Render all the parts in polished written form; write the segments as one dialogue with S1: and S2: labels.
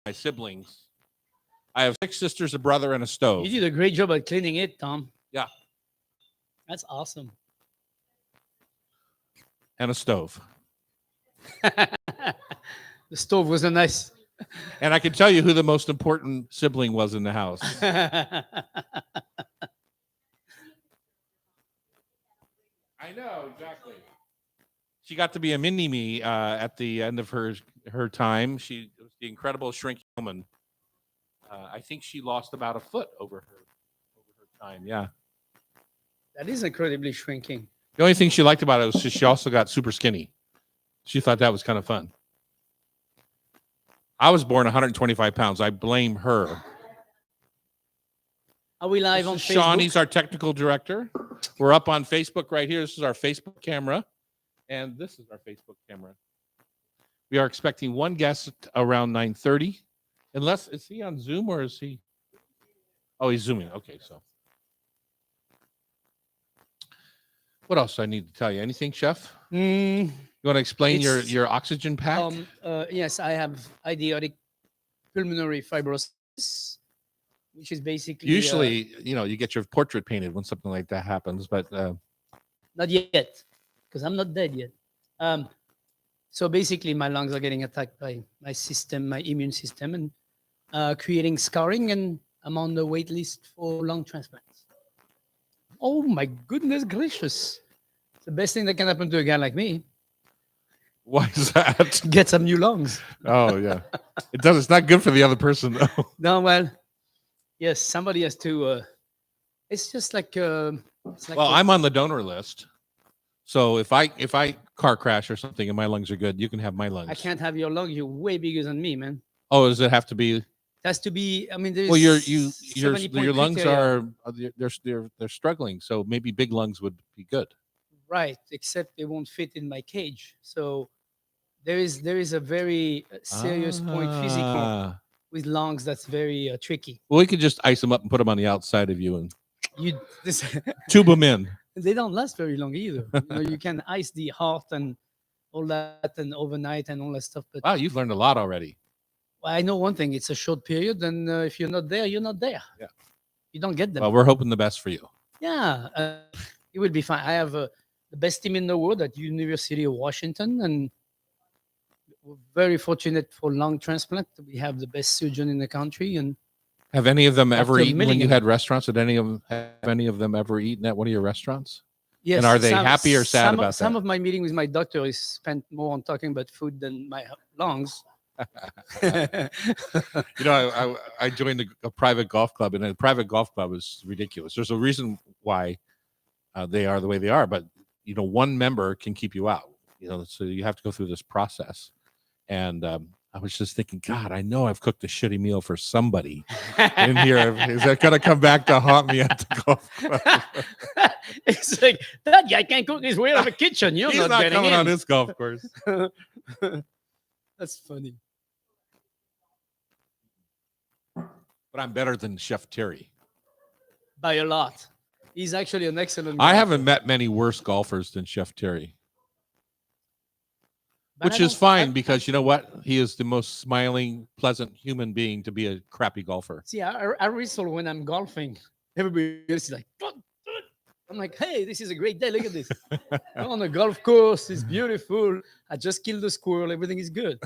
S1: my siblings. I have 6 sisters, a brother, and a stove.
S2: You did a great job at cleaning it, Tom.
S1: Yeah.
S2: That's awesome.
S1: And a stove.
S2: The stove was a nice.
S1: And I can tell you who the most important sibling was in the house. I know, exactly. She got to be a mini me at the end of her time. She was the incredible shrinking woman. I think she lost about a foot over her time. Yeah.
S2: That is incredibly shrinking.
S1: The only thing she liked about it was she also got super skinny. She thought that was kind of fun. I was born 125 pounds. I blame her.
S2: Are we live on
S1: This is
S2: Facebook?
S1: Sean, he's our technical director. We're up on Facebook right here. This is our Facebook camera. And this is our Facebook camera. We are expecting one guest around 9:30. Unless, is he on Zoom or is he? Oh, he's Zooming. Okay, so. What else do I need to tell you? Anything, Chef? You want to explain your oxygen pack?
S2: Yes, I have idiotic pulmonary fibrosis, which is basically
S1: Usually, you get your portrait painted when something like that happens, but
S2: not yet, because I'm not dead yet. So basically, my lungs are getting attacked by my system, my immune system, and creating scarring, and I'm on the wait list for lung transplants. Oh my goodness gracious! It's the best thing that can happen to a guy like me.
S1: why is that?
S2: Get some new lungs.
S1: Oh yeah, it does. It's not good for the other person though.
S2: No, well, yes, somebody has to. It's just like. It's like
S1: Well, I'm on the donor list, so if I car crash or something and my lungs are good, you can have my lungs.
S2: I can't have your lung. You're way bigger than me, man.
S1: Oh, does it have to be?
S2: It has to be. I mean, there's
S1: Well, your
S2: 70-point
S1: lungs
S2: criteria.
S1: are they're struggling, so maybe big lungs would be good.
S2: Right, except they won't fit in my cage. So there is a very serious point physical
S1: Ah.
S2: with lungs that's very tricky.
S1: Well, we could just ice them up and put them on the outside of you and
S2: You this,
S1: tube them in.
S2: they don't last very long either. You can ice the heart and all that and overnight and all that stuff. But
S1: Wow, you've learned a lot already.
S2: I know one thing: it's a short period, and if you're not there, you're not there.
S1: Yeah.
S2: You don't get them.
S1: Well, we're hoping the best for you.
S2: Yeah, it will be fine. I have the best team in the world at University of Washington, and we're very fortunate for lung transplant. We have the best surgeon in the country, and
S1: Have any of them ever
S2: Dr.
S1: eaten when you
S2: Milligan.
S1: had restaurants? Did any of them ever eaten at one of your restaurants?
S2: yes,
S1: And are they happy or sad about
S2: some
S1: that?
S2: of my meeting with my doctor is spent more on talking about food than my lungs.
S1: I joined a private golf club, and a private golf club is ridiculous. There's a reason why they are the way they are, but one member can keep you out. So you have to go through this process. And I was just thinking, God, I know I've cooked a shitty meal for somebody in here. Is that gonna come back to haunt me at the golf club?
S2: It's like that guy can't cook his way out of a kitchen. You're
S1: He's
S2: not
S1: not
S2: getting
S1: coming
S2: in.
S1: on this golf course.
S2: That's funny.
S1: But I'm better than Chef Terry.
S2: By a lot. He's actually an excellent.
S1: I
S2: golfer.
S1: haven't met many worse golfers than Chef Terry.
S2: But I
S1: Which is
S2: don't-
S1: fine because you know what? He is the most smiling, pleasant human being to be a crappy golfer.
S2: See, I whistle when I'm golfing. Everybody else is like, "Fuck, fuck." I'm like, hey, this is a great day. Look at this. I'm on a golf course. It's beautiful. I just killed a squirrel. Everything is good.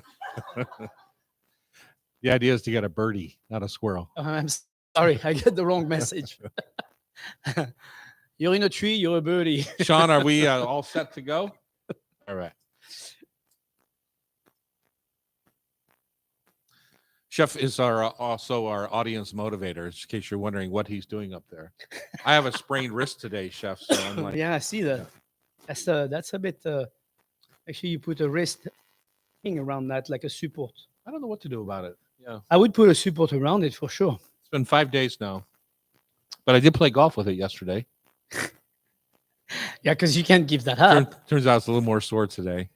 S1: The idea is to get a birdie, not a squirrel.
S2: I'm sorry. I get the wrong message. You're in a tree. You're a birdie.
S1: Sean, are we all set to go? All right. Chef is also our audience motivator, in case you're wondering what he's doing up there. I have a sprained wrist today, Chef. So I'm like,
S2: Yeah, I see that. That's a bit. Actually, you put a wrist thing around that, like a support.
S1: I don't know what to do about it. Yeah,
S2: I would put a support around it for sure.
S1: it's been 5 days now, but I did play golf with it yesterday.
S2: Yeah, because you can't give that up.
S1: Turns out it's a little more sore today.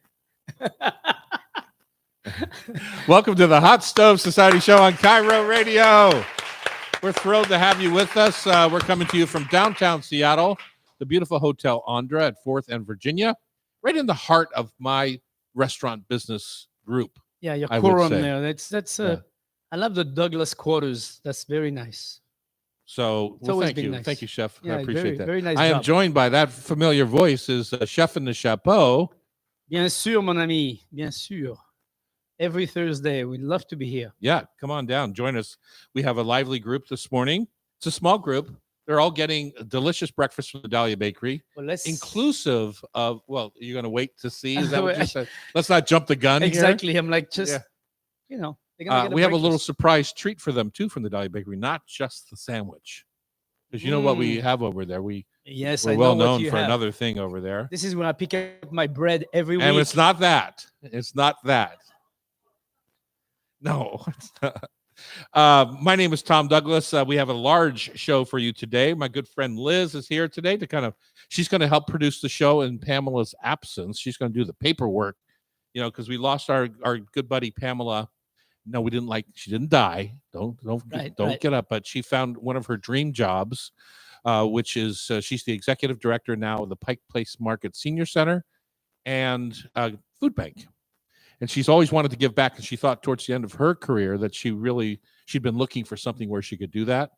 S1: Welcome to the Hot Stove Society Show on Cairo Radio. We're thrilled to have you with us. We're coming to you from downtown Seattle, the beautiful Hotel Andra at 4th and Virginia, right in the heart of my restaurant business group.
S2: Yeah, your
S1: I would
S2: quorum
S1: say.
S2: there. That's
S1: Yeah.
S2: I love the Douglas quarters. That's very nice.
S1: So,
S2: It's always
S1: thank
S2: been
S1: you.
S2: nice.
S1: Thank you, Chef.
S2: Yeah,
S1: I appreciate that.
S2: very nice
S1: I am
S2: job.
S1: joined by that familiar voice is Chef in the Chapeau.
S2: Bien sûr, mon ami. Bien sûr. Every Thursday, we'd love to be here.
S1: Yeah, come on down. Join us. We have a lively group this morning. It's a small group. They're all getting a delicious breakfast from the Dahlia Bakery,
S2: Well, let's
S1: inclusive of, well, you're going to wait to see. Is that what you said? Let's not jump the gun
S2: exactly. I'm like, just
S1: Yeah.
S2: you know, they're
S1: here.
S2: gonna get
S1: We have a little
S2: breakfast.
S1: surprise treat for them, too, from the Dahlia Bakery, not just the sandwich. Because you know what we
S2: Mm.
S1: have over there? We're
S2: Yes, I
S1: well
S2: know what
S1: known
S2: you
S1: for
S2: have.
S1: another thing over there.
S2: This is when I pick up my bread every
S1: And
S2: week.
S1: it's not that. It's not that. No. It's not. My name is Tom Douglas. We have a large show for you today. My good friend Liz is here today to she's going to help produce the show in Pamela's absence. She's going to do the paperwork, because we lost our good buddy Pamela. No, she didn't die. Don't
S2: Right.
S1: get up. But she found one of her dream jobs, which is she's the executive director now of the Pike Place Market Senior Center and Food Bank. And she's always wanted to give back. And she thought towards the end of her career that she'd been looking for something where she could do that.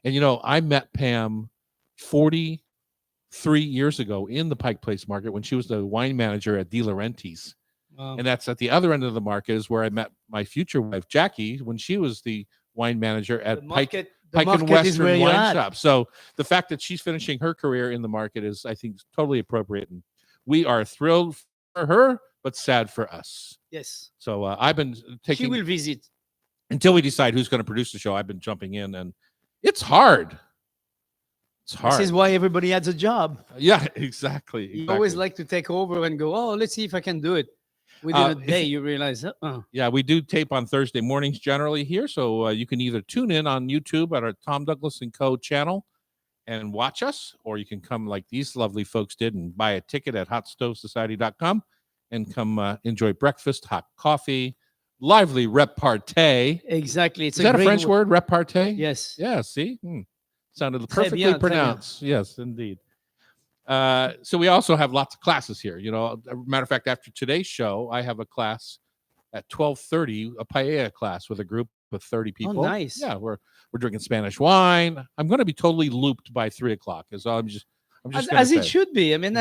S1: And, I met Pam 43 years ago in the Pike Place Market when she was the wine manager at De Laurentiis.
S2: Wow.
S1: And that's at the other end of the market is where I met my future wife, Jackie, when she was the wine manager at Pike and Western Wine Shop. So the fact that she's finishing her career in the market is, I think, totally appropriate. And we are thrilled for her, but sad for us.
S2: Yes.
S1: So I've been taking.
S2: She will visit
S1: until we decide who's going to produce the show. I've been jumping in, and it's hard. It's hard.
S2: This is why everybody has a job.
S1: Yeah, exactly.
S2: You always like to take over and go, oh, let's see if I can do it. Within a day, you realize,
S1: Yeah, we do tape on Thursday mornings generally here, so you can either tune in on YouTube at our Tom Douglas & Co. channel and watch us, or you can come like these lovely folks did and buy a ticket at hotstovesociety.com and come enjoy breakfast, hot coffee, lively repartee.
S2: Exactly.
S1: Is that a French word, repartee?
S2: Yes.
S1: Yeah, see? Sounded
S2: Très
S1: perfectly
S2: bien, très
S1: pronounced. Yes, indeed. So we also have lots of classes here. Matter of fact, after today's show, I have a class at 12:30, a paella class with a group of 30 people.
S2: Oh, nice.
S1: Yeah, we're drinking Spanish wine. I'm going to be totally looped by 3:00. I'm just
S2: as it should be. I mean,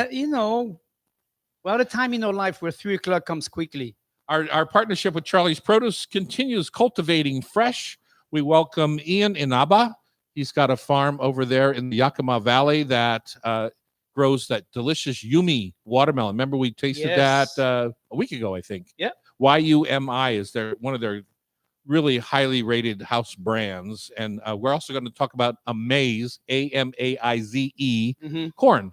S2: we're at a time in our life where 3:00 comes quickly.
S1: Our partnership with Charlie's Produce continues cultivating fresh. We welcome Ian Inaba. He's got a farm over there in the Yakima Valley that grows that delicious Yumi watermelon. Remember we tasted that a week ago, I think.
S2: Yeah.
S1: YUMI is one of their really highly rated house brands. And we're also going to talk about Amaize, AMAIZE, corn.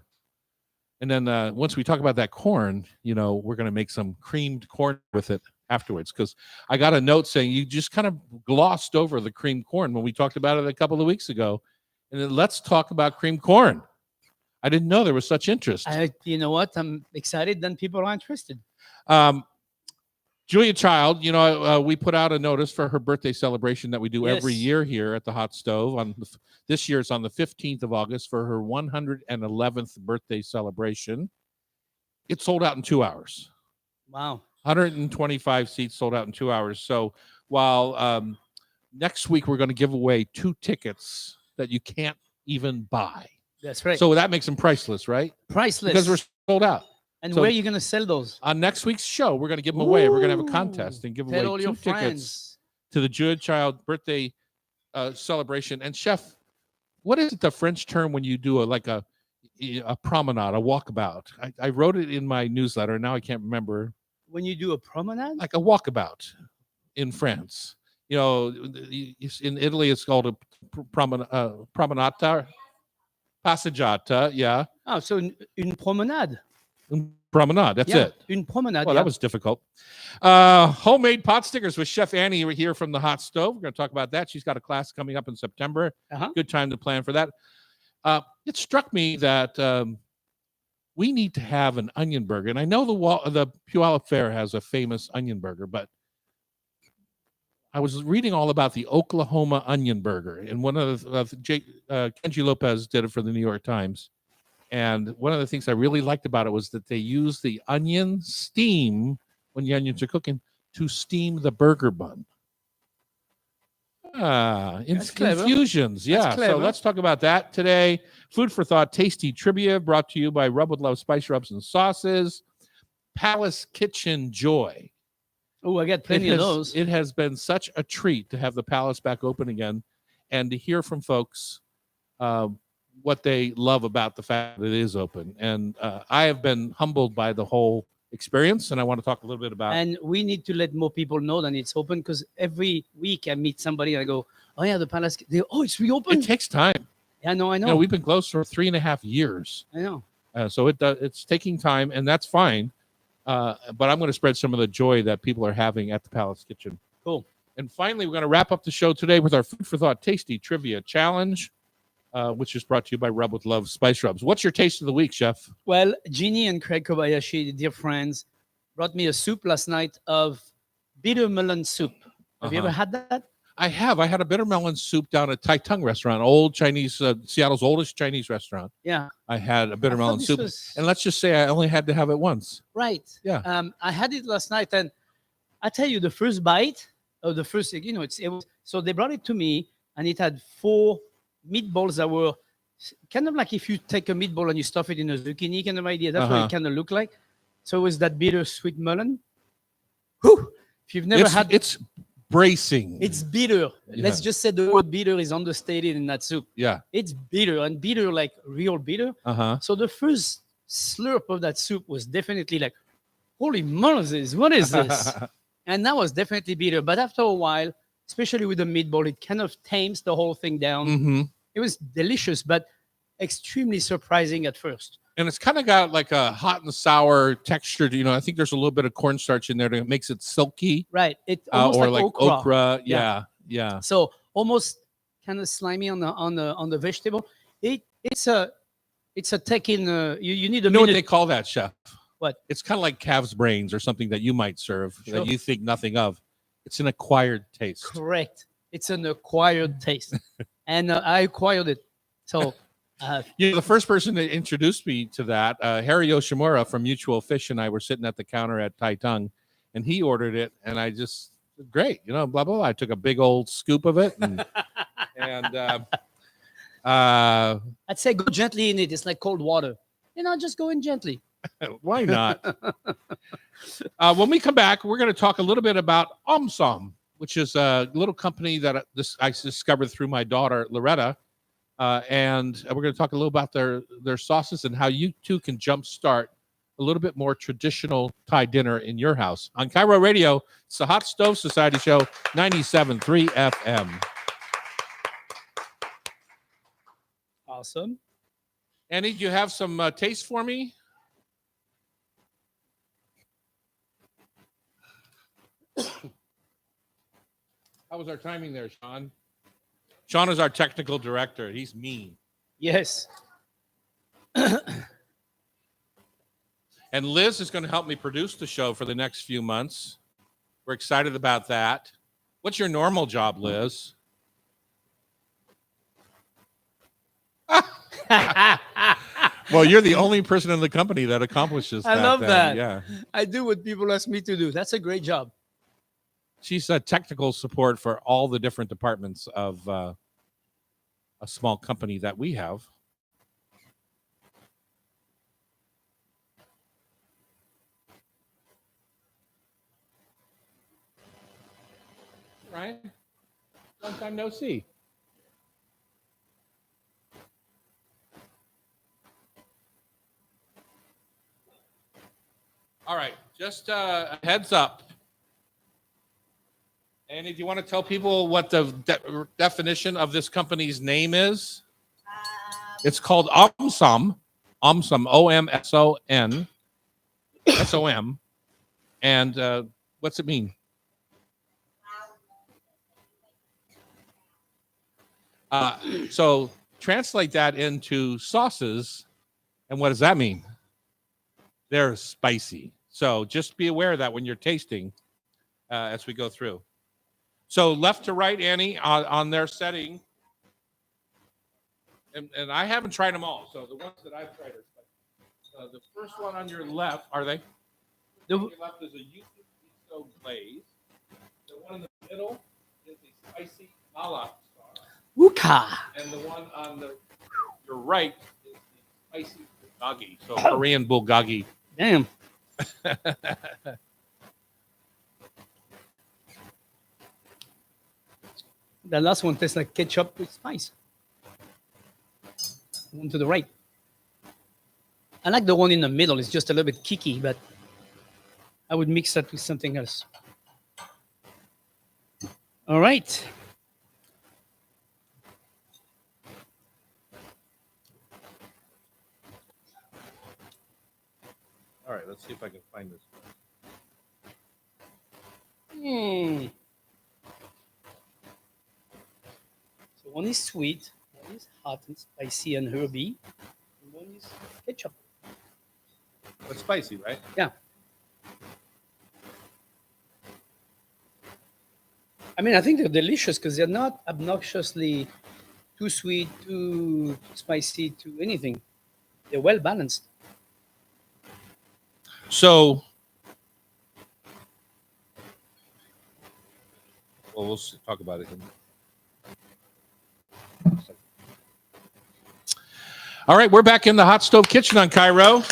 S1: And then once we talk about that corn, we're going to make some creamed corn with it afterwards. Because I got a note saying you just kind of glossed over the creamed corn when we talked about it a couple of weeks ago. And then let's talk about creamed corn. I didn't know there was such interest.
S2: You know what? I'm excited. Then people are interested.
S1: Julia Child, we put out a notice for her birthday celebration that we do every year here at the Hot Stove. This year it's on the 15th of August for her 111th birthday celebration. It sold out in 2 hours.
S2: Wow.
S1: 125 seats sold out in 2 hours. So while next week we're going to give away 2 tickets that you can't even buy.
S2: That's right.
S1: So that makes them priceless, right?
S2: Priceless.
S1: Because we're sold out.
S2: And where are you going to sell those?
S1: On next week's show, we're going to give them away. We're going to have a contest and give away 2 tickets to the Julia Child birthday celebration. And Chef, what is the French term when you do a promenade, a walkabout? I wrote it in my newsletter. Now I can't remember.
S2: When you do a promenade?
S1: Like a walkabout in France. In Italy, it's called a promenata. Passeggiata, yeah.
S2: Oh, so une promenade.
S1: Promenade, that's it.
S2: Une promenade.
S1: Well, that was difficult. Homemade pot stickers with Chef Annie here from the Hot Stove. We're going to talk about that. She's got a class coming up in September. Good time to plan for that. It struck me that we need to have an onion burger. And I know the Puyallup Fair has a famous onion burger, but I was reading all about the Oklahoma onion burger, and one of Kenji Lopez did it for the New York Times. And one of the things I really liked about it was that they use the onion steam when the onions are cooking to steam the burger bun.
S2: That's clever.
S1: Infusions. Yeah. So
S2: clever.
S1: let's talk about that today. Food for thought, tasty trivia brought to you by Rub with Love Spice Rubs and Sauces. Palace Kitchen Joy.
S2: Oh, I got plenty of those.
S1: It has been such a treat to have the Palace back open again and to hear from folks what they love about the fact that it is open. And I have been humbled by the whole experience, and I want to talk a little bit about.
S2: And we need to let more people know that it's open, because every week I meet somebody and I go, "Oh yeah, the Palace." It's reopened.
S1: It takes time.
S2: I know.
S1: You know, we've been closed for 3.5 years.
S2: I know.
S1: So it's taking time, and that's fine. But I'm going to spread some of the joy that people are having at the Palace Kitchen.
S2: Cool.
S1: And finally, we're going to wrap up the show today with our Food for Thought Tasty Trivia Challenge, which is brought to you by Rub with Love Spice Rubs. What's your taste of the week, Chef?
S2: Well, Jeannie and Craig Kobayashi, dear friends, brought me a soup last night of bitter melon soup. Have you ever had that?
S1: I have. I had a bitter melon soup down at Tai Tung restaurant, old Chinese, Seattle's oldest Chinese restaurant.
S2: Yeah.
S1: I had a bitter
S2: I
S1: melon
S2: thought
S1: soup.
S2: this was-
S1: And let's just say I only had to have it once.
S2: Right.
S1: Yeah.
S2: I had it last night, and I tell you, the first bite of the first, it was, so they brought it to me, and it had 4 meatballs that were kind of like if you take a meatball and you stuff it in a zucchini kind of idea. That's what it kind of looked like. So it was that bitter sweet melon. Whew. If you've never had,
S1: it's bracing.
S2: it's bitter. Let's just say the word bitter is understated in that soup.
S1: Yeah.
S2: It's bitter, and bitter like real bitter. So the first slurp of that soup was definitely like, holy Moses, what is this? And that was definitely bitter. But after a while, especially with the meatball, it kind of tames the whole thing down. It was delicious, but extremely surprising at first.
S1: And it's kind of got like a hot and sour texture. You know, I think there's a little bit of cornstarch in there that makes it silky.
S2: Right. It almost
S1: or
S2: like
S1: like
S2: okra.
S1: Yeah.
S2: So almost kind of slimy on the vegetable. It's a taking. You need a
S1: You know what
S2: minute.
S1: they call that, Chef?
S2: What?
S1: It's kind of like calf's brains or something that you might serve
S2: Sure.
S1: that you think nothing of. It's an acquired taste.
S2: Correct. It's an acquired taste, and I acquired it. So.
S1: You know, the first person that introduced me to that, Harry Yoshimura from Mutual Fish and I were sitting at the counter at Tai Tung, and he ordered it, and I just, great, you know, blah, blah, blah. I took a big old scoop of it, and
S2: I'd say go gently in it. It's like cold water. Just go in gently.
S1: why not? When we come back, we're going to talk a little bit about Omsom, which is a little company that I discovered through my daughter, Loretta. And we're going to talk a little about their sauces and how you too can jumpstart a little bit more traditional Thai dinner in your house. On Cairo Radio, it's the Hot Stove Society Show, 97.3 FM.
S2: Awesome.
S1: Annie, do you have some taste for me? How was our timing there, Sean? Sean is our technical director. He's mean.
S2: Yes.
S1: And Liz is going to help me produce the show for the next few months. We're excited about that. What's your normal job, Liz? Well, you're the only person in the company that accomplishes that.
S2: I love
S1: then.
S2: that.
S1: Yeah.
S2: I do what people ask me to do. That's a great job.
S1: She's a technical support for all the different departments of a small company that we have. Ryan, long time no see. All right, just a heads up. Annie, do you want to tell people what the definition of this company's name is? It's called Omsom. Omsom, O-M-S-O-N. S-O-M. And what's it mean? So translate that into sauces, and what does that mean? They're spicy. So just be aware of that when you're tasting as we go through. So left to right, Annie, on their setting. And I haven't tried them all. So the ones that I've tried are spicy. The first one on your left, are they?
S2: The-
S1: On your left is a yuzu miso glaze. The one in the middle is a spicy mala
S2: Uka.
S1: and the one on your right is the spicy bulgogi. So Korean bulgogi.
S2: Damn. The last one tastes like ketchup with spice. The one to the right. I like the one in the middle. It's just a little bit kicky, but I would mix that with something else. All right.
S1: All right, let's see if I can find this.
S2: Hmm. So one is sweet, one is hot and spicy and herby, and one is ketchup.
S1: It's spicy, right?
S2: Yeah. I mean, I think they're delicious because they're not obnoxiously too sweet, too spicy, too anything. They're well balanced.
S1: So, well, we'll talk about it. All right, we're back in the hot stove kitchen on Cairo.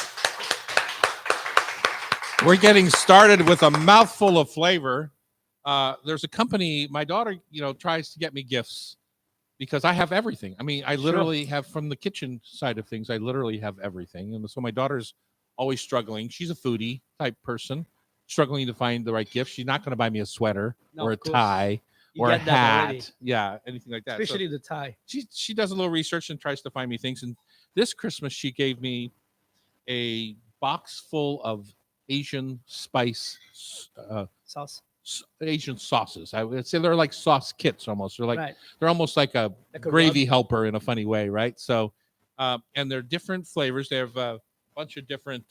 S1: We're getting started with a mouthful of flavor. There's a company, my daughter, tries to get me gifts because I have everything. I mean, I literally have, from the kitchen side of things, I literally have everything. And so my daughter's always struggling. She's a foodie type person, struggling to find the right gift. She's not going to buy me a sweater
S2: No,
S1: or a
S2: of course.
S1: tie
S2: You
S1: or a
S2: get that already.
S1: hat. Yeah, anything like that. So
S2: Especially the tie.
S1: she does a little research and tries to find me things. And this Christmas, she gave me a box full of Asian spice
S2: Sauce.
S1: Asian sauces. I would say they're like sauce kits almost. They're like
S2: Right.
S1: they're almost like a
S2: Like a
S1: gravy helper in a funny way, right? So, and they're different flavors. They have a bunch of different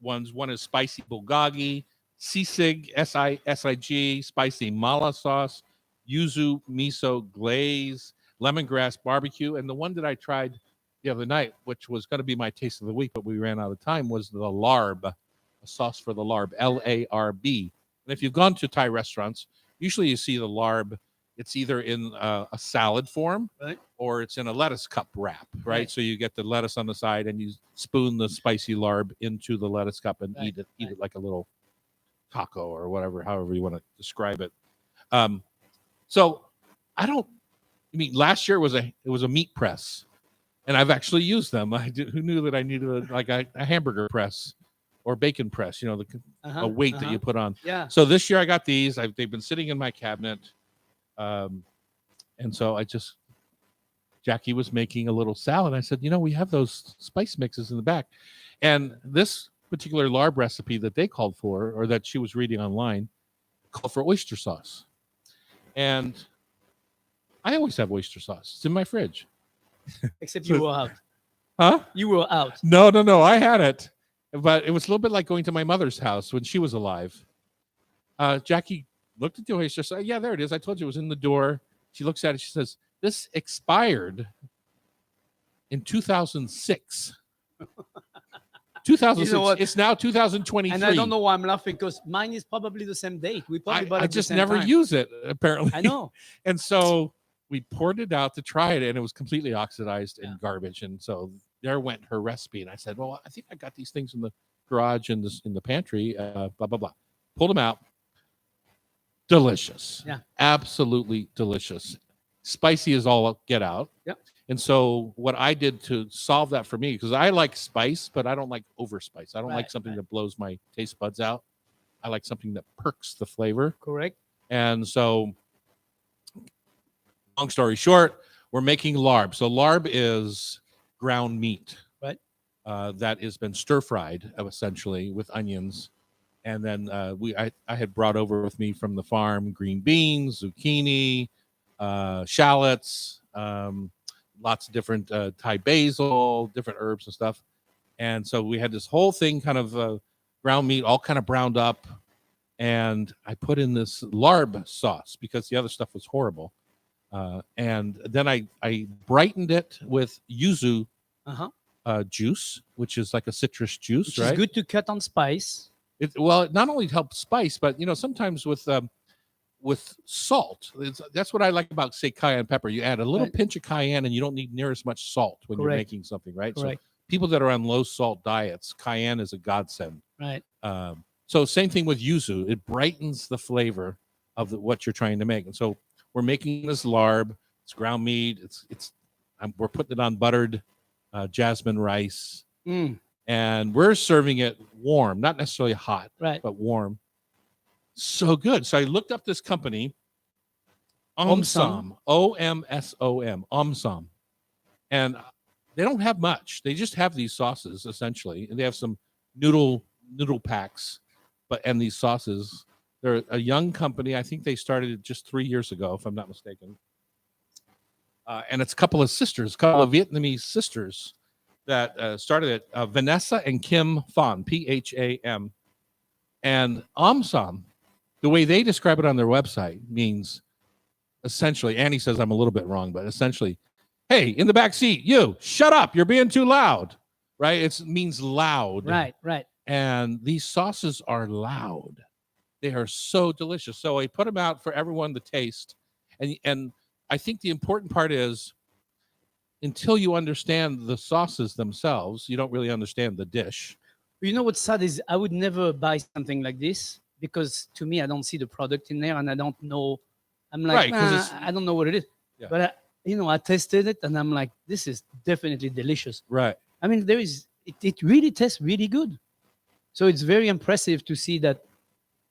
S1: ones. One is spicy bulgogi, sisig, SIG, spicy mala sauce, yuzu miso glaze, lemongrass barbecue, and the one that I tried the other night, which was going to be my taste of the week, but we ran out of time, was the larb, a sauce for the larb, LARB. And if you've gone to Thai restaurants, usually you see the larb. It's either in a salad form,
S2: Right.
S1: or it's in a lettuce cup wrap, right?
S2: Right.
S1: So you get the lettuce on the side, and you spoon the spicy larb into the lettuce cup and
S2: Right,
S1: eat
S2: right.
S1: it like a little taco or whatever, however you want to describe it. So I don't. I mean, last year it was a meat press, and I've actually used them. Who knew that I needed a hamburger press or bacon press? A weight that you put on.
S2: Yeah.
S1: So this year I got these. They've been sitting in my cabinet, and so Jackie was making a little salad. I said, we have those spice mixes in the back, and this particular larb recipe that they called for, or that she was reading online, called for oyster sauce, and I always have oyster sauce. It's in my fridge.
S2: Except you were out.
S1: Huh?
S2: You were out.
S1: No. I had it, but it was a little bit like going to my mother's house when she was alive. Jackie looked at the oyster sauce. Yeah, there it is. I told you it was in the door. She looks at it. She says, "This expired in 2006." 2006.
S2: You know what?
S1: It's now 2023.
S2: And I don't know why I'm laughing because mine is probably the same date. We probably bought it
S1: I
S2: at the
S1: just
S2: same
S1: never
S2: time.
S1: use it, apparently.
S2: I know.
S1: And so we poured it out to try it, and it was completely oxidized and garbage. And so there went her recipe. And I said, "Well, I think I got these things in the garage and in the pantry." Blah blah blah. Pulled them out. Delicious.
S2: Yeah.
S1: Absolutely delicious. Spicy as all get out.
S2: Yep.
S1: And so what I did to solve that for me, because I like spice, but I don't like over spice. I don't like
S2: Right,
S1: something
S2: right.
S1: that blows my taste buds out. I like something that perks the flavor.
S2: Correct.
S1: And so, long story short, we're making larb. So larb is ground meat,
S2: Right.
S1: that has been stir fried, essentially, with onions. And then I had brought over with me from the farm green beans, zucchini, shallots, lots of different Thai basil, different herbs and stuff. And so we had this whole thing kind of ground meat, all kind of browned up. And I put in this larb sauce because the other stuff was horrible. And then I brightened it with yuzu juice, which is like a citrus juice,
S2: Which
S1: right?
S2: is good to cut on spice.
S1: It not only helps spice, but sometimes with with salt. That's what I like about, say, cayenne pepper. You add a little
S2: Right.
S1: pinch of cayenne, and you don't need near as much salt when you're
S2: Correct.
S1: making something, right?
S2: Correct.
S1: So people that are on low salt diets, cayenne is a godsend.
S2: Right.
S1: So same thing with yuzu. It brightens the flavor of what you're trying to make. And so we're making this larb. It's ground meat. We're putting it on buttered jasmine rice,
S2: Mm,
S1: and we're serving it warm, not necessarily hot,
S2: right.
S1: but warm. So good. So I looked up this company,
S2: Omsom.
S1: OMSOM, Omsom, and they don't have much. They just have these sauces essentially, and they have some noodle packs, and these sauces. They're a young company. I think they started just 3 years ago, if I'm not mistaken. And it's a couple of Vietnamese sisters that started it, Vanessa and Kim Pham, Pham. And Omsom, the way they describe it on their website, means essentially, Annie says I'm a little bit wrong, but essentially, hey, in the back seat, you, shut up, you're being too loud, right? It means loud.
S2: Right. Right.
S1: And these sauces are loud. They are so delicious. So I put them out for everyone to taste. And I think the important part is, until you understand the sauces themselves, you don't really understand the dish.
S2: You know what's sad is I would never buy something like this because to me I don't see the product in there and I don't know. I'm like,
S1: Right, 'cause
S2: I don't know what it is.
S1: Yeah.
S2: But I tasted it and I'm like, this is definitely delicious.
S1: Right.
S2: I mean, it really tastes really good. So it's very impressive to see that,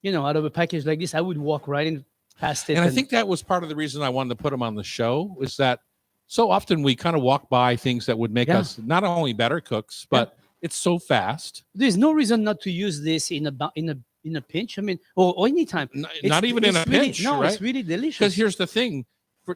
S2: out of a package like this, I would walk right in past it.
S1: And I think that was part of the reason I wanted to put them on the show, is that so often we kind of walk by things that would make
S2: Yeah.
S1: us not only better cooks, but it's so fast.
S2: there's no reason not to use this in a pinch. I mean, or anytime.
S1: Not even in a
S2: really,
S1: pinch,
S2: No,
S1: right?
S2: it's really delicious.
S1: Because here's the thing.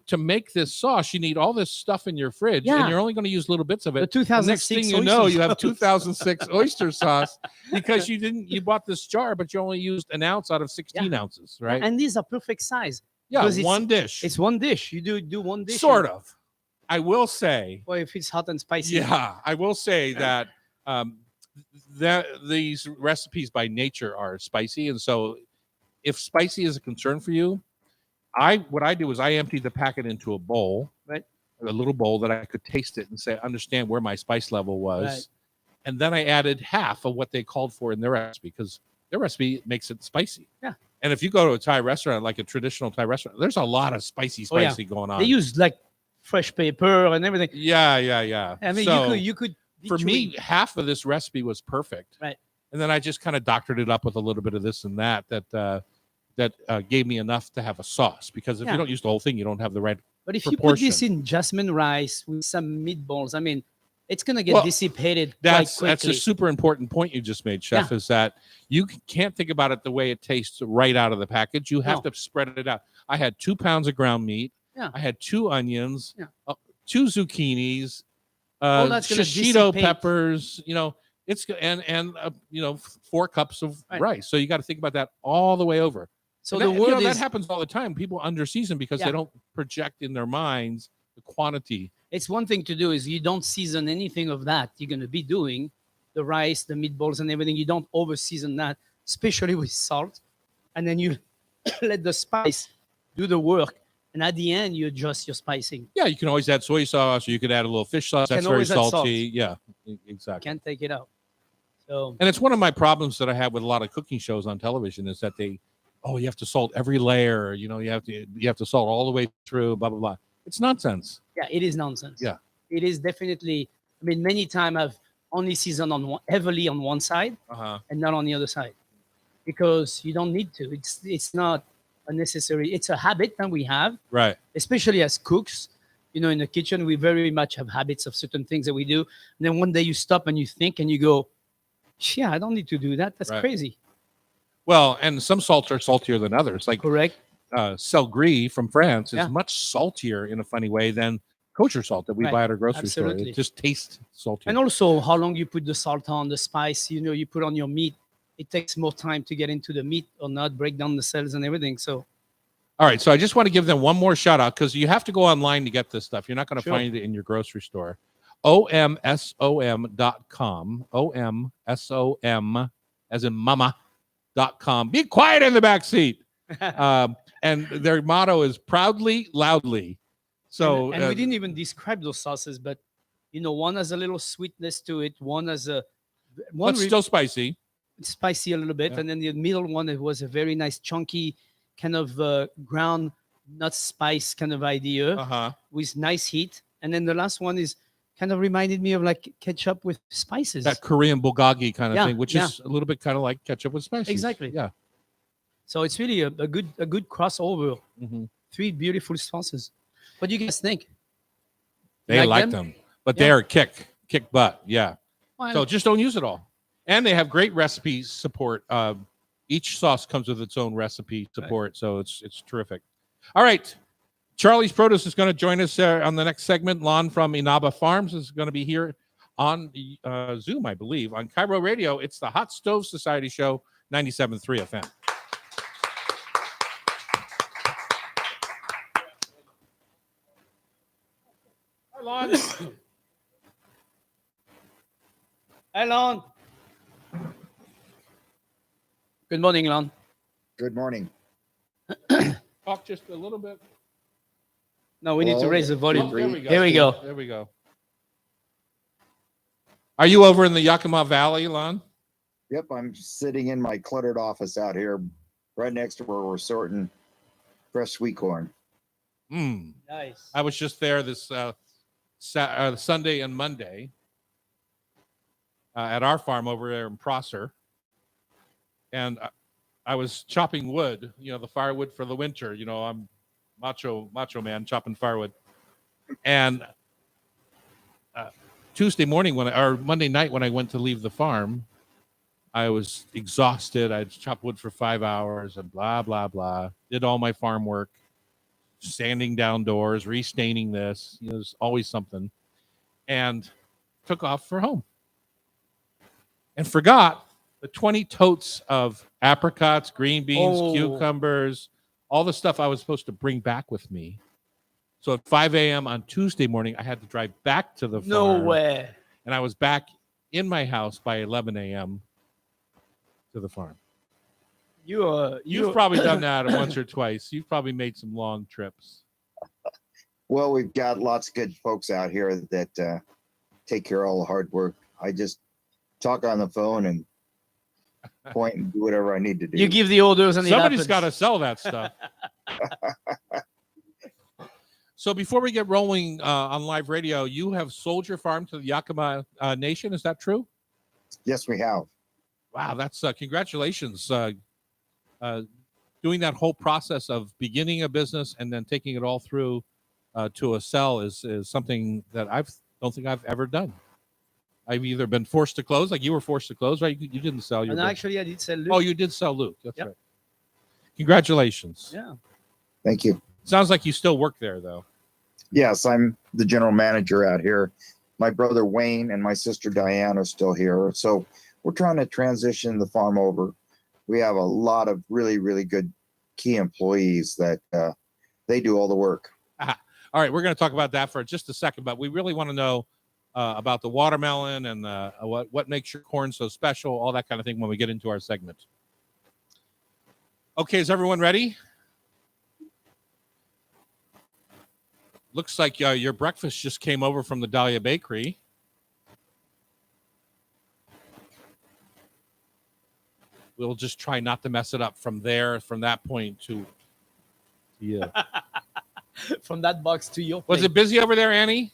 S1: To make this sauce, you need all this stuff in your fridge,
S2: Yeah.
S1: and you're only going to use little bits of it.
S2: The 2006
S1: Next thing you know,
S2: oyster
S1: you have
S2: sauce.
S1: 2006 oyster sauce because you bought this jar, but you only used an ounce out of 16 ounces, right?
S2: And these are perfect size.
S1: Yeah,
S2: because
S1: one dish.
S2: It's one dish. You do one dish.
S1: Sort of. I will say,
S2: Or if it's hot and spicy.
S1: yeah, I will say that that these recipes by nature are spicy, and so if spicy is a concern for you, what I do is I empty the packet into a bowl,
S2: Right.
S1: a little bowl that I could taste it and say understand where my spice level was,
S2: Right.
S1: and then I added half of what they called for in their recipe because their recipe makes it spicy.
S2: Yeah.
S1: And if you go to a Thai restaurant, like a traditional Thai restaurant, there's a lot of spicy
S2: Oh, yeah.
S1: going on.
S2: They use like fresh pepper and everything.
S1: Yeah.
S2: I mean,
S1: So,
S2: you could
S1: for me,
S2: literally-
S1: half of this recipe was perfect.
S2: Right.
S1: And then I just kind of doctored it up with a little bit of this and that gave me enough to have a sauce. Because if
S2: Yeah.
S1: you don't use the whole thing, you don't have the right.
S2: But if you put this
S1: proportion.
S2: in jasmine rice with some meatballs, I mean, it's gonna get
S1: Well,
S2: dissipated quite
S1: That's
S2: quickly.
S1: a super important point you just made, Chef. Is that you can't think about it the way it tastes right out of the package. You have
S2: No.
S1: to spread it out. I had 2 pounds of ground meat.
S2: Yeah.
S1: I had 2 onions.
S2: Yeah.
S1: 2 zucchinis.
S2: All that's gonna
S1: Shishito
S2: dissipate.
S1: peppers. It's and 4 cups of
S2: Right.
S1: rice. So you got to think about that all the way over.
S2: So
S1: And
S2: the
S1: that,
S2: word
S1: that
S2: is
S1: happens all the time. People underseason because
S2: Yeah.
S1: they don't project in their minds the quantity.
S2: it's one thing to do is you don't season anything of that you're gonna be doing, the rice, the meatballs, and everything. You don't over season that, especially with salt, and then you let the spice do the work. And at the end, you adjust your spicing.
S1: Yeah, you can always add soy sauce, or you could add a little fish sauce.
S2: Can
S1: That's very
S2: always add salt.
S1: salty. Yeah, exactly.
S2: Can't take it out. So
S1: And it's one of my problems that I have with a lot of cooking shows on television is that you have to salt every layer. You have to salt all the way through. Blah blah blah. It's nonsense.
S2: yeah, it is nonsense.
S1: Yeah.
S2: It is definitely. I mean, many times I've only seasoned heavily on one side and not on the other side because you don't need to. It's not a necessary. It's a habit that we have,
S1: Right.
S2: especially as cooks. In the kitchen, we very much have habits of certain things that we do. And then one day you stop and you think and you go, yeah, I don't need to do that. That's
S1: Right.
S2: crazy.
S1: Well, and some salts are saltier than others. Like
S2: Correct.
S1: Sel Gris from France is
S2: Yeah.
S1: much saltier in a funny way than kosher salt that we
S2: Right.
S1: buy at our grocery store.
S2: Absolutely.
S1: It just tastes salty.
S2: And also how long you put the salt on, the spice, you put on your meat. It takes more time to get into the meat or not, break down the cells and everything. So
S1: All right, so I just want to give them one more shout out because you have to go online to get this stuff. You're not going to
S2: Sure.
S1: find it in your grocery store. omsom.com. OMSOM as in mama.com. Be quiet in the back seat. and their motto is proudly, loudly. So
S2: and we didn't even describe those sauces, but one has a little sweetness to it, one has a one
S1: but still spicy.
S2: spicy a little bit,
S1: Yeah.
S2: and then the middle one it was a very nice chunky kind of ground nut spice kind of idea
S1: Uh-huh.
S2: with nice heat, and then the last one is kind of reminded me of like ketchup with spices.
S1: That Korean bulgogi kind of
S2: Yeah,
S1: thing, which
S2: yeah.
S1: is a little bit kind of like ketchup with spices.
S2: Exactly.
S1: Yeah.
S2: So it's really a good crossover.
S1: Mhm.
S2: Three beautiful sauces. What do you guys think?
S1: They
S2: Like
S1: like
S2: them?
S1: them, but
S2: Yeah.
S1: they're kick butt. Yeah.
S2: Well,
S1: So just don't use it all. And they have great recipe support. Each sauce comes with its own recipe support, so it's terrific. All right. Charlie's Produce is going to join us on the next segment. Lon from Inaba Farms is going to be here on Zoom, I believe, on Cairo Radio. It's the Hot Stove Society Show, 97.3 FM. Hi, Lon.
S2: Hi, Lon. Good morning, Lon.
S3: Good morning.
S1: Talk just a little bit.
S2: No, we need to
S3: Hello?
S2: raise the volume.
S1: Oh, there we go.
S2: Here we go.
S1: There we go. Are you over in the Yakima Valley, Lon?
S3: Yep, I'm sitting in my cluttered office out here, right next to where we're sorting fresh sweet corn.
S1: Hmm.
S2: Nice.
S1: I was just there this Sunday and Monday at our farm over there in Prosser, and I was chopping wood. The firewood for the winter. I'm macho man chopping firewood, and Tuesday morning or Monday night when I went to leave the farm, I was exhausted. I'd chopped wood for 5 hours and blah blah blah. Did all my farm work. Sanding down doors, restaining this. There's always something. And took off for home. And forgot the 20 totes of apricots, green beans,
S2: Oh.
S1: cucumbers, all the stuff I was supposed to bring back with me. So at 5 a.m. on Tuesday morning, I had to drive back to the farm.
S2: No way.
S1: And I was back in my house by 11 a.m. to the farm.
S2: You've
S1: probably done that once or twice. You've probably made some long trips.
S3: Well, we've got lots of good folks out here that take care of all the hard work. I just talk on the phone and point and do whatever I need to do.
S2: You give the orders and
S1: Somebody's got to sell that stuff. So before we get rolling on live radio, you have sold your farm to the Yakima Nation. Is that true?
S3: Yes, we have.
S1: Wow, that's congratulations. Doing that whole process of beginning a business and then taking it all through to a sell is something that I don't think I've ever done. I've either been forced to close, like you were forced to close, right? You didn't sell your
S2: And
S1: business.
S2: actually, I did sell Luke.
S1: Oh, you did sell Luke. That's
S2: Yep.
S1: right. Congratulations.
S2: Yeah.
S3: Thank you.
S1: Sounds like you still work there, though.
S3: Yes, I'm the general manager out here. My brother Wayne and my sister Diane are still here. So we're trying to transition the farm over. We have a lot of really, really good key employees that they do all the work.
S1: All right, we're going to talk about that for just a second, but we really want to know about the watermelon and what makes your corn so special, all that kind of thing when we get into our segment. Okay, is everyone ready? Looks like your breakfast just came over from the Dahlia Bakery. We'll just try not to mess it up from that point to yeah.
S2: From that box to your
S1: Was
S2: plate.
S1: it busy over there, Annie?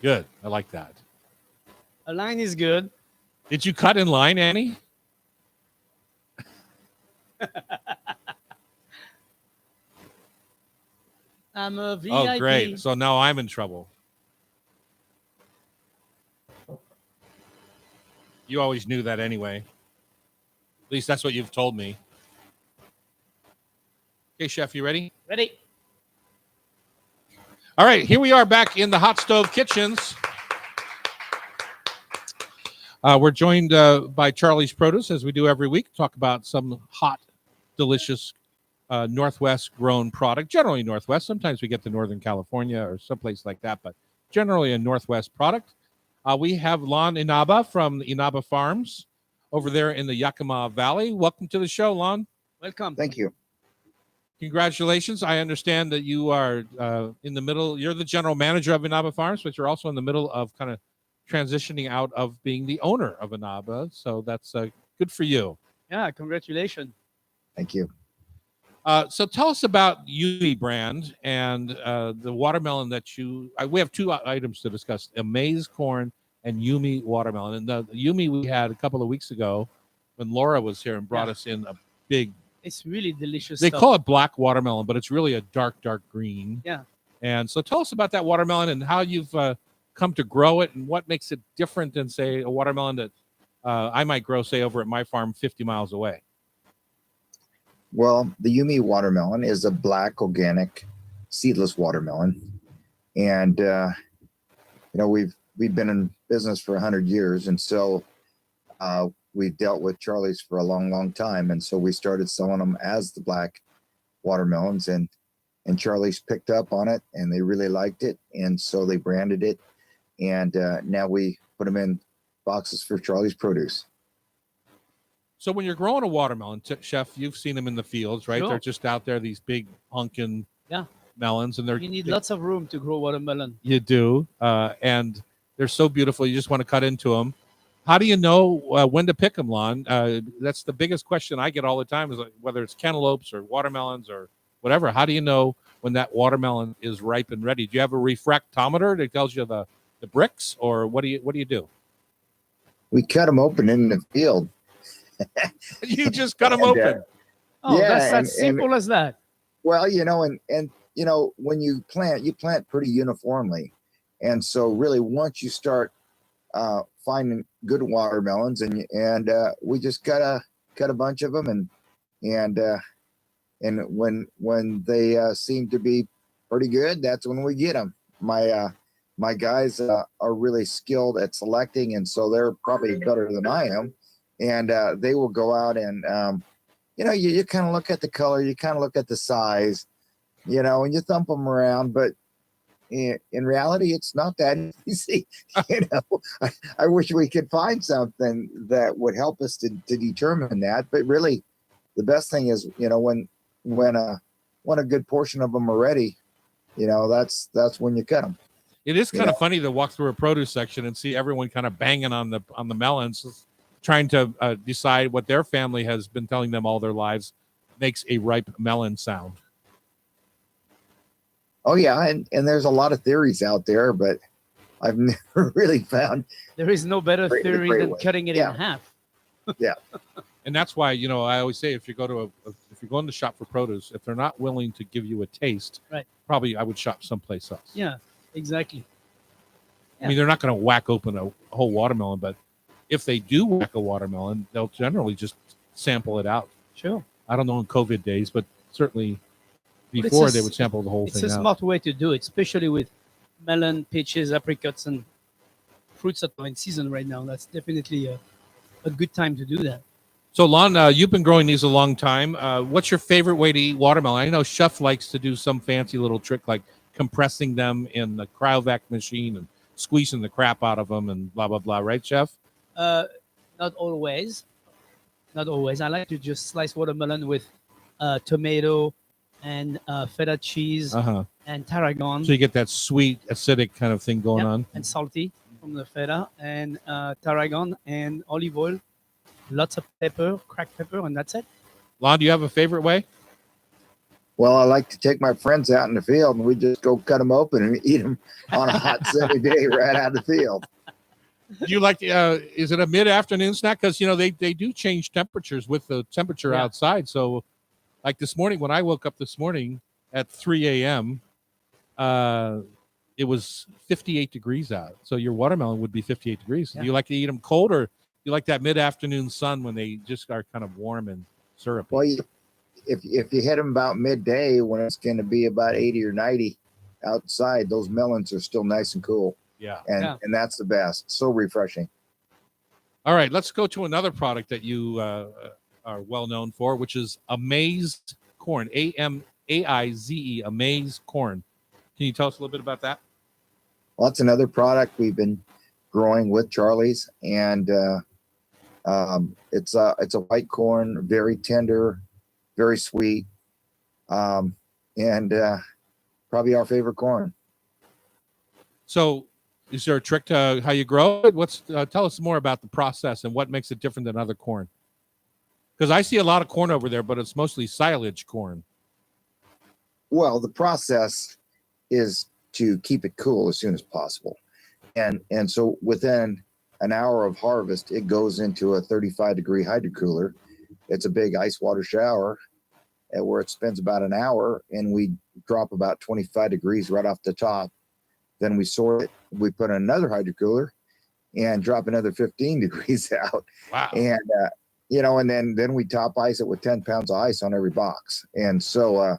S1: Good. I like that.
S2: A line is good.
S1: Did you cut in line, Annie?
S2: I'm a VIP.
S1: Oh, great. So now I'm in trouble. You always knew that anyway. At least that's what you've told me. Okay, Chef, you ready?
S2: Ready?
S1: All right, here we are back in the Hot Stove Kitchens. We're joined by Charlie's Produce, as we do every week, talk about some hot, delicious Northwest grown product, generally Northwest. Sometimes we get to Northern California or someplace like that, but generally a Northwest product. We have Lon Inaba from Inaba Farms over there in the Yakima Valley. Welcome to the show, Lon.
S2: Welcome.
S3: Thank you.
S1: Congratulations. I understand that you are in the middle. You're the general manager of Inaba Farms, but you're also in the middle of kind of transitioning out of being the owner of Inaba. So that's good for you.
S2: Yeah, congratulations.
S3: Thank you.
S1: So tell us about Yumi brand and the watermelon that we have two items to discuss: Amaze corn and Yumi watermelon. And the Yumi we had a couple of weeks ago when Laura was here and brought us in a big.
S2: It's really delicious.
S1: They
S2: stuff.
S1: call it black watermelon, but it's really a dark green.
S2: Yeah.
S1: And so tell us about that watermelon and how you've come to grow it and what makes it different than, say, a watermelon that I might grow, say, over at my farm 50 miles away.
S3: Well, the Yumi watermelon is a black organic seedless watermelon. And, we've been in business for 100 years. And so we've dealt with Charlie's for a long, long time. And so we started selling them as the black watermelons, and Charlie's picked up on it and they really liked it. And so they branded it. And now we put them in boxes for Charlie's Produce.
S1: So when you're growing a watermelon, Chef, you've seen them in the fields, right?
S2: Sure.
S1: They're just out there, these big honkin' melons, and
S2: You need lots of room to grow watermelon.
S1: You do, and they're so beautiful. You just want to cut into them. How do you know when to pick them, Lon? That's the biggest question I get all the time, is like, whether it's cantaloupes or watermelons or whatever. How do you know when that watermelon is ripe and ready? Do you have a refractometer that tells you the bricks, or what do you do?
S3: We cut them open in the field.
S1: You just cut them open.
S2: That's
S3: and-
S2: simple as that.
S3: Well, when you plant pretty uniformly. And so really once you start finding good watermelons and we just cut a bunch of them and when they seem to be pretty good, that's when we get them. My guys are really skilled at selecting, and so they're probably better than I am. And they will go out and you kind of look at the color, you kind of look at the size, and you thump them around. But in reality, it's not that easy. I wish we could find something that would help us to determine that. But really, the best thing is, when a good portion of them are ready, that's when you cut them.
S1: It is kind of funny to walk through a produce section and see everyone kind of banging on the melons, trying to decide what their family has been telling them all their lives makes a ripe melon sound.
S3: Oh yeah, and there's a lot of theories out there, but I've never really found.
S2: There is no better
S3: Great
S2: theory than
S3: way.
S2: cutting it in half.
S3: Yeah.
S1: And that's why, I always say, if you go to if you're going to shop for produce, if they're not willing to give you a taste,
S2: Right.
S1: probably I would shop someplace else.
S2: Yeah, exactly.
S1: I mean, they're not going to whack open a whole watermelon, but if they do whack a watermelon, they'll generally just sample it out.
S2: Sure.
S1: I don't know in COVID days, but certainly
S2: But it's
S1: before
S2: a
S1: they would sample the whole
S2: It's
S1: thing
S2: a
S1: out.
S2: smart way to do it, especially with melon, peaches, apricots, and fruits that are in season right now. That's definitely a good time to do that.
S1: So, Lon, you've been growing these a long time. What's your favorite way to eat watermelon? I know Chef likes to do some fancy little trick like compressing them in the cryovac machine and squeezing the crap out of them and blah, blah, blah. Right, Chef?
S2: Not always. Not always. I like to just slice watermelon with tomato and feta cheese
S1: Uh-huh.
S2: and tarragon.
S1: So you get that sweet, acidic kind of thing going
S2: Yep,
S1: on.
S2: and salty from the feta and tarragon and olive oil, lots of pepper, cracked pepper, and that's it.
S1: Lon, do you have a favorite way?
S3: Well, I like to take my friends out in the field and we just go cut them open and eat them on a hot sunny day right out of the field.
S1: Do you like, is it a mid-afternoon snack? Because, they do change temperatures with the temperature
S2: Yeah.
S1: outside. So, like this morning, when I woke up this morning at 3 a.m., it was 58 degrees out. So your watermelon would be 58 degrees.
S2: Yeah.
S1: Do you like to eat them cold, or do you like that mid-afternoon sun when they just are kind of warm and syrupy?
S3: Well, if you hit them about midday when it's going to be about 80 or 90 outside, those melons are still nice and cool.
S1: Yeah.
S3: And that's the best. So refreshing.
S1: All right, let's go to another product that you are well known for, which is Amaze Corn, AMAIZE, Amaze Corn. Can you tell us a little bit about that?
S3: Well, that's another product we've been growing with Charlie's, and It's a white corn, very tender, very sweet, and probably our favorite corn.
S1: So, is there a trick to how you grow it? Tell us more about the process and what makes it different than other corn? Because I see a lot of corn over there, but it's mostly silage corn.
S3: Well, the process is to keep it cool as soon as possible, and so within an hour of harvest, it goes into a 35-degree hydrocooler. It's a big ice water shower, where it spends about an hour, and we drop about 25 degrees right off the top. Then we sort it. We put another hydrocooler and drop another 15 degrees out.
S1: Wow.
S3: And, and then we top ice it with 10 pounds of ice on every box. And so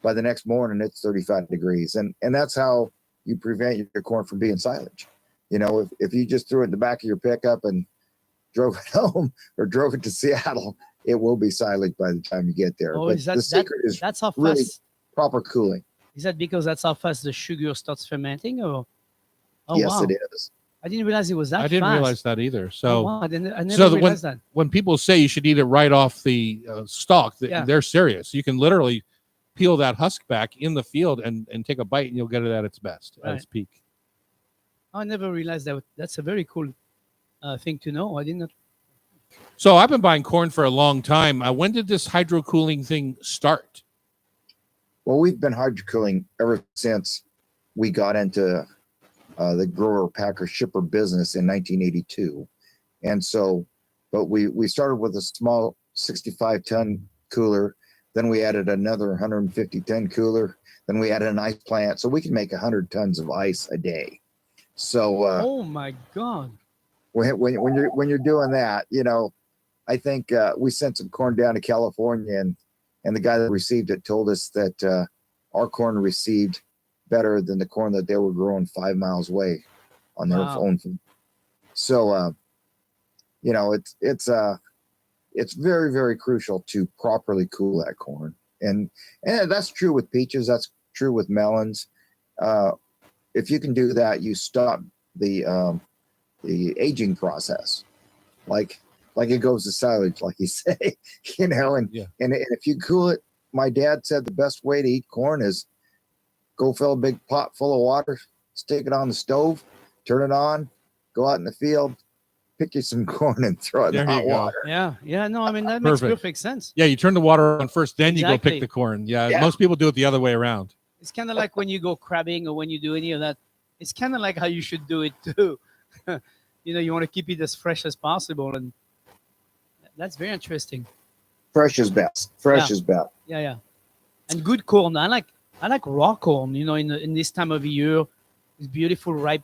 S3: by the next morning, it's 35 degrees. And that's how you prevent your corn from being silage. If you just threw it in the back of your pickup and drove it home or drove it to Seattle, it will be silage by the time you get there.
S2: Oh,
S3: but the secret is
S2: that's how
S3: really
S2: fast?
S3: proper cooling.
S2: Is that because that's how fast the sugar starts fermenting? Or
S3: Yes,
S2: wow.
S3: it is.
S2: I didn't realize it was that fast.
S1: I didn't realize that either. So,
S2: Oh, wow. I never realized that.
S1: when people say you should eat it right off the stalk,
S2: Yeah.
S1: they're serious. You can literally peel that husk back in the field and take a bite, and you'll get it at its best, at
S2: Right.
S1: its peak.
S2: I never realized that. That's a very cool thing to know. I did not.
S1: So I've been buying corn for a long time. When did this hydrocooling thing start?
S3: Well, we've been hydrocooling ever since we got into the grower packer shipper business in 1982. And so, but we started with a small 65-ton cooler. Then we added another 150-ton cooler. Then we added an ice plant. So we can make 100 tons of ice a day. So
S2: Oh my God.
S3: when you're doing that, I think we sent some corn down to California, and the guy that received it told us that our corn received better than the corn that they were growing 5 miles away on their
S2: Wow.
S3: own. So, it's very, very crucial to properly cool that corn. And that's true with peaches. That's true with melons. If you can do that, you stop the aging process. Like it goes to silage, like you say, and
S1: Yeah.
S3: and if you cool it, my dad said the best way to eat corn is go fill a big pot full of water, stick it on the stove, turn it on, go out in the field, pick you some corn and throw it in
S1: There
S3: the
S1: you
S3: hot
S1: go.
S3: water.
S2: Yeah. No, I mean, that makes
S1: Perfect.
S2: perfect sense.
S1: Yeah, you turn the water on first, then you go
S2: Exactly.
S1: pick the corn. Yeah,
S3: Yeah.
S1: most people do it the other way around.
S2: It's kind of like when you go crabbing or when you do any of that. It's kind of like how you should do it too. You want to keep it as fresh as possible. And that's very interesting.
S3: Fresh is best. Fresh
S2: Yeah.
S3: is best.
S2: Yeah. And good corn. I like raw corn, in this time of year, it's beautiful ripe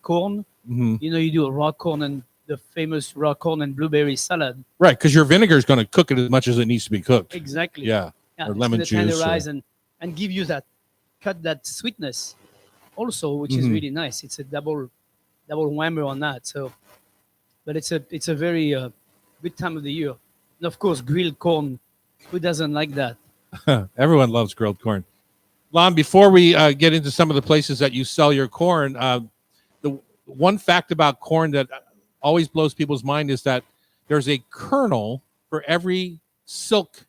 S2: corn.
S1: Hmm.
S2: You do a raw corn and the famous raw corn and blueberry salad.
S1: Right, because your vinegar is going to cook it as much as it needs to be cooked.
S2: Exactly.
S1: Yeah.
S2: Yeah,
S1: Or
S2: it's
S1: lemon
S2: gonna
S1: juice
S2: tenderize and give you that sweetness also, which is
S1: Mhm.
S2: really nice. It's a double whammy on that. So, but it's a very good time of the year. And of course, grilled corn. Who doesn't like that?
S1: Everyone loves grilled corn. Lon, before we get into some of the places that you sell your corn, the one fact about corn that always blows people's mind is that there's a kernel for every silk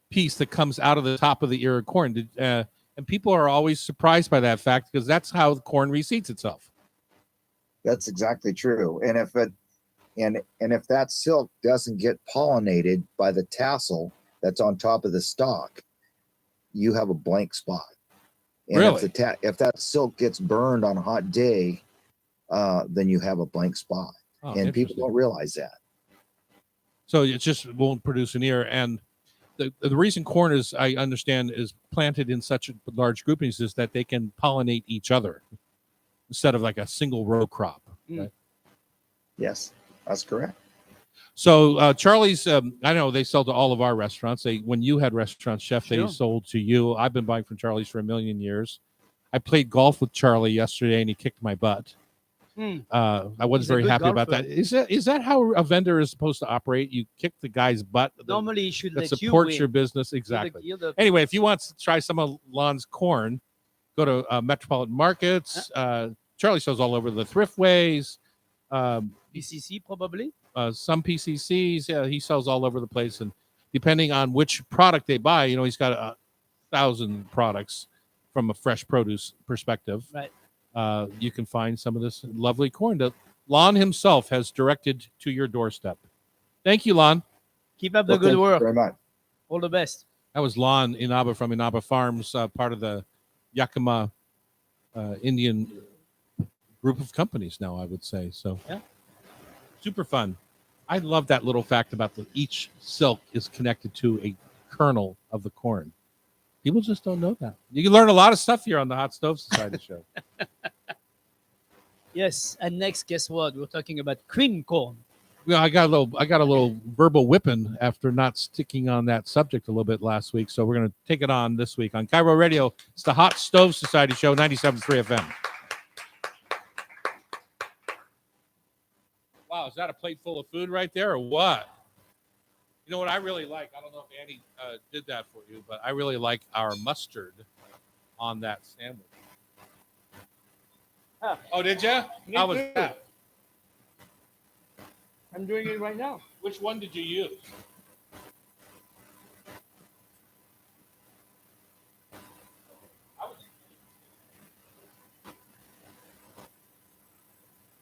S1: piece that comes out of the top of the ear of corn. And people are always surprised by that fact because that's how the corn reseeds itself.
S3: That's exactly true. And if that silk doesn't get pollinated by the tassel that's on top of the stalk, you have a blank spot. And
S1: Really?
S3: if that silk gets burned on a hot day, then you have a blank spot.
S1: Oh,
S3: And people
S1: interesting.
S3: don't realize that.
S1: So it just won't produce an ear. And the reason corn is, I understand, is planted in such large groupings is that they can pollinate each other instead of like a single row crop.
S2: Mm.
S1: Right?
S3: Yes, that's correct.
S1: So Charlie's, I know they sell to all of our restaurants. When you had restaurants, Chef,
S2: Sure.
S1: they sold to you. I've been buying from Charlie's for a million years. I played golf with Charlie yesterday, and he kicked my butt.
S2: Mm.
S1: I wasn't
S2: He's a
S1: very
S2: good
S1: happy about
S2: golfer.
S1: that. Is that how a vendor is supposed to operate? You kick the guy's butt
S2: Normally, you should
S1: that
S2: let you
S1: supports
S2: win.
S1: your business.
S2: You're the-
S1: Exactly.
S2: you're the-
S1: Anyway, if you want to try some of Lon's corn, go to Metropolitan Markets. Charlie sells all over the Thriftways.
S2: BCC probably.
S1: some PCCs. Yeah, he sells all over the place, and depending on which product they buy, he's got 1,000 products from a fresh produce perspective.
S2: Right.
S1: You can find some of this lovely corn that Lon himself has directed to your doorstep. Thank you, Lon.
S2: Keep up the
S3: Well,
S2: good
S3: thank you
S2: work.
S3: very much.
S2: All the best.
S1: That was Lon Inaba from Inaba Farms, part of the Yakima Indian group of companies now, I would say. So,
S2: Yeah.
S1: Super fun. I love that little fact about each silk is connected to a kernel of the corn. People just don't know that. You can learn a lot of stuff here on the Hot Stove Society show.
S2: Yes. And next, guess what? We're talking about cream corn.
S1: Well, I got a little verbal whipping after not sticking on that subject a little bit last week. So we're going to take it on this week on Cairo Radio. It's the Hot Stove Society show, 97.3 FM. Wow, is that a plate full of food right there or what? You know what I really like? I don't know if Annie did that for you, but I really like our mustard on that sandwich.
S2: Huh.
S1: Oh, did you?
S2: Me
S1: How was
S2: too.
S1: that?
S2: I'm doing it right now.
S1: Which one did you use?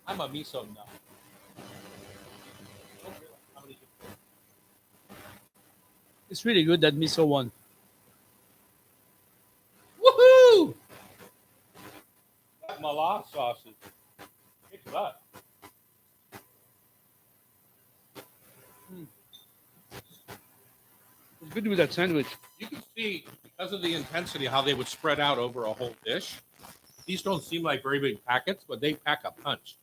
S1: I'm a miso nut.
S2: It's really good, that miso one.
S1: Woohoo! That Malaa sausage. Kick butt.
S2: It's good with that sandwich.
S1: You can see, because of the intensity, how they would spread out over a whole dish. These don't seem like very big packets, but they pack a punch.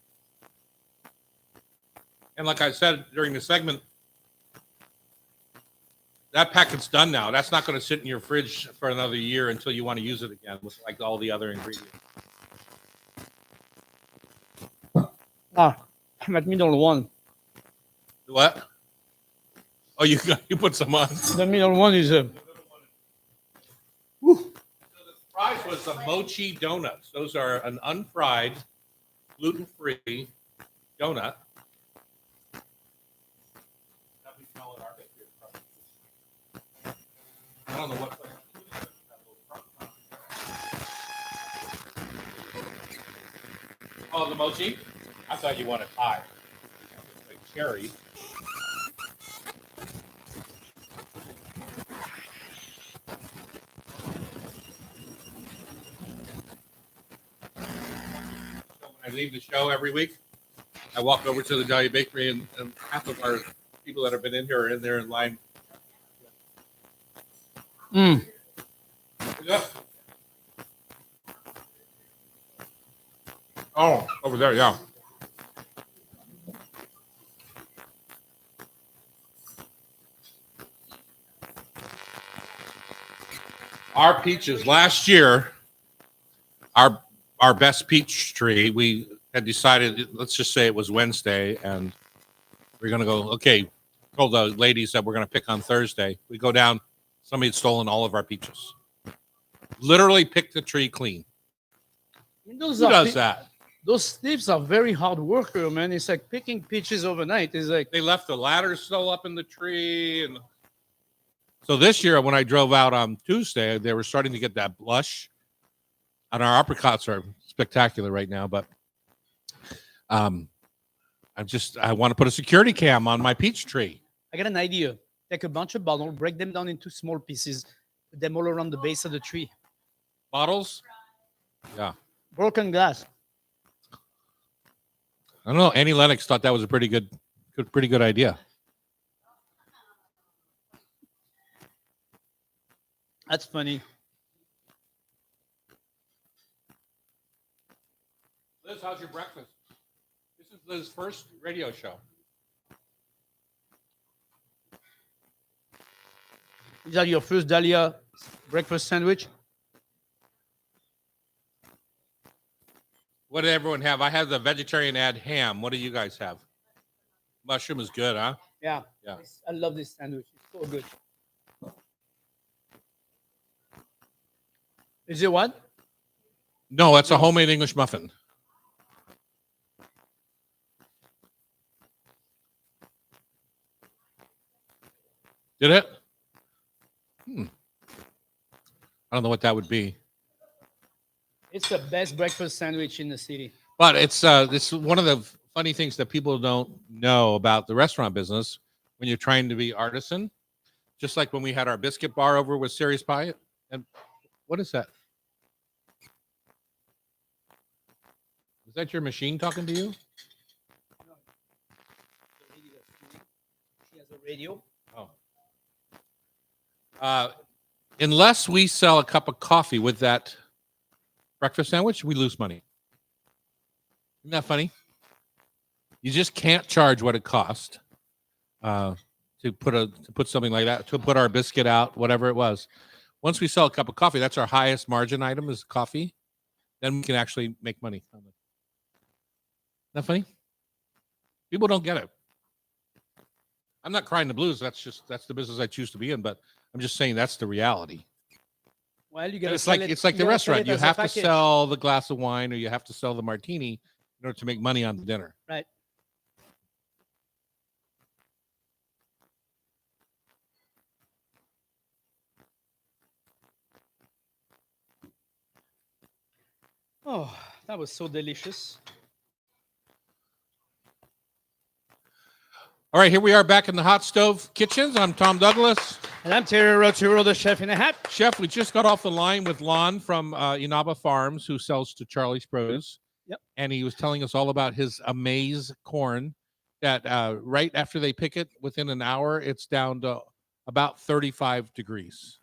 S1: And like I said during the segment, that packet's done now. That's not going to sit in your fridge for another year until you want to use it again with like all the other ingredients.
S2: Ah, that middle one.
S1: What? Oh, you put some on.
S2: The middle one is a.
S1: So the prize was the mochi donuts. Those are an unfried, gluten-free donut. That we call it our victory. I don't know what. Oh, the mochi? I thought you wanted pie. Like cherry. I leave the show every week. I walk over to the Dahlia Bakery, and half of our people that have been in here are in there in line.
S2: Mm.
S1: Yeah. Oh, over there, yeah. Our peaches last year, our best peach tree, we had decided, let's just say it was Wednesday, and we're going to go, okay, told the ladies that we're going to pick on Thursday. We go down, somebody had stolen all of our peaches. Literally picked the tree clean.
S2: Those
S1: Who
S2: are
S1: does that?
S2: Those thieves are very hard worker, man. It's like picking peaches overnight. It's like,
S1: They left the ladder still up in the tree. And so this year, when I drove out on Tuesday, they were starting to get that blush. And our apricots are spectacular right now, but I want to put a security cam on my peach tree.
S2: I got an idea. Take a bunch of bottles, break them down into small pieces, put them all around the base of the tree.
S1: Bottles? Yeah.
S2: Broken glass.
S1: I don't know. Annie Lennox thought that was a pretty good idea.
S2: That's funny.
S1: Liz, how's your breakfast? This is Liz's first radio show.
S2: Is that your first Dahlia breakfast sandwich?
S1: What did everyone have? I had the vegetarian add ham. What do you guys have? Mushroom is good, huh?
S2: Yeah.
S1: Yeah.
S2: I love this sandwich. It's so good. Is it what?
S1: No, it's a homemade English muffin. Did it? I don't know what that would be.
S2: It's the best breakfast sandwich in the city.
S1: But it's one of the funny things that people don't know about the restaurant business when you're trying to be artisan. Just like when we had our biscuit bar over with Serious Pie. And what is that? Is that your machine talking to you?
S2: She has a radio.
S1: Oh. Unless we sell a cup of coffee with that breakfast sandwich, we lose money. Isn't that funny? You just can't charge what it cost to put something like that, to put our biscuit out, whatever it was. Once we sell a cup of coffee, that's our highest margin item is coffee. Then we can actually make money. Isn't that funny? People don't get it. I'm not crying the blues. That's the business I choose to be in, but I'm just saying that's the reality.
S2: Well, you got
S1: It's like the restaurant. You have to sell the glass of wine or you have to sell the martini in order to make money on the dinner.
S2: Right. Oh, that was so delicious.
S1: All right, here we are back in the Hot Stove Kitchens. I'm Tom Douglas.
S2: And I'm Terry Roturo, the chef in a hat.
S1: Chef, we just got off the line with Lon from Inaba Farms, who sells to Charlie's Produce.
S2: Yep.
S1: And he was telling us all about his Amaze corn that right after they pick it, within an hour, it's down to about 35 degrees.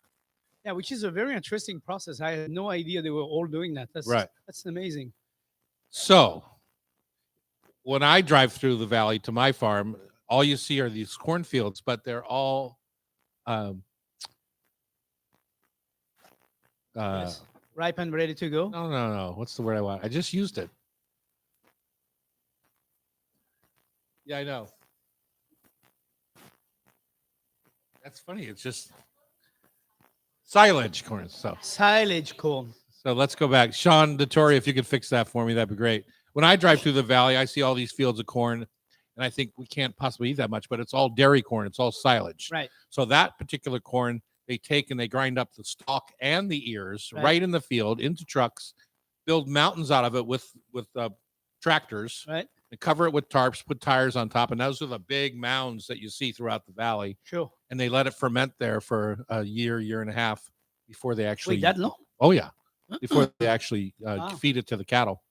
S2: Yeah, which is a very interesting process. I had no idea they were all doing that. That's amazing.
S1: So when I drive through the valley to my farm, all you see are these cornfields, but they're all
S2: Yes. Ripe and ready to go.
S1: No. What's the word I want? I just used it. Yeah, I know. That's funny. It's just silage corn.
S2: Silage corn.
S1: So let's go back. Sean DeTore, if you could fix that for me, that'd be great. When I drive through the valley, I see all these fields of corn, and I think we can't possibly eat that much, but it's all dairy corn. It's all silage.
S2: Right.
S1: So that particular corn, they take and they grind up the stalk and the ears right in the field into trucks, build mountains out of it with tractors,
S2: right,
S1: and cover it with tarps, put tires on top, and those are the big mounds that you see throughout the valley.
S2: Sure.
S1: And they let it ferment there for a year and a half before they actually.
S2: Wait, that long?
S1: Oh yeah, before they actually feed it to the cattle.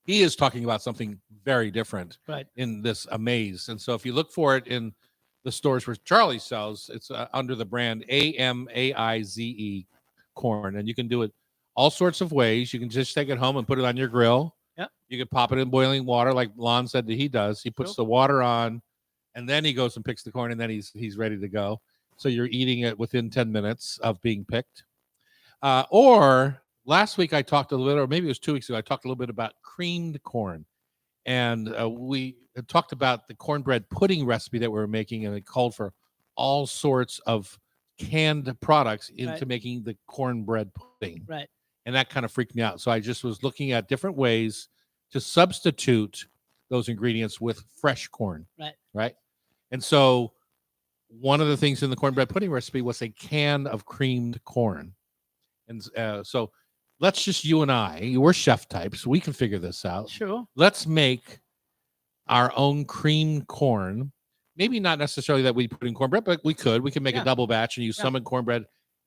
S1: He is talking about something very different in this Amaze. And so if you look for it in the stores where Charlie sells, it's under the brand AMAIZE corn. And you can do it all sorts of ways. You can just take it home and put it on your grill.
S2: Yep. You
S1: can pop it in boiling water like Lon said that he does. He puts the water on, and then he goes and picks the corn, and then he's ready to go. So you're eating it within 10 minutes of being picked. Or last week I talked a little, or maybe it was 2 weeks ago, I talked a little bit about creamed corn. And we had talked about the cornbread pudding recipe that we were making, and it called for all sorts of canned products into making the cornbread pudding.
S2: Right.
S1: And that kind of freaked me out. So I just was looking at different ways to substitute those ingredients with fresh corn.
S2: Right.
S1: Right. And so one of the things in the cornbread pudding recipe was a can of creamed corn. And so let's just, you and I, we're chef types. We can figure this out.
S2: Sure.
S1: Let's make our own creamed corn. Maybe not necessarily that we put in cornbread, but we can make a double batch and use some in cornbread.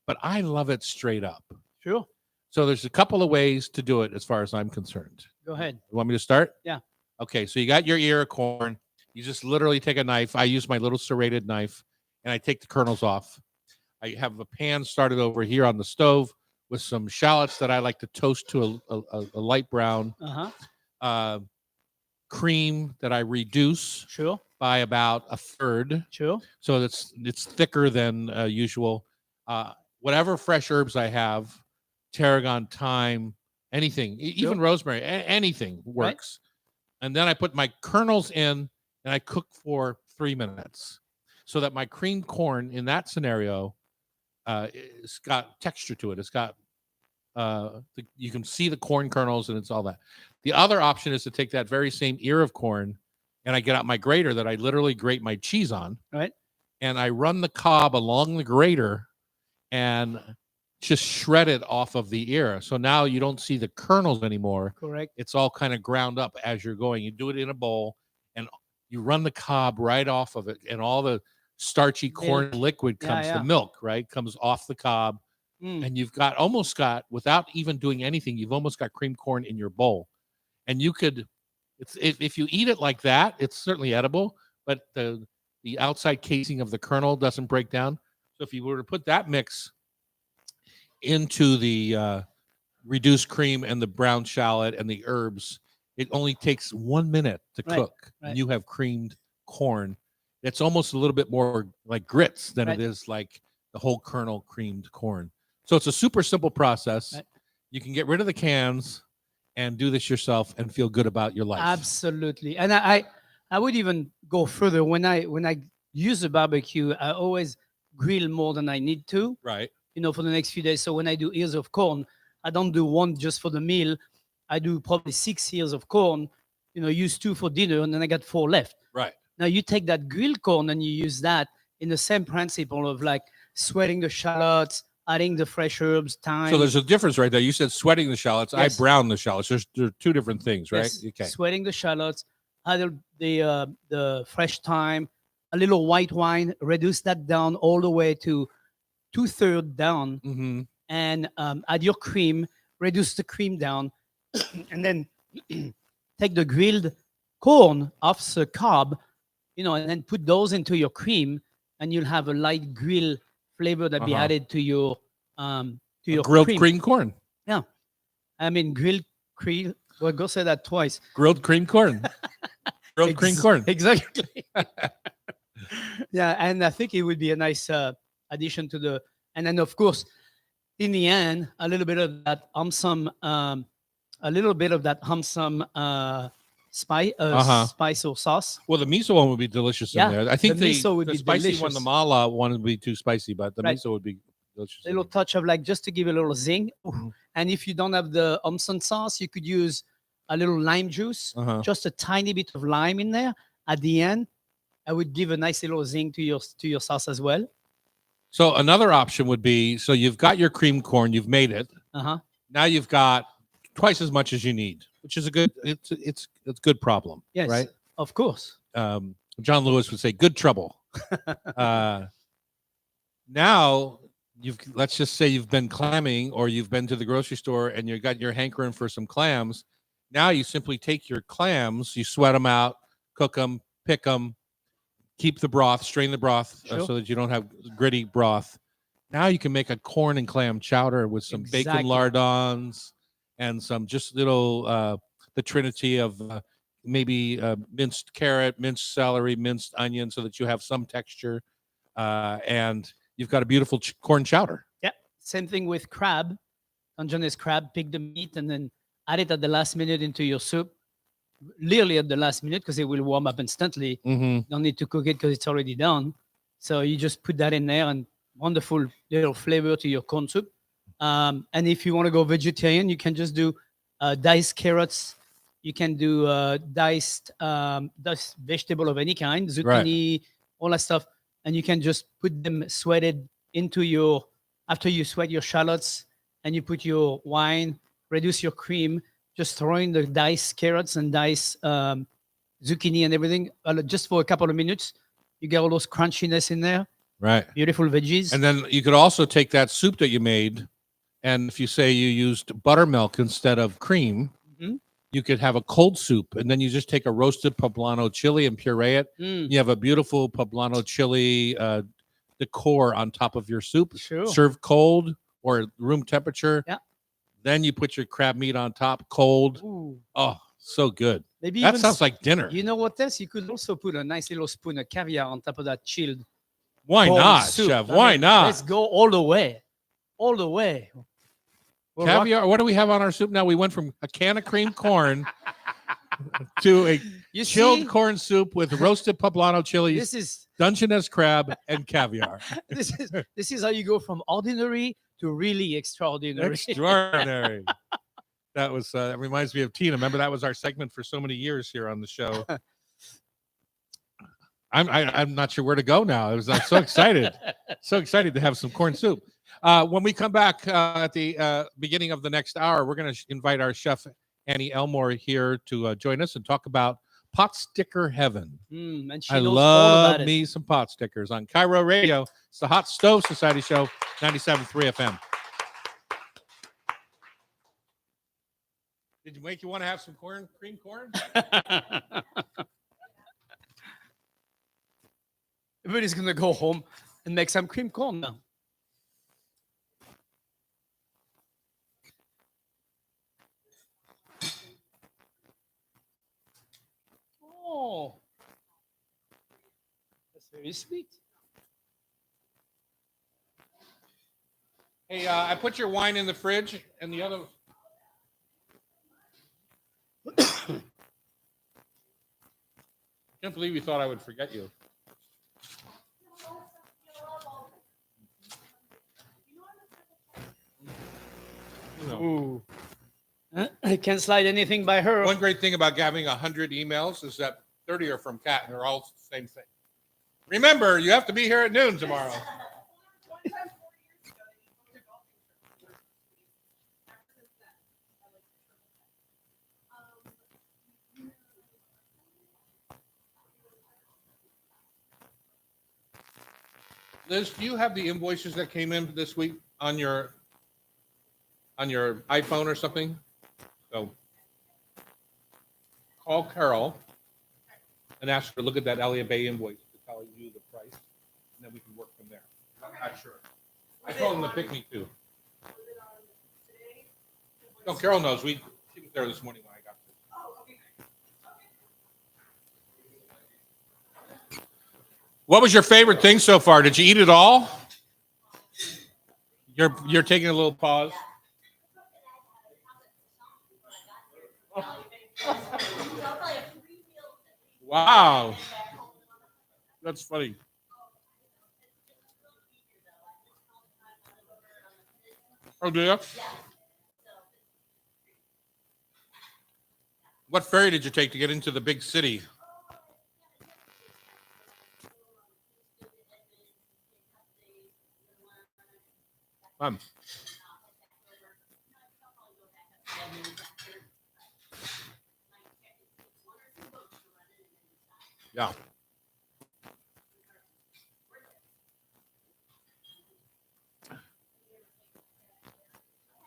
S1: But I love it straight up.
S2: Sure.
S1: So there's a couple of ways to do it as far as I'm concerned.
S2: Go ahead.
S1: You want me to start?
S2: Yeah.
S1: Okay. So you got your ear of corn. You just literally take a knife. I use my little serrated knife, and I take the kernels off. I have a pan started over here on the stove with some shallots that I like to toast to a light brown. Cream that I reduce by about a third.
S2: Sure.
S1: So it's thicker than usual. Whatever fresh herbs I have, tarragon, thyme, anything, even rosemary, anything works. Right. And then I put my kernels in and I cook for 3 minutes so that my creamed corn in that scenario, it's got texture to it. It's got, you can see the corn kernels and it's all that. The other option is to take that very same ear of corn and I get out my grater that I literally grate my cheese on.
S2: Right.
S1: and I run the cob along the grater and just shred it off of the ear. So now you don't see the kernels anymore.
S2: Correct.
S1: It's all kind of ground up as you're going. You do it in a bowl and you run the cob right off of it, and all the starchy corn liquid comes, the milk, right? Comes off the cob. And you've got almost got, without even doing anything, you've almost got cream corn in your bowl. And you could, if you eat it like that, it's certainly edible, but the outside casing of the kernel doesn't break down. So if you were to put that mix into the reduced cream and the brown shallot and the herbs, it only takes 1 minute to cook. And you have creamed corn. It's almost a little bit more like grits than it is like the whole kernel creamed corn. So it's a super simple process. You can get rid of the cans and do this yourself and feel good about your life.
S2: Absolutely. And I would even go further. When I use a barbecue, I always grill more than I need to.
S1: Right.
S2: For the next few days. So when I do ears of corn, I don't do one just for the meal. I do probably 6 ears of corn, use 2 for dinner, and then I got 4 left.
S1: Right.
S2: Now you take that grilled corn and you use that in the same principle of like sweating the shallots, adding the fresh herbs, thyme.
S1: So there's a difference right there. You said sweating the shallots.
S2: Yes.
S1: I brown the shallots. There are 2 different things, right?
S2: Yes.
S1: Okay.
S2: Sweating the shallots, add the fresh thyme, a little white wine, reduce that down all the way to 2/3 down, and add your cream, reduce the cream down, and then take the grilled corn off the cob, and then put those into your cream, and you'll have a light grill flavor that be added to your
S1: grilled
S2: cream.
S1: cream corn.
S2: Yeah, I mean grilled cream. Well, go say that twice.
S1: Grilled cream corn. Grilled cream corn.
S2: Exactly. Yeah, and I think it would be a nice addition to the. And then of course, in the end, a little bit of that spice or sauce.
S1: Well, the miso one would be delicious in there. I think
S2: the miso would
S1: the
S2: be
S1: spicy one,
S2: delicious.
S1: the mala one would be too spicy, but the miso would be delicious.
S2: A little touch of just to give a little zing. And if you don't have the Omson sauce, you could use a little lime juice, just a tiny bit of lime in there at the end. I would give a nice little zing to your sauce as well.
S1: So another option would be, so you've got your cream corn, you've made it. Now you've got twice as much as you need, which is it's a good problem.
S2: Yes,
S1: right?
S2: Of course.
S1: John Lewis would say, good trouble. Now let's just say you've been clamming, or you've been to the grocery store and you got your hankering for some clams. Now you simply take your clams, you sweat them out, cook them, pick them, keep the broth, strain the broth so that you don't have gritty broth. Now you can make a corn and clam chowder with some bacon lardons and some just little, the trinity of maybe minced carrot, minced celery, minced onion, so that you have some texture. And you've got a beautiful corn chowder.
S2: Yeah. Same thing with crab. Dungeness crab, pick the meat and then add it at the last minute into your soup. Literally at the last minute, because it will warm up instantly. Don't need to cook it because it's already done. So you just put that in there, and wonderful little flavor to your corn soup. And if you want to go vegetarian, you can just do diced carrots. You can do diced vegetable of any kind, zucchini, all that stuff. And you can just put them sweated into after you sweat your shallots and you put your wine, reduce your cream, just throw in the diced carrots and diced zucchini and everything just for a couple of minutes. You get all those crunchiness in there.
S1: Right.
S2: Beautiful veggies.
S1: And then you could also take that soup that you made, and if you say you used buttermilk instead of cream, you could have a cold soup, and then you just take a roasted poblano chili and puree it. You have a beautiful poblano chili decor on top of your soup.
S2: Sure.
S1: Served cold or room temperature.
S2: Yeah.
S1: Then you put your crab meat on top, cold.
S2: Ooh.
S1: Oh, so good.
S2: Maybe
S1: that
S2: even
S1: sounds like dinner.
S2: You know what else? You could also put a nice little spoon of caviar on top of that chilled.
S1: Why not,
S2: soup.
S1: Chef? Why not?
S2: Let's go all the way. All the way.
S1: Caviar. What do we have on our soup now? We went from a can of cream corn to a chilled corn soup with roasted poblano chilies.
S2: This is
S1: Dungeness crab and caviar.
S2: this is how you go from ordinary to really extraordinary.
S1: Extraordinary. That was that reminds me of Tina. Remember, that was our segment for so many years here on the show. I'm not sure where to go now. I'm so excited, so excited to have some corn soup. When we come back at the beginning of the next hour, we're going to invite our chef Annie Elmore here to join us and talk about pot sticker heaven.
S2: And she
S1: I
S2: knows all
S1: love
S2: about it.
S1: me some pot stickers on Cairo Radio. It's the Hot Stove Society Show, 97.3 FM. Did you make you want to have some cream corn?
S2: Everybody's gonna go home and make some cream corn now. Oh, that's very sweet.
S1: Hey, I put your wine in the fridge and the other. Can't believe you thought I would forget you. You know,
S2: Ooh. I can't slide anything by her.
S1: one great thing about having 100 emails is that 30 are from Kat, and they're all the same thing. Remember, you have to be here at noon tomorrow. Liz, do you have the invoices that came in this week on your iPhone or something? So call Carol and ask her to look at that Elliott Bay invoice to tell you the price, and then we can work from there. I'm not sure. I told him to pick me too. No, Carol knows. She was there this morning when I got there. What was your favorite thing so far? Did you eat it all? You're taking a little pause. Wow, that's funny. Oh, do you? What ferry did you take to get into the big city? Fun. Yeah.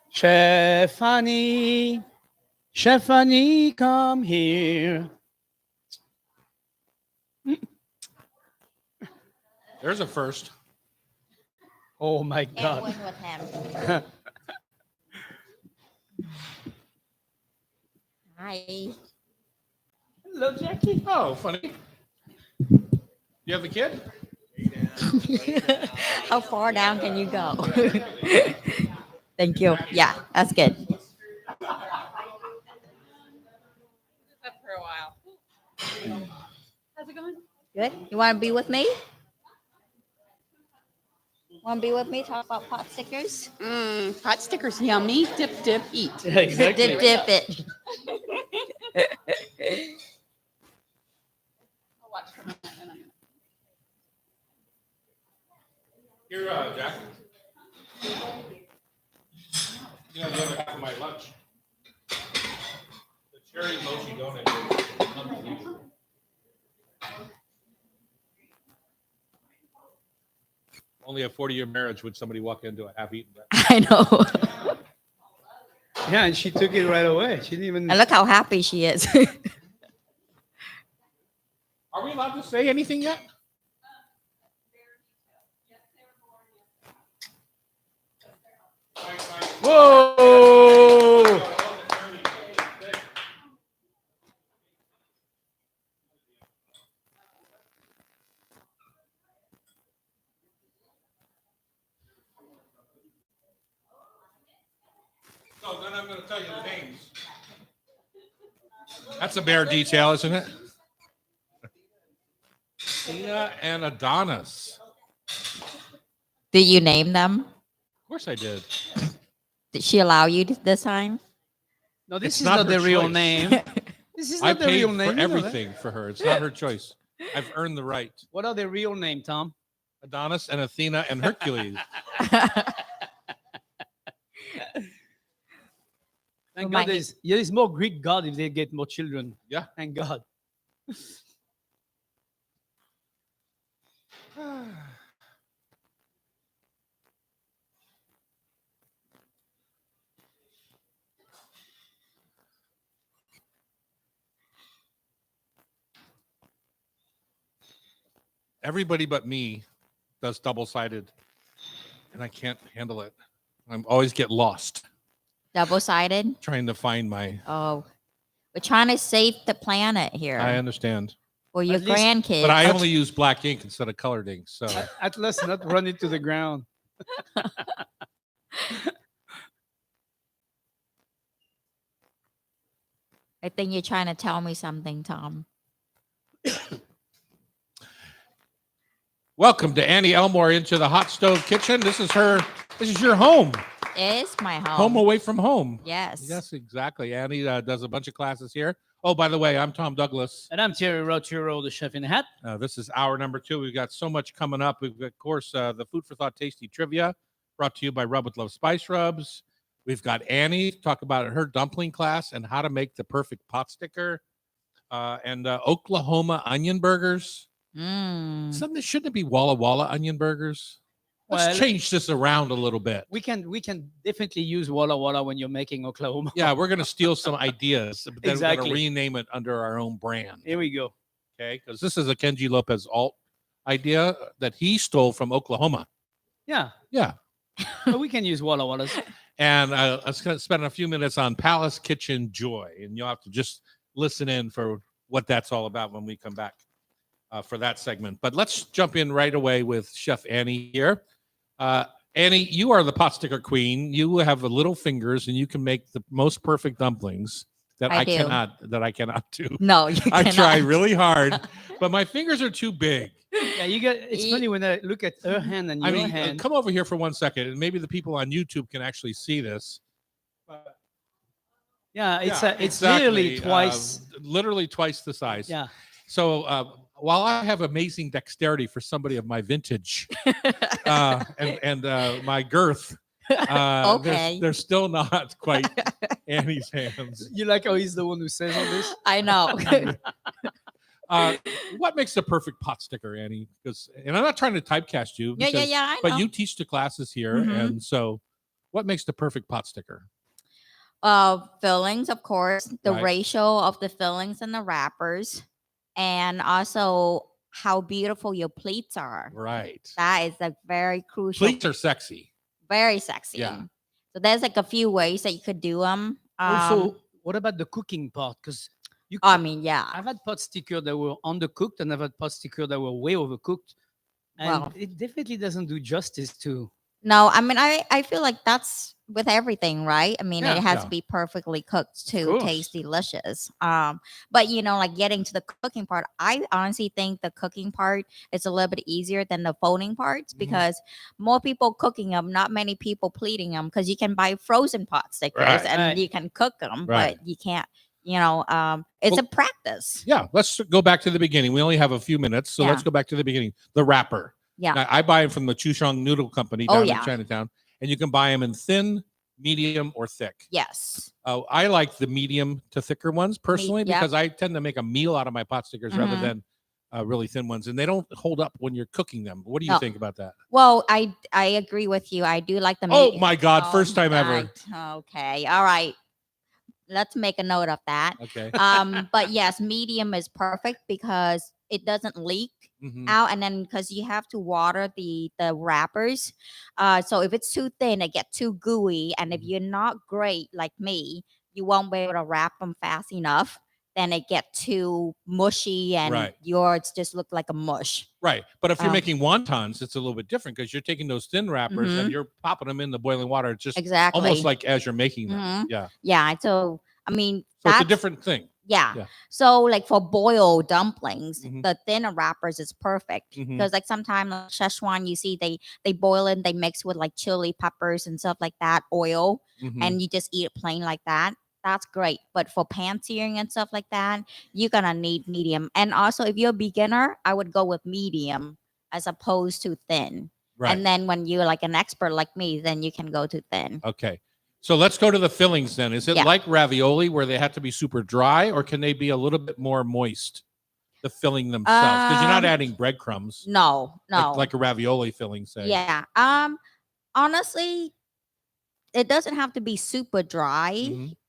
S2: Chef Annie, come here.
S1: There's a first.
S2: Oh my
S4: And
S2: God.
S4: one with him. Hi.
S2: Hello, Jackie.
S1: Oh, funny. You have the kid?
S4: How far down can you go? Thank you. Yeah, that's good.
S5: Up for a while. How's it going?
S4: Good. You want to be with me? Want to be with me? Talk about pot stickers?
S5: Pot stickers, yummy. Dip, dip, eat.
S2: Exactly.
S4: Dip it.
S5: I'll watch for a minute and I'm
S1: Here, Jack. You know, the other half of my lunch. The cherry mochi donut is unbelievable. Only a 40-year marriage would somebody walk into a half-eaten breakfast.
S4: I know.
S2: Yeah, and she took it right away. She didn't even.
S4: And look how happy she is.
S1: Are we allowed to say anything yet?
S2: Whoa!
S1: So then I'm going to tell you the names. That's a bare detail, isn't it? Tina and Adonis.
S4: Did you name them?
S1: Of course I did.
S4: Did she allow you this time?
S2: No, this
S1: It's
S2: is
S1: not
S2: not the
S1: her
S2: real
S1: choice.
S2: name. This is
S1: I
S2: not the
S1: paid
S2: real
S1: for
S2: name. you know that?
S1: everything for her. It's not her choice. I've earned the right.
S2: What are their real name, Tom?
S1: Adonis and Athena and Hercules.
S2: Thank
S4: my
S2: God there's more Greek god if they get more children.
S1: Yeah.
S2: Thank God.
S1: Everybody but me does double-sided, and I can't handle it. I always get lost
S4: Double-sided.
S1: trying to find my.
S4: Oh, we're trying to save the planet here
S1: I understand,
S4: for your
S2: At least-
S4: grandkids.
S1: but I only use black ink instead of colored ink. So
S2: Atlas not run it to the ground.
S4: I think you're trying to tell me something, Tom.
S1: welcome to Annie Elmore into the hot stove kitchen. This is her. This is your home.
S4: It is my home.
S1: Home away from home.
S4: Yes.
S1: Yes, exactly. Annie does a bunch of classes here. Oh, by the way, I'm Tom Douglas.
S2: And I'm Thierry Roturo, the chef in a hat.
S1: This is hour number 2. We've got so much coming up. We've got, of course, the Food for Thought Tasty Trivia brought to you by Rub with Love Spice Rubs. We've got Annie talk about her dumpling class and how to make the perfect pot sticker. And Oklahoma onion burgers.
S4: Mm.
S1: Something that shouldn't be Walla Walla onion burgers. Let's
S2: Well,
S1: change this around a little bit.
S2: we can definitely use Walla Walla when you're making Oklahoma.
S1: Yeah, we're going to steal some ideas, but then we're
S2: Exactly.
S1: going to rename it under our own brand.
S2: Here we go.
S1: Okay, because this is a Kenji Lopez alt idea that he stole from Oklahoma.
S2: Yeah.
S1: Yeah.
S2: So we can use Walla Wallas.
S1: And I was going to spend a few minutes on Palace Kitchen Joy, and you'll have to just listen in for what that's all about when we come back for that segment. But let's jump in right away with Chef Annie here. Annie, you are the pot sticker queen. You have little fingers, and you can make the most perfect dumplings that
S4: I do.
S1: I cannot do.
S4: No, you
S1: I
S4: cannot.
S1: try really hard, but my fingers are too big.
S2: Yeah, it's funny when I look at her hand and
S1: I
S2: your
S1: mean,
S2: hand.
S1: come over here for 1 second, and maybe the people on YouTube can actually see this.
S2: Yeah, it's
S1: Yeah,
S2: it's
S1: exactly.
S2: literally twice.
S1: The size.
S2: Yeah.
S1: So while I have amazing dexterity for somebody of my vintage and my girth,
S4: Okay.
S1: they're still not quite Annie's hands.
S2: You like how he's the one who says all this?
S4: I know.
S1: What makes the perfect pot sticker, Annie? And I'm not trying to typecast you.
S4: yeah,
S1: because-
S4: I know.
S1: But you teach the classes here,
S4: Mhm.
S1: and so what makes the perfect pot sticker?
S4: Fillings, of course, the
S1: Right.
S4: ratio of the fillings and the wrappers, and also how beautiful your pleats are.
S1: Right.
S4: That is like very crucial.
S1: Pleats are sexy.
S4: Very sexy.
S1: Yeah.
S4: So there's like a few ways that you could do them.
S2: Also, what about the cooking part? Because
S4: I mean, yeah.
S2: I've had pot sticker that were undercooked, and I've had pot sticker that were way overcooked, and
S4: Well-
S2: it definitely doesn't do justice to.
S4: No, I mean, I feel like that's with everything, right? I mean,
S2: Yeah.
S4: it has
S1: Yeah.
S4: to be perfectly cooked to
S2: course.
S4: taste delicious. But like getting to the cooking part, I honestly think the cooking part is a little bit easier than the folding parts
S1: Mhm.
S4: because more people cooking them, not many people pleating them because you can buy frozen pot stickers
S1: Right.
S4: and
S2: Right.
S4: you can cook them,
S1: Right.
S4: but you can't. It's
S1: Well,
S4: a practice.
S1: Yeah, let's go back to the beginning. We only have a few minutes, so
S4: Yeah.
S1: let's go back to the beginning. The wrapper.
S4: Yeah.
S1: Now, I buy them from the Chushong Noodle Company
S4: Oh,
S1: down in
S4: yeah.
S1: Chinatown, and you can buy them in thin, medium, or thick.
S4: Yes.
S1: I like the medium to thicker ones personally
S4: yeah.
S1: because I tend to make a meal out of my pot stickers rather
S4: Mhm.
S1: than really thin ones, and they don't hold up when you're cooking them. What do you
S4: No.
S1: think about that?
S4: Well, I agree with you. I do like the
S1: Oh
S4: medium.
S1: my God!
S4: Oh,
S1: First time ever.
S4: right. Okay. All right. Let's make a note of that.
S1: Okay.
S4: But yes, medium is perfect because it doesn't leak
S1: Mhm.
S4: out, and then because you have to water the wrappers. So if it's too thin, it gets too gooey, and if
S1: Mhm.
S4: you're not great like me, you won't be able to wrap them fast enough. Then it get too mushy, and
S1: Right.
S4: yours just look like a mush.
S1: Right. But if you're
S4: Um,
S1: making wontons, it's a little bit different because you're taking those thin wrappers and
S4: Mhm.
S1: you're popping them in the boiling water. It's just
S4: Exactly.
S1: almost like as you're making them.
S4: Mhm.
S1: Yeah.
S4: Yeah. So I mean,
S1: So it's a
S4: that's-
S1: different thing.
S4: Yeah.
S1: Yeah.
S4: So like for boiled dumplings,
S1: Mhm.
S4: the thinner wrappers is perfect
S1: Mhm.
S4: because like sometimes like Szechuan, you see they boil it, they mix with like chili peppers and stuff like that, oil,
S1: Mhm.
S4: and you just eat it plain like that. that's great. But for pan searing and stuff like that, you're gonna need medium. And also, if you're a beginner, I would go with medium as opposed to thin.
S1: Right.
S4: And then when you're like an expert like me, then you can go to thin.
S1: Okay. So let's go to the fillings then. Is it
S4: Yeah.
S1: like ravioli where they have to be super dry, or can they be a little bit more moist? The filling themselves, because you're not adding breadcrumbs.
S4: No, no.
S1: Like a ravioli filling, say.
S4: Yeah. Honestly, it doesn't have to be super dry.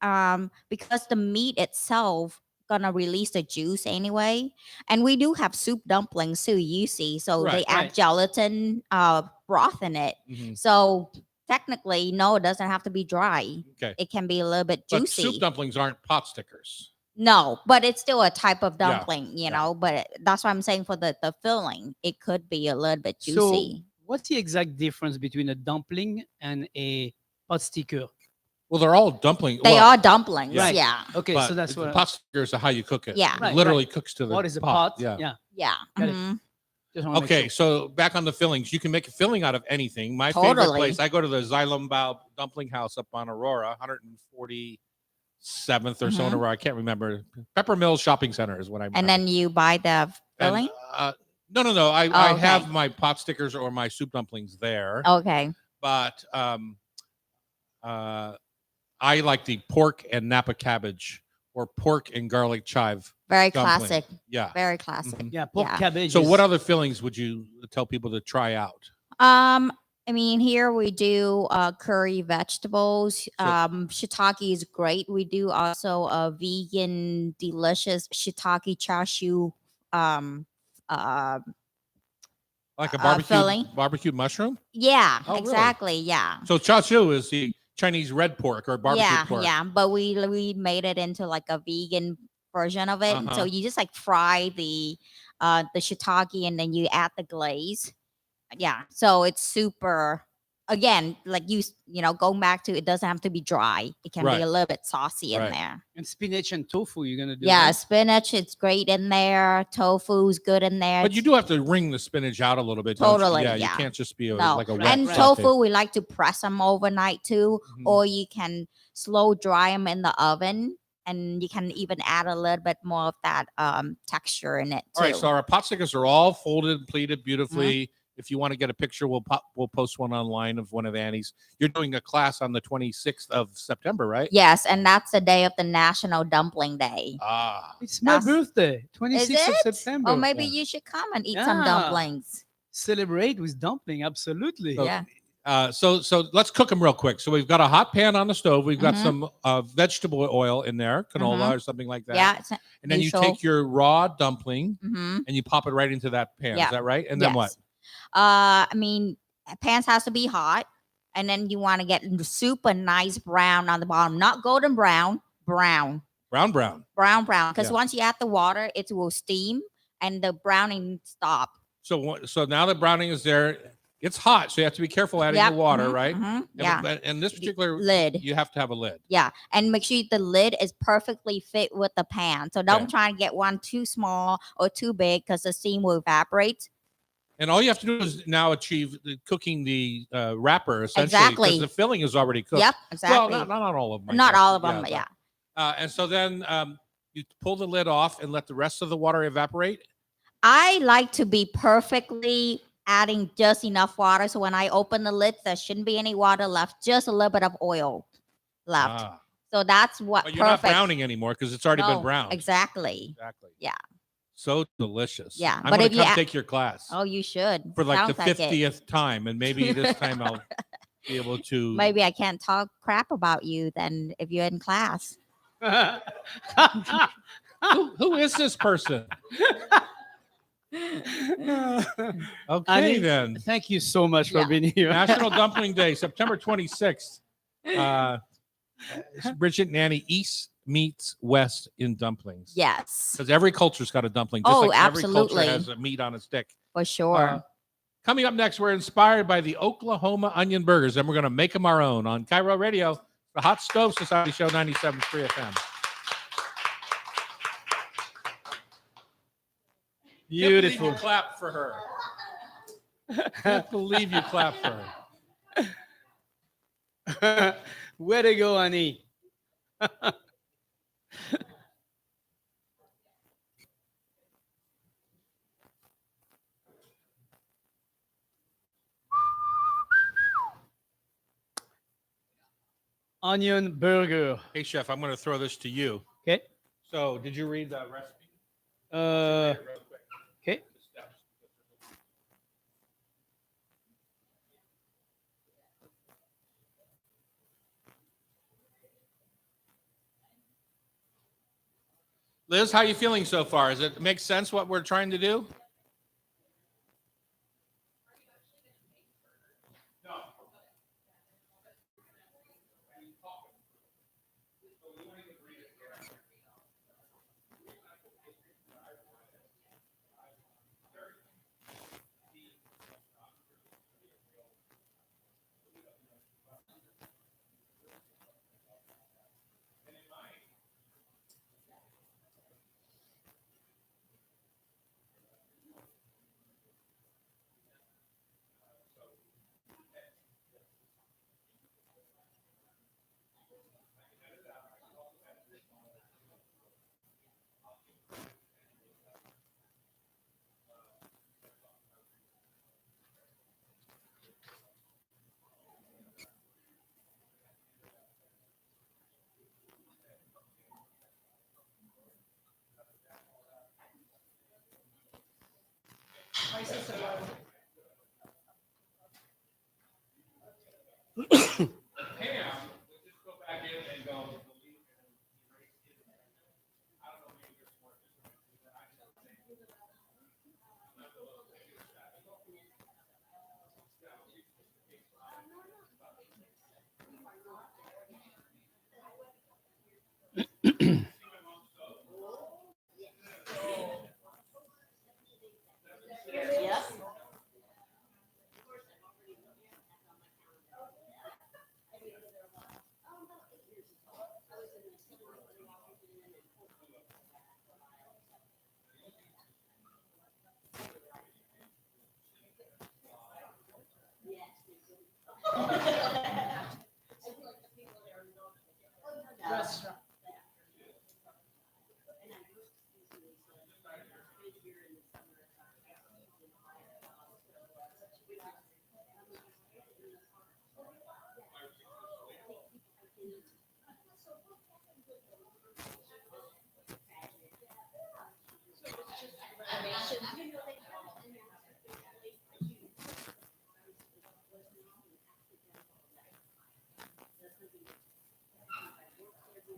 S1: Mhm.
S4: Because the meat itself gonna release the juice anyway. And we do have soup dumplings too, you see. So they
S1: Right,
S4: add
S2: right.
S4: gelatin broth in it.
S1: Mhm.
S4: So technically, no, it doesn't have to be dry.
S1: Okay.
S4: It can be a little bit
S1: But
S4: juicy.
S1: soup dumplings aren't pot stickers.
S4: No, but it's still a type of
S1: Yeah,
S4: dumpling, you
S1: yeah.
S4: know. But that's what I'm saying for the filling. It could be a little bit
S2: So,
S4: juicy.
S2: what's the exact difference between a dumpling and a pot sticker?
S1: Well, they're all dumpling.
S4: They
S1: well,
S4: are dumplings.
S1: Yeah.
S4: Yeah.
S2: Okay,
S1: but
S2: so that's
S1: the
S2: what.
S1: pot stickers are how you cook it.
S4: Yeah.
S1: It
S2: Right,
S1: literally
S2: right.
S1: cooks to the
S2: What is a
S1: pot.
S2: pot?
S1: Yeah.
S4: Yeah.
S2: Got it.
S4: Mhm.
S2: Just wanna make
S1: Okay,
S2: sure.
S1: so back on the fillings, you can make a filling out of anything. My favorite
S4: Totally.
S1: place, I go to the Xylem Bao Dumpling House up on Aurora, 147th or so in
S4: Mhm.
S1: Aurora. I can't remember. Pepper Mills Shopping Center is what I remember.
S4: And then you buy the
S1: And,
S4: filling.
S1: no. I
S4: okay.
S1: have my pot stickers or my soup dumplings there,
S4: Okay.
S1: but I like the pork and Napa cabbage or pork and garlic chive.
S4: Very
S1: dumpling.
S4: classic.
S1: Yeah.
S4: Very classic.
S1: Mhm.
S2: Yeah, pork
S4: Yeah.
S2: cabbage.
S1: So, what
S2: is-
S1: other fillings would you tell people to try out?
S4: I mean, here we do curry vegetables.
S1: So-
S4: Shiitake is great. We do also a vegan, delicious shiitake chashu
S1: Like a
S4: filling.
S1: barbecued mushroom?
S4: yeah,
S1: Oh, really?
S4: exactly. Yeah.
S1: So char siu is the Chinese red pork or barbecue
S4: Yeah,
S1: pork.
S4: yeah. But we made it into like a vegan version of it. And so
S1: Uh-huh.
S4: you just like fry the shiitake and then you add the glaze. Yeah. So it's super again, like you know, going back to it doesn't have to be dry. It can
S1: Right.
S4: be a little bit saucy in
S1: Right.
S4: there.
S2: and spinach and tofu. You're gonna do.
S4: Yeah,
S2: that?
S4: spinach, it's great in there. Tofu's good in there.
S1: But you do have to wring the spinach out a little bit. don't you?
S4: Totally,
S1: Yeah, you
S4: yeah.
S1: can't just be
S4: No.
S1: like a
S2: Right,
S1: wet
S4: and
S2: right.
S1: saute.
S4: tofu, we like to press them overnight too,
S1: Mhm.
S4: or you can slow dry them in the oven, and you can even add a little bit more of that texture in it too.
S1: All right, so our pot stickers are all folded, pleated beautifully.
S4: Mm-hmm.
S1: If you want to get a picture, we'll post one online of one of Annie's. You're doing a class on the 26th of September, right?
S4: Yes, and that's the day of the National Dumpling Day.
S1: Ah,
S2: It's my
S4: That's-
S2: birthday,
S4: Is
S2: 26th of
S4: it?
S2: September.
S4: Or maybe
S1: Yeah.
S4: you should come and eat some
S2: Yeah.
S4: dumplings.
S2: Celebrate with dumpling. Absolutely.
S1: So-
S4: Yeah.
S1: so let's cook them real quick. So we've got a hot pan on the stove. We've got
S4: Mhm.
S1: some vegetable oil in there, canola or something like that.
S4: Yeah. It's,
S1: And then you
S4: neutral.
S1: take your raw dumpling
S4: mhm.
S1: and you pop it right into that pan.
S4: Yeah.
S1: Is that right? And then what?
S4: Yes. I mean, pans has to be hot, and then you want to get super nice brown on the bottom, not golden brown, brown.
S1: Brown.
S4: Because
S1: Yeah.
S4: once you add the water, it will steam and the browning stop.
S1: So now the browning is there. It's hot, so you have to be careful adding
S4: Yep,
S1: the water,
S4: mhm,
S1: right?
S4: mhm,
S1: And-
S4: Yeah.
S1: And this particular
S4: Lid.
S1: you have to have a lid.
S4: Yeah. And make sure the lid is perfectly fit with the pan. So don't
S1: Okay.
S4: try and get one too small or too big because the steam will evaporate.
S1: And all you have to do is now achieve cooking the wrapper essentially
S4: Exactly.
S1: because the filling is already cooked.
S4: Yep.
S1: Well,
S4: Exactly.
S1: not all of them. I
S4: Not
S1: guess.
S4: all of them, but yeah.
S1: And so then you pull the lid off and let the rest of the water evaporate.
S4: I like to be perfectly adding just enough water. So when I open the lid, there shouldn't be any water left, just a little bit of oil left.
S1: Ah,
S4: So that's what
S1: but you're not
S4: perfect.
S1: browning anymore because it's already
S4: No,
S1: been browned.
S4: Exactly.
S1: Exactly.
S4: Yeah.
S1: So delicious.
S4: Yeah,
S1: I'm
S4: but
S1: gonna
S4: if you
S1: come
S4: a-
S1: take your class
S4: Oh, you should.
S1: for like
S4: Sounds
S1: the
S4: like it.
S1: 50th time, and maybe this time I'll be able to.
S4: Maybe I can't talk crap about you then if you're in class.
S1: Who is this person? Okay,
S2: Annie,
S1: then.
S2: Thank you so much for
S4: Yeah.
S2: being here.
S1: National Dumpling Day, September 26th. It's Bridget and Annie, East meets West in dumplings.
S4: Yes,
S1: Because every culture's got a dumpling. Just
S4: Oh,
S1: like every
S4: absolutely.
S1: culture has a meat on a stick.
S4: for sure.
S1: Coming up next, we're inspired by the Oklahoma onion burgers, and we're going to make them our own on Cairo Radio, the Hot Stove Society Show, 97.3 FM.
S2: Beautiful.
S1: Can't believe you clap for her. Can't believe you clap for her.
S2: Way to go, Annie. onion burger.
S1: Hey, chef, I'm going to throw this to you.
S2: Okay.
S1: So, did you read the recipe? Real quick.
S2: Okay.
S1: The steps. Liz, how are you feeling so far? Does it make sense what we're trying to do?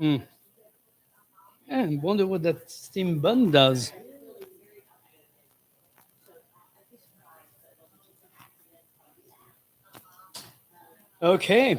S2: Mm. Yeah, I wonder what that steam bun does. Okay.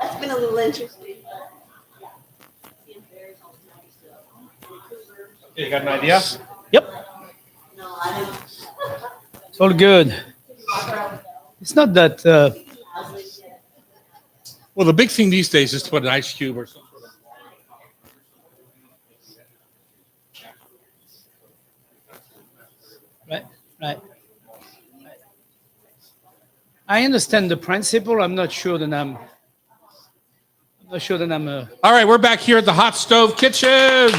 S6: That's been a little interesting.
S1: You got an idea?
S2: Yep. It's all good. It's not that.
S1: Well, the big thing these days is to put an ice cube or something.
S2: Right. Right. I understand the principle. I'm not sure that I'm. I'm not sure that I'm a.
S1: All right, we're back here at the Hot Stove Kitchens.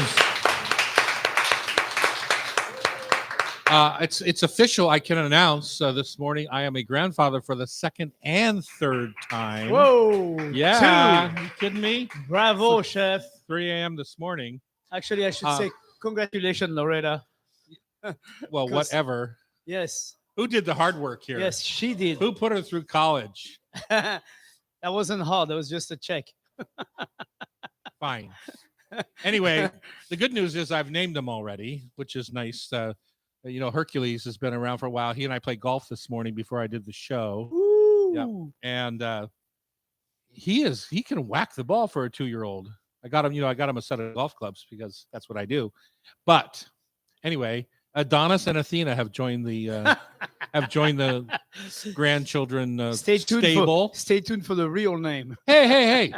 S1: It's official. I can announce this morning I am a grandfather for the second and third time.
S2: Whoa!
S1: Yeah,
S2: Two.
S1: you kidding me?
S2: Bravo, chef.
S1: 3 a.m. this morning.
S2: Actually, I should say congratulations, Loretta.
S1: Well,
S2: 'Cause-
S1: whatever.
S2: Yes.
S1: Who did the hard work here?
S2: Yes, she did.
S1: Who put her through college?
S2: That wasn't hard. That was just a check.
S1: Fine. Anyway, the good news is I've named them already, which is nice. Hercules has been around for a while. He and I played golf this morning before I did the show.
S2: Ooh.
S1: And he can whack the ball for a 2-year-old. I got him a set of golf clubs because that's what I do. But anyway, Adonis and Athena have joined the grandchildren
S2: Stay tuned
S1: stable.
S2: Stay tuned for the real name.
S1: Hey.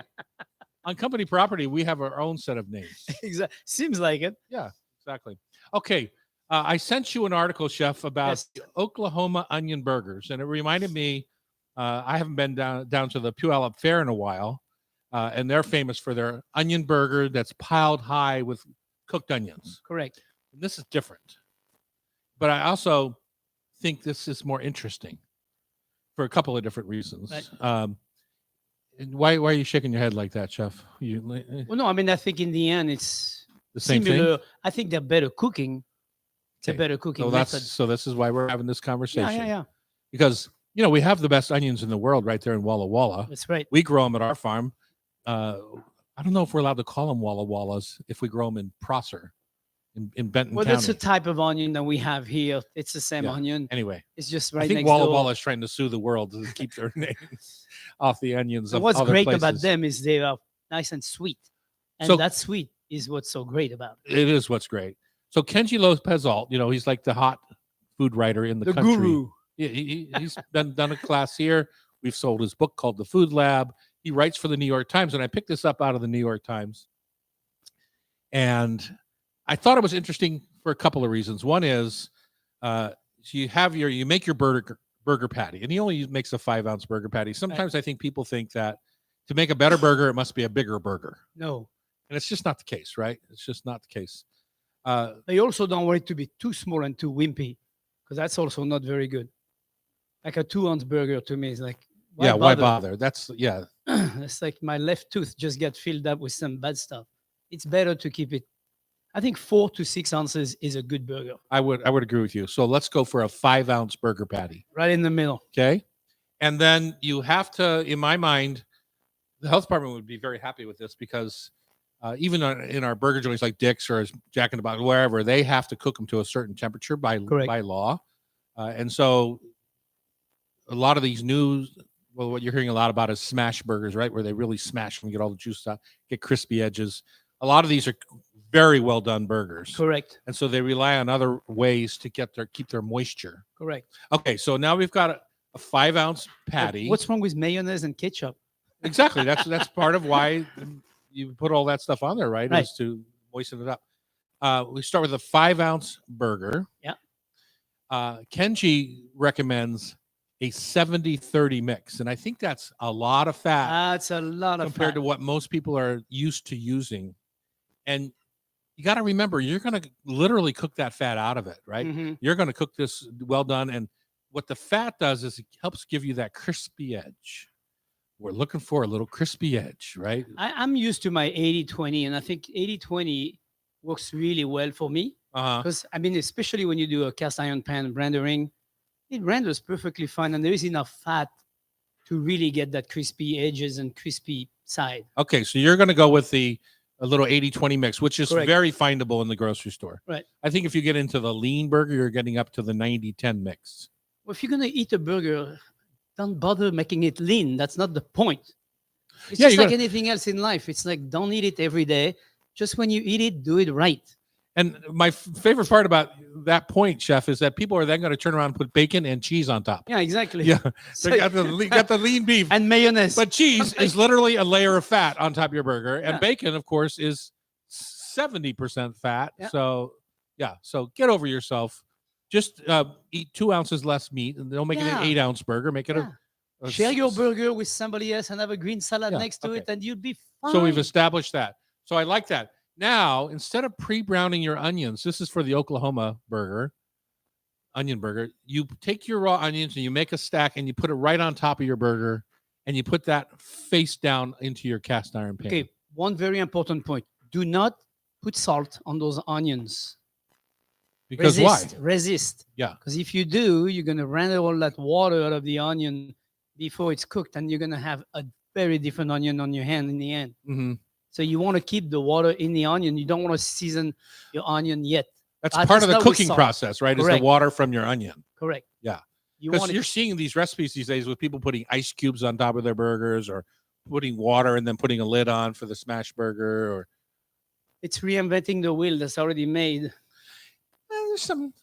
S1: On company property, we have our own set of names.
S2: Exactly. Seems like it.
S1: Exactly. Okay. I sent you an article, Chef, about
S2: Yes.
S1: Oklahoma onion burgers, and it reminded me. I haven't been down to the Puyallup Fair in a while, and they're famous for their onion burger that's piled high with cooked onions.
S2: Correct.
S1: And this is different, but I also think this is more interesting for a couple of different reasons.
S2: Right.
S1: And why are you shaking your head like that, Chef?
S2: Well, no, I mean, I think in the end, it's
S1: The same
S2: similar.
S1: thing.
S2: I think they're better cooking. It's a
S1: Okay.
S2: better cooking
S1: So
S2: method.
S1: this is why we're having this conversation.
S2: Yeah.
S1: Because we have the best onions in the world right there in Walla Walla.
S2: That's right.
S1: We grow them at our farm. I don't know if we're allowed to call them Walla Wallas if we grow them in Prosser, in Benton
S2: Well,
S1: County.
S2: that's the type of onion that we have here. It's the same
S1: Yeah.
S2: onion.
S1: Anyway,
S2: It's just
S1: I
S2: right
S1: think
S2: next
S1: Walla
S2: door.
S1: Walla is trying to sue the world to keep their names off the onions
S2: And
S1: of
S2: what's
S1: other
S2: great
S1: places.
S2: about them is they are nice and sweet. And
S1: So-
S2: that sweet is what's so great about it.
S1: It is what's great. So Kenji Lopez Alt, he's like the hot food writer in the
S2: The
S1: country.
S2: guru.
S1: Yeah, he's done a class here. We've sold his book called The Food Lab. He writes for the New York Times, and I picked this up out of the New York Times. And I thought it was interesting for a couple of reasons. One is you make your burger patty, and he only makes a 5-ounce burger patty. Sometimes I think people think that to make a better burger, it must be a bigger burger,
S2: No.
S1: and it's just not the case, right? It's just not the case.
S2: They also don't want it to be too small and too wimpy because that's also not very good. Like a 2-ounce burger to me is like,
S1: Why bother? That's
S2: It's like my left tooth just get filled up with some bad stuff. It's better to keep it. I think 4 to 6 ounces is a good burger.
S1: I would agree with you. So let's go for a 5-ounce burger patty.
S2: Right in the middle.
S1: Okay. And then you have to, in my mind, the health department would be very happy with this because even in our burger joints like Dick's or Jack in the Box, wherever, they have to cook them to a certain temperature by law. And so a lot of these what you're hearing a lot about is smash burgers, right? Where they really smash them, get all the juice out, get crispy edges. A lot of these are very well done burgers.
S2: Correct.
S1: And so they rely on other ways to keep their moisture.
S2: Correct.
S1: Okay, so now we've got a 5-ounce patty.
S2: What's wrong with mayonnaise and ketchup?
S1: Exactly. That's part of why you put all that stuff on there, right?
S2: Right.
S1: Is to moisten it up. We start with a 5-ounce burger.
S2: Yeah.
S1: Kenji recommends a 70-30 mix, and I think that's a lot of fat
S2: That's a lot of
S1: compared
S2: fat.
S1: to what most people are used to using. And you got to remember, you're going to literally cook that fat out of it, right?
S2: Mhm.
S1: You're going to cook this well done, and what the fat does is it helps give you that crispy edge. we're looking for a little crispy edge, right?
S2: I'm used to my 80-20, and I think 80-20 works really well for me
S1: Uh-huh.
S2: because I mean, especially when you do a cast iron pan rendering, it renders perfectly fine, and there is enough fat to really get that crispy edges and crispy side.
S1: Okay, so you're going to go with a little 80-20 mix, which is
S2: Correct.
S1: very findable in the grocery store.
S2: Right.
S1: I think if you get into the lean burger, you're getting up to the 90-10 mix.
S2: Well, if you're gonna eat a burger, don't bother making it lean. That's not the point. It's
S1: Yeah,
S2: just
S1: you
S2: like
S1: gotta-
S2: anything else in life. It's like don't eat it every day. Just when you eat it, do it right.
S1: And my favorite part about that point, Chef, is that people are then going to turn around and put bacon and cheese on top.
S2: Yeah, exactly.
S1: Yeah,
S2: So-
S1: they got the lean beef.
S2: and mayonnaise.
S1: But cheese is literally a layer of fat on top of your burger, and
S2: Yeah.
S1: bacon, of course, is 70% fat.
S2: Yeah.
S1: So, yeah. So get over yourself. Just eat 2 ounces less meat, and don't make it
S2: Yeah.
S1: an 8-ounce burger. Make it
S2: Yeah.
S1: a
S2: Share your burger with somebody else and have a green salad
S1: Yeah,
S2: next to
S1: okay.
S2: it, and you'll be fine.
S1: So we've established that. So I like that. Now, instead of pre-browning your onions, this is for the Oklahoma burger, onion burger. You take your raw onions and you make a stack, and you put it right on top of your burger, and you put that face down into your cast iron pan.
S2: Okay, one very important point. Do not put salt on those onions.
S1: Because
S2: resist,
S1: why?
S2: Resist.
S1: Yeah.
S2: Because if you do, you're going to render all that water out of the onion before it's cooked, and you're going to have a very different onion on your hand in the end.
S1: Mhm.
S2: So you want to keep the water in the onion. You don't want to season your onion yet.
S1: That's
S2: At
S1: part
S2: least
S1: of the
S2: not with
S1: cooking
S2: salt.
S1: process, right? Is
S2: Correct.
S1: the water from your onion.
S2: Correct.
S1: Yeah.
S2: You
S1: Because
S2: want
S1: you're
S2: it.
S1: seeing these recipes these days with people putting ice cubes on top of their burgers, or putting water and then putting a lid on for the smash burger, or
S2: It's reinventing the wheel that's already made.
S1: there's some,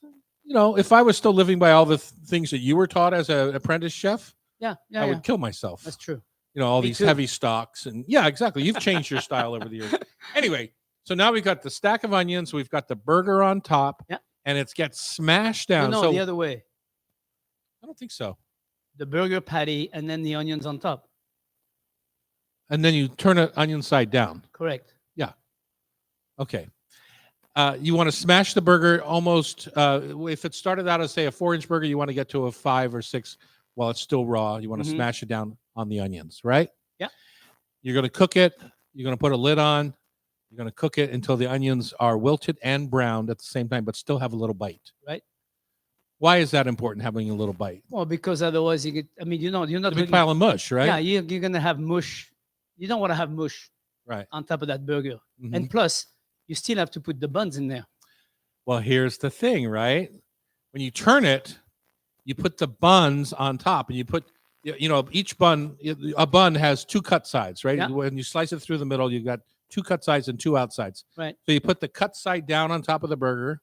S1: if I was still living by all the things that you were taught as an apprentice chef,
S2: Yeah. Yeah.
S1: I
S2: yeah.
S1: would kill myself.
S2: That's true.
S1: All
S2: Me
S1: these
S2: too.
S1: heavy stocks, and yeah, exactly. You've changed your style over the years. Anyway, so now we've got the stack of onions, we've got the burger on top,
S2: Yeah.
S1: and it gets smashed
S2: No,
S1: down.
S2: no,
S1: so
S2: the other way.
S1: I don't think so.
S2: The burger patty and then the onions on top.
S1: And then you turn it onion side down.
S2: Correct.
S1: Okay. You want to smash the burger almost. If it started out as, say, a 4-inch burger, you want to get to a 5 or 6 while it's still raw. You want to
S2: Mhm.
S1: smash it down on the onions, right?
S2: Yeah.
S1: You're going to cook it. You're going to put a lid on. You're going to cook it until the onions are wilted and browned at the same time, but still have a little bite.
S2: Right.
S1: Why is that important, having a little bite?
S2: Well, because otherwise you get, I mean, you're not
S1: A big
S2: really-
S1: pile of mush, right?
S2: Yeah, you're going to have mush. You don't want to have mush
S1: Right.
S2: on top of that burger.
S1: Mhm.
S2: And plus, you still have to put the buns in there.
S1: Well, here's the thing, right? When you turn it, you put the buns on top, and you put, each bun, a bun has 2 cut sides, right?
S2: Yeah.
S1: When you slice it through the middle, you've got 2 cut sides and 2 outsides.
S2: Right.
S1: So you put the cut side down on top of the burger,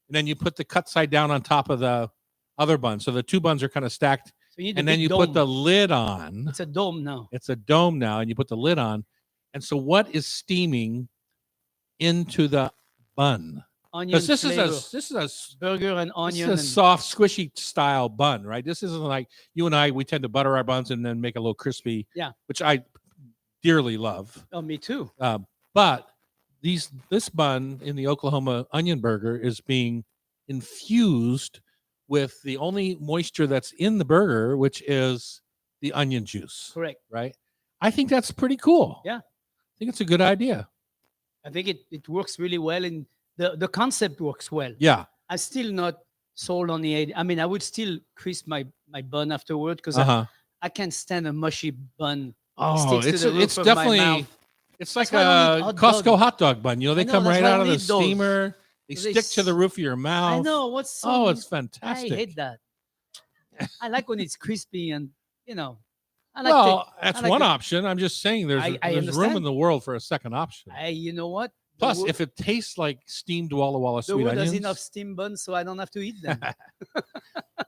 S1: and then you put the cut side down on top of the other bun. So the 2 buns are kind of stacked,
S2: So you need
S1: and
S2: a
S1: then
S2: big
S1: you
S2: dome.
S1: put the lid on.
S2: It's a dome now.
S1: It's a dome now, and you put the lid on. And so what is steaming into the bun?
S2: Onion
S1: Because this
S2: flavor.
S1: is a
S2: Burger and
S1: This
S2: onion.
S1: is a
S2: And,
S1: soft, squishy style bun, right? This isn't like you and I. We tend to butter our buns and then make a little crispy.
S2: Yeah.
S1: Which I dearly love.
S2: oh, me too.
S1: But this bun in the Oklahoma onion burger is being infused with the only moisture that's in the burger, which is the onion juice,
S2: Correct.
S1: right? I think that's pretty cool.
S2: Yeah.
S1: I think it's a good idea.
S2: I think it works really well, and the concept works well.
S1: Yeah.
S2: I'm still not sold on the 80. I mean, I would still crisp my bun afterward because
S1: Uh-huh.
S2: I can't stand a mushy bun.
S1: Oh,
S2: sticks to
S1: it's
S2: the roof
S1: it's
S2: of my
S1: definitely
S2: mouth.
S1: it's like
S2: why I don't eat
S1: a
S2: hot
S1: Costco
S2: dog.
S1: hot dog bun. They
S2: I know,
S1: come
S2: that's
S1: right
S2: why I
S1: out of
S2: don't
S1: the
S2: eat those.
S1: steamer. They
S2: They
S1: stick to the
S2: s-
S1: roof of your mouth.
S2: I know what's so.
S1: Oh, it's
S2: I
S1: fantastic.
S2: hate that. I like when it's crispy and I like
S1: Well, that's
S2: I like
S1: one
S2: the-
S1: option. I'm just saying there's
S2: I
S1: there's room in
S2: understand.
S1: the world for a second option.
S2: you know what?
S1: Plus, if it tastes like steamed Walla Walla
S2: the
S1: sweet
S2: world has
S1: onions,
S2: enough steam buns, so I don't have to eat them.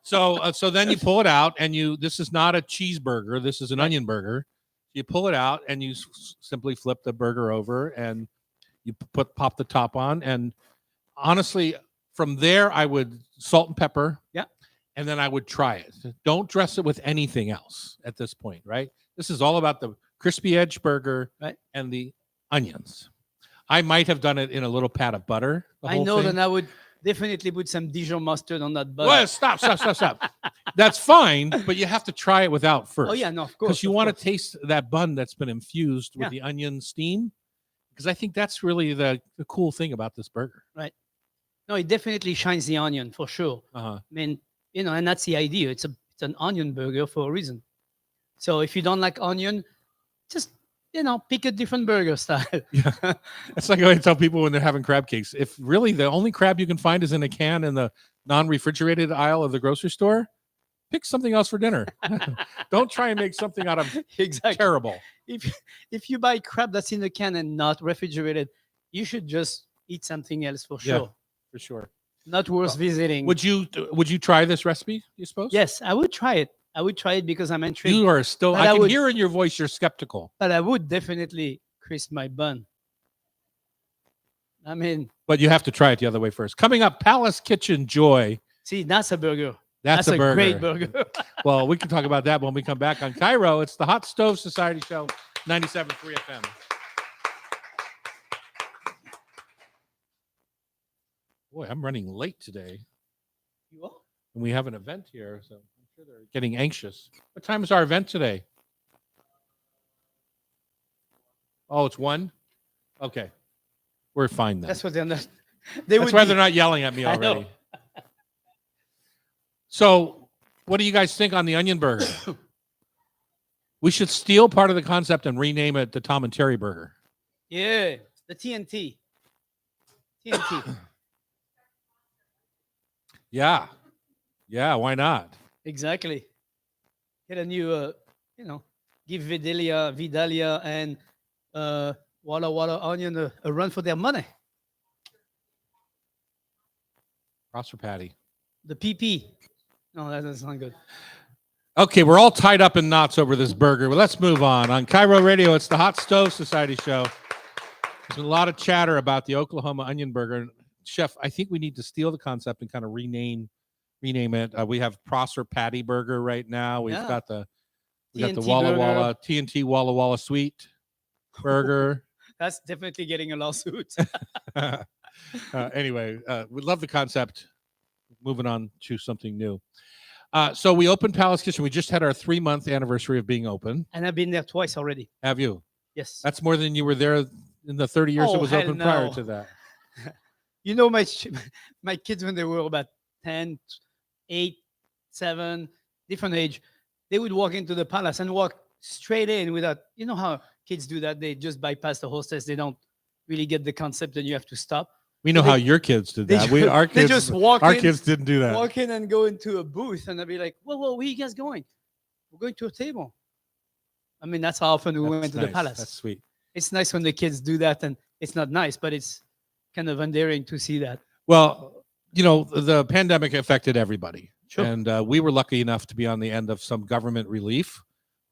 S1: so then you pull it out, and this is not a cheeseburger. This is an
S2: Right.
S1: onion burger. You pull it out, and you simply flip the burger over, and you pop the top on. And honestly, from there, I would salt and pepper.
S2: Yeah.
S1: And then I would try it. Don't dress it with anything else at this point, right? This is all about the crispy edge burger,
S2: Right.
S1: and the onions. I might have done it in a little pat of butter. the
S2: I
S1: whole
S2: know
S1: thing.
S2: that I would Definitely put some Dijon mustard on that bun.
S1: Well, stop. That's fine, but you have to try it without first.
S2: Oh yeah, no, of course.
S1: Because you
S2: of
S1: want to
S2: course.
S1: taste that bun that's been infused with
S2: Yeah.
S1: the onion steam. Because I think that's really the cool thing about this burger.
S2: No, it definitely shines the onion for sure.
S1: Uh-huh.
S2: I mean, and that's the idea. It's an onion burger for a reason. So if you don't like onion, just pick a different burger style.
S1: Yeah. That's like I tell people when they're having crab cakes. If really the only crab you can find is in a can in the non-refrigerated aisle of the grocery store, pick something else for dinner. Don't try and make something out of
S2: Exactly.
S1: terrible.
S2: If you buy crab that's in a can and not refrigerated, you should just eat something else for
S1: Yeah.
S2: sure.
S1: For sure.
S2: Not worth visiting.
S1: Would you try this recipe, you suppose?
S2: Yes, I would try it. I would try it because I'm intrigued.
S1: You are still,
S2: But
S1: I
S2: I
S1: can
S2: would-
S1: hear in your voice you're skeptical,
S2: But I would definitely crisp my bun. I mean,
S1: but you have to try it the other way first. Coming up, Palace Kitchen Joy.
S2: see, that's a burger.
S1: That's a burger.
S2: great burger.
S1: Well, we can talk about that when we come back on Cairo. It's the Hot Stove Society Show, 97.3 FM. Boy, I'm running late today.
S2: You are?
S1: And we have an event here, so I'm sure they're getting anxious. What time is our event today? Oh, it's 1? Okay. We're fine then.
S2: That's what they're not. They
S1: That's
S2: would
S1: why
S2: be-
S1: they're not yelling at me
S2: I know.
S1: already. So, what do you guys think on the onion burger? We should steal part of the concept and rename it the Tom and Terry burger.
S2: Yeah, the TNT. TNT.
S1: Yeah. Yeah, why not?
S2: Exactly. Get a new, give Vidalia and Walla Walla Onion a run for their money.
S1: Prosper Patty.
S2: The PP. No, that doesn't sound good.
S1: Okay, we're all tied up in knots over this burger. Well, let's move on. On Cairo Radio, it's the Hot Stove Society Show. There's been a lot of chatter about the Oklahoma onion burger. Chef, I think we need to steal the concept and kind of rename it. We have Prosper Patty Burger right now. We've
S2: Yeah.
S1: got the
S2: TNT
S1: Walla
S2: burger.
S1: Walla TNT Walla Walla Sweet Burger.
S2: That's definitely getting a lawsuit.
S1: Anyway, we love the concept. Moving on to something new. So we opened Palace Kitchen. We just had our 3-month anniversary of being open.
S2: And I've been there twice already.
S1: Have you?
S2: Yes.
S1: That's more than you were there in the 30 years it
S2: Oh,
S1: was
S2: hell
S1: open prior
S2: no.
S1: to that.
S2: My kids, when they were about 10, 8, 7, different age, they would walk into the palace and walk straight in without, how kids do that. They just bypass the hostess. They don't really get the concept and you have to stop.
S1: We know
S2: They-
S1: how your kids did
S2: they
S1: that.
S2: ju-
S1: Our
S2: they
S1: kids,
S2: just walk
S1: our
S2: in,
S1: kids didn't do that.
S2: Walk in and go into a booth and I'd be like, whoa, where are you guys going? We're going to a table. I mean, that's how often we went
S1: That's
S2: to the
S1: nice.
S2: palace.
S1: That's sweet.
S2: It's nice when the kids do that, and it's not nice, but it's kind of endearing to see that.
S1: Well, the pandemic affected everybody.
S2: Sure.
S1: And we were lucky enough to be on the end of some government relief,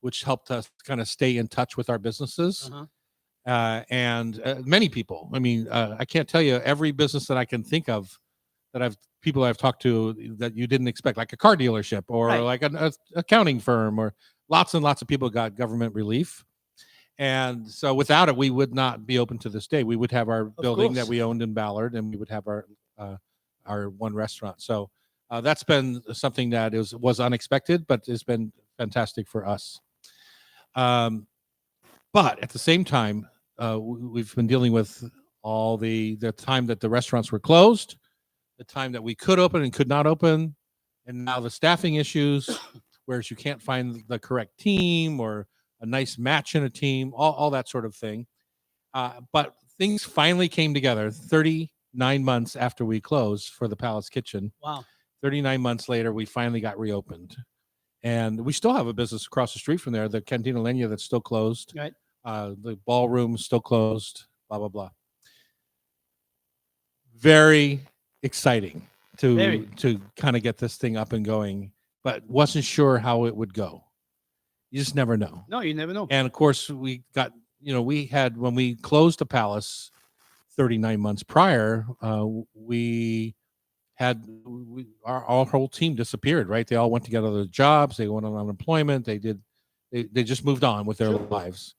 S1: which helped us kind of stay in touch with our businesses.
S2: Uh-huh.
S1: And many people. I mean, I can't tell you every business that I can think of that people I've talked to that you didn't expect, like a car dealership or
S2: Right.
S1: like an accounting firm, or lots and lots of people got government relief. And so without it, we would not be open to this day. We would have our building that
S2: course.
S1: we owned in Ballard, and we would have our one restaurant. So that's been something that was unexpected, but it's been fantastic for us. But at the same time, we've been dealing with all the time that the restaurants were closed, the time that we could open and could not open, and now the staffing issues, whereas you can't find the correct team or a nice match in a team, all that sort of thing. But things finally came together 39 months after we closed for the Palace Kitchen.
S2: Wow.
S1: 39 months later, we finally got reopened. And we still have a business across the street from there, the Cantina Lenya, that's still closed.
S2: Right.
S1: The ballroom still closed, blah, blah, blah. Very exciting
S2: Very.
S1: to kind of get this thing up and going, but wasn't sure how it would go. You just never know.
S2: No, you never know.
S1: And of course, we got, we had, when we closed the Palace 39 months prior, we had our whole team disappeared, right? They all went to get other jobs. They went on unemployment. They just moved on with their lives.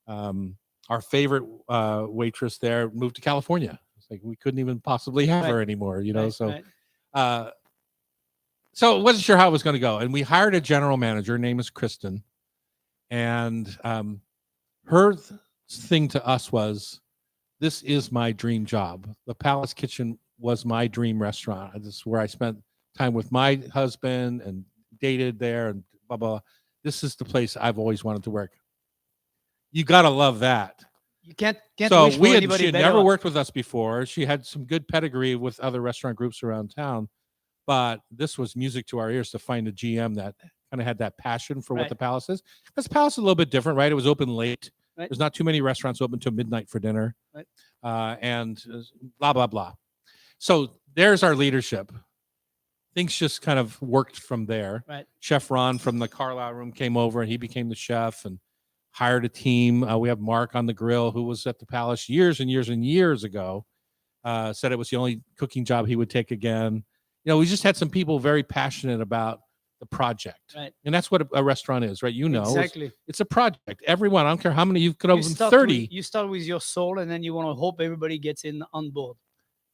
S1: Our favorite waitress there moved to California. like we couldn't even possibly have her
S2: Right.
S1: anymore, you know.
S2: Right,
S1: So
S2: right.
S1: so I wasn't sure how it was going to go, and we hired a general manager. Her name is Kristen, and her thing to us was, "This is my dream job. The Palace Kitchen was my dream restaurant. This is where I spent time with my husband and dated there, and blah blah. This is the place I've always wanted to work." You gotta love that.
S2: You can't
S1: So
S2: wish for
S1: she
S2: anybody
S1: had
S2: better.
S1: never worked with us before. She had some good pedigree with other restaurant groups around town, but this was music to our ears to find a GM that kind of had that passion for what
S2: Right.
S1: the Palace is. Because Palace is a little bit different, right? It was open late.
S2: Right.
S1: There's not too many restaurants open till midnight for dinner,
S2: Right.
S1: and blah blah blah. So there's our leadership. Things just kind of worked from there.
S2: Right.
S1: Chef Ron from the Carlisle Room came over, and he became the chef and hired a team. We have Mark on the grill, who was at the Palace years and years and years ago. Said it was the only cooking job he would take again. You know, we just had some people very passionate about the project,
S2: Right.
S1: and that's what a restaurant is, right? You know,
S2: Exactly.
S1: it's a project. Everyone, I don't care how many you could
S2: You
S1: open,
S2: start
S1: 30.
S2: you start with your soul, and then you want to hope everybody gets in on board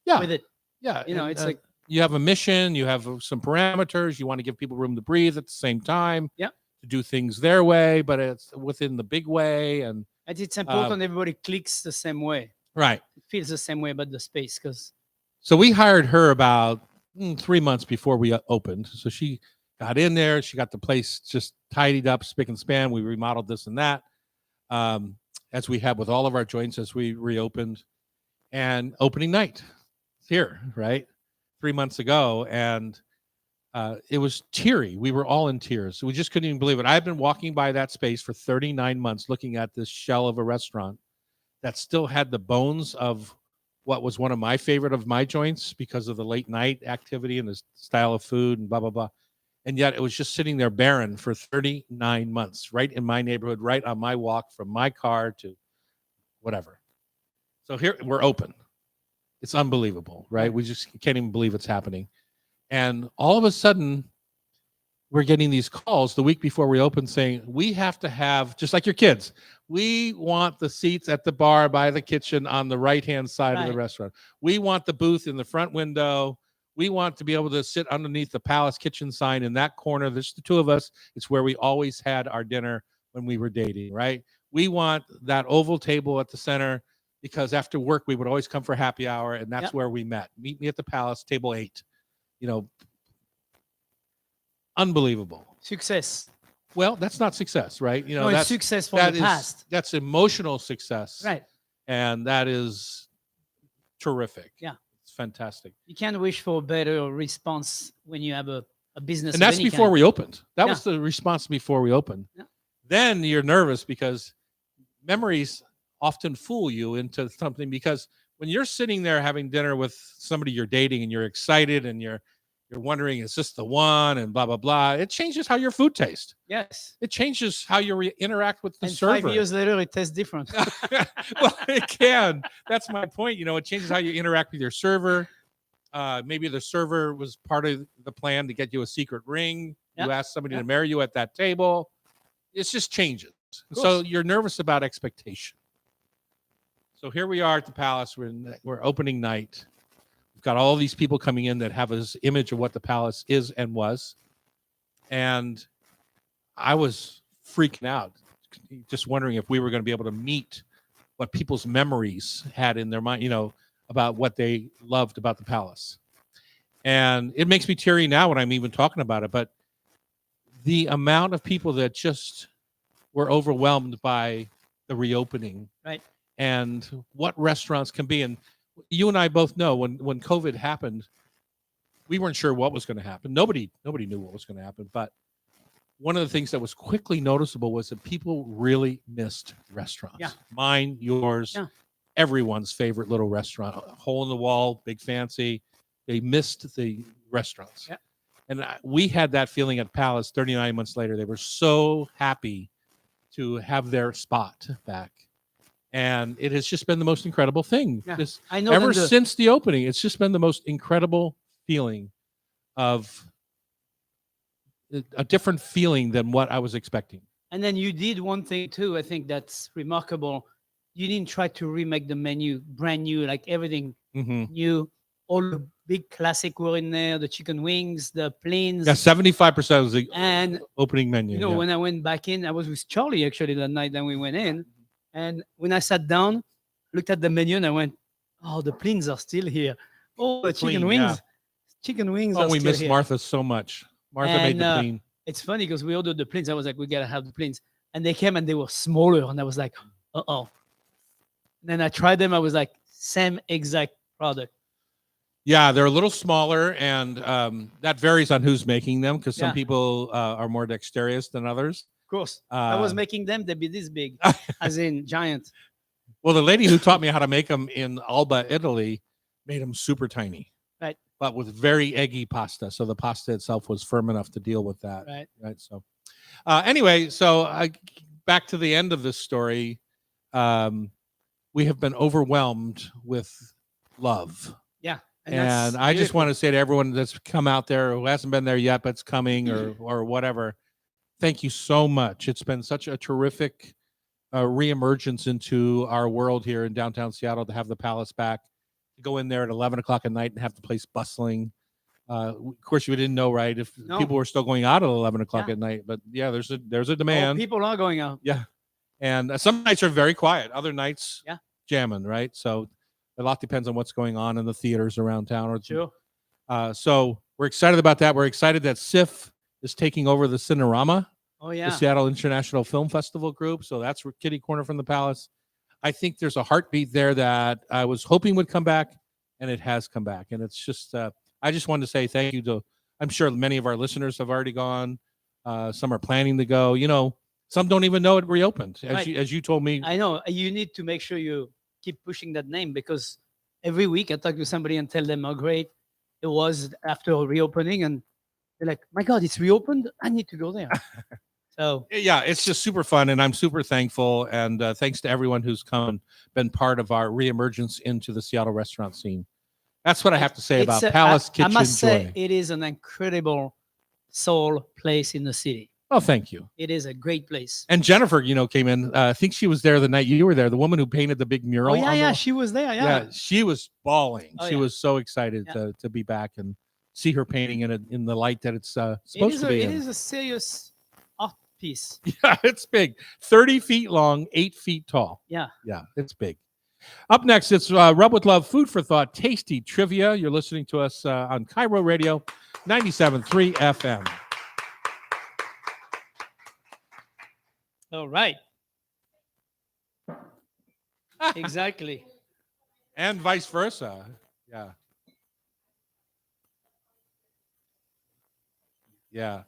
S1: Yeah,
S2: with it.
S1: yeah.
S2: You know,
S1: and,
S2: it's like
S1: you have a mission, you have some parameters, you want to give people room to breathe at the same time.
S2: Yeah.
S1: To do things their way, but it's within the big way, and
S2: it's important everybody clicks the same way.
S1: right.
S2: It feels the same way about the space because
S1: So we hired her about 3 months before we opened. So she got in there. She got the place just tidied up, spick and span. We remodeled this and that, as we have with all of our joints as we reopened. And opening night, it's here, right? 3 months ago, and it was teary. We were all in tears. We just couldn't even believe it. I've been walking by that space for 39 months, looking at this shell of a restaurant that still had the bones of what was one of my favorite of my joints because of the late night activity and the style of food and blah blah blah. And yet it was just sitting there barren for 39 months, right in my neighborhood, right on my walk from my car to whatever. So here we're open. It's unbelievable, right? We just can't even believe it's happening. And all of a sudden, we're getting these calls the week before we open saying, we have to have, just like your kids, we want the seats at the bar by the kitchen on the right-hand side of the
S2: Right.
S1: restaurant. We want the booth in the front window. We want to be able to sit underneath the Palace Kitchen sign in that corner. There's the two of us. It's where we always had our dinner when we were dating, right? We want that oval table at the center because after work, we would always come for happy hour, and that's
S2: Yep.
S1: where we met. Meet me at the Palace, table 8. You know, unbelievable.
S2: success.
S1: Well, that's not success, right? You know,
S2: No, it's
S1: that's
S2: success from
S1: that
S2: the
S1: is
S2: past.
S1: that's emotional success,
S2: Right.
S1: and that is terrific.
S2: Yeah.
S1: It's fantastic.
S2: You can't wish for a better response when you have a business.
S1: And
S2: of
S1: that's
S2: any
S1: before
S2: kind.
S1: we opened. That
S2: Yeah.
S1: was the response before we opened.
S2: Yeah.
S1: Then you're nervous because memories often fool you into something, because when you're sitting there having dinner with somebody you're dating and you're excited and you're wondering, is this the one, and blah blah blah, it changes how your food tastes.
S2: Yes.
S1: It changes how you interact with the
S2: And
S1: server.
S2: 5 years later, it tastes different.
S1: Well, it can. That's my point. You know, it changes how you interact with your server. Maybe the server was part of the plan to get you a secret ring. You
S2: Yeah.
S1: ask somebody
S2: Yeah.
S1: to marry you at that table. It just changes. So
S2: course.
S1: you're nervous about expectation. So here we are at the Palace. We're opening night. We've got all these people coming in that have this image of what the Palace is and was. And I was freaking out, just wondering if we were going to be able to meet what people's memories had in their mind, you know, about what they loved about the Palace. And it makes me teary now when I'm even talking about it. But the amount of people that just were overwhelmed by the reopening,
S2: Right.
S1: and what restaurants can be. And you and I both know when COVID happened, we weren't sure what was going to happen. Nobody knew what was going to happen. But one of the things that was quickly noticeable was that people really missed restaurants.
S2: Yeah.
S1: Mine, yours,
S2: Yeah.
S1: everyone's favorite little restaurant, hole in the wall, big fancy. They missed the restaurants.
S2: Yeah.
S1: And we had that feeling at Palace 39 months later. They were so happy to have their spot back. And it has just been the most incredible thing.
S2: Yeah.
S1: This,
S2: I know
S1: ever
S2: that the-
S1: since the opening, it's just been the most incredible feeling of a different feeling than what I was expecting.
S2: And then you did one thing too. I think that's remarkable. you didn't try to remake the menu brand new, like everything
S1: Hmm.
S2: new. All the big classic were in there, the chicken wings, the plains.
S1: Yeah, 75% was the
S2: And
S1: opening menu.
S2: you know,
S1: yeah.
S2: when I went back in, I was with Charlie actually that night. Then we went in, and when I sat down, looked at the menu, and I went, "Oh, the plains are still here. Oh, the chicken
S1: Plain, yeah.
S2: wings, chicken wings
S1: Oh,
S2: are
S1: we
S2: still
S1: miss
S2: here."
S1: Martha so much. Martha made
S2: And,
S1: the clean.
S2: It's funny because we ordered the plains. I was like, "We gotta have the plains," and they came and they were smaller, and I was like, "Uh oh." Then I tried them. I was like, "Same exact product."
S1: Yeah, they're a little smaller, and that varies on who's making them because some
S2: Yeah.
S1: people are more dexterous than others.
S2: Of course, if I was
S1: Uh,
S2: making them, they'd be this big, as in giant.
S1: Well, the lady who taught me how to make them in Alba, Italy, made them super tiny.
S2: Right.
S1: But with very eggy pasta. So the pasta itself was firm enough to deal with that.
S2: Right.
S1: Right. So, anyway, back to the end of this story. We have been overwhelmed with love.
S2: Yeah.
S1: And I just want to say to everyone that's come out there who hasn't been there yet, but's coming or whatever, thank you so much. It's been such a terrific reemergence into our world here in downtown Seattle to have the Palace back, to go in there at 11 o'clock at night and have the place bustling. Of course, you didn't know, right? If
S2: No.
S1: people were still going out at 11 o'clock
S2: Yeah.
S1: at night, but yeah, there's a
S2: Oh,
S1: demand.
S2: people are going out.
S1: Yeah. And some nights are very quiet. Other nights,
S2: Yeah.
S1: jamming, right? So a lot depends on what's going on in the theaters around town. Or
S2: Sure.
S1: so we're excited about that. We're excited that SIF is taking over the Cinerama,
S2: Oh
S1: the
S2: yeah.
S1: Seattle International Film Festival group. So that's kitty corner from the Palace. I think there's a heartbeat there that I was hoping would come back, and it has come back. And it's just, I just wanted to say thank you to, I'm sure many of our listeners have already gone. Some are planning to go. You know, some don't even know it reopened.
S2: Right.
S1: As you told me,
S2: I know you need to make sure you keep pushing that name because every week I talk to somebody and tell them how great it was after reopening, and they're like, "My God, it's reopened! I need to go there." So
S1: yeah, it's just super fun, and I'm super thankful. And thanks to everyone who's come and been part of our reemergence into the Seattle restaurant scene. That's what I have to say about Palace
S2: I
S1: Kitchen
S2: must say
S1: Joy.
S2: it is an incredible soul place in the city.
S1: Oh, thank you.
S2: It is a great place.
S1: And Jennifer, came in. I think she was there the night you were there. The woman who painted the big mural.
S2: Oh yeah,
S1: on
S2: yeah,
S1: the-
S2: she was there. Yeah.
S1: she was bawling.
S2: Oh,
S1: She
S2: yeah.
S1: was so excited
S2: Yeah.
S1: to be back and see her painting in the light that it's
S2: It
S1: supposed
S2: is
S1: to
S2: a,
S1: be
S2: it
S1: in.
S2: is a serious art piece.
S1: Yeah, it's big. 30 feet long, 8 feet tall.
S2: Yeah.
S1: Yeah, it's big. Up next, it's Rub with Love, Food for Thought, Tasty Trivia. You're listening to us on Cairo Radio, 97.3 FM.
S2: All right. Exactly.
S1: And vice versa. Yeah. Yeah.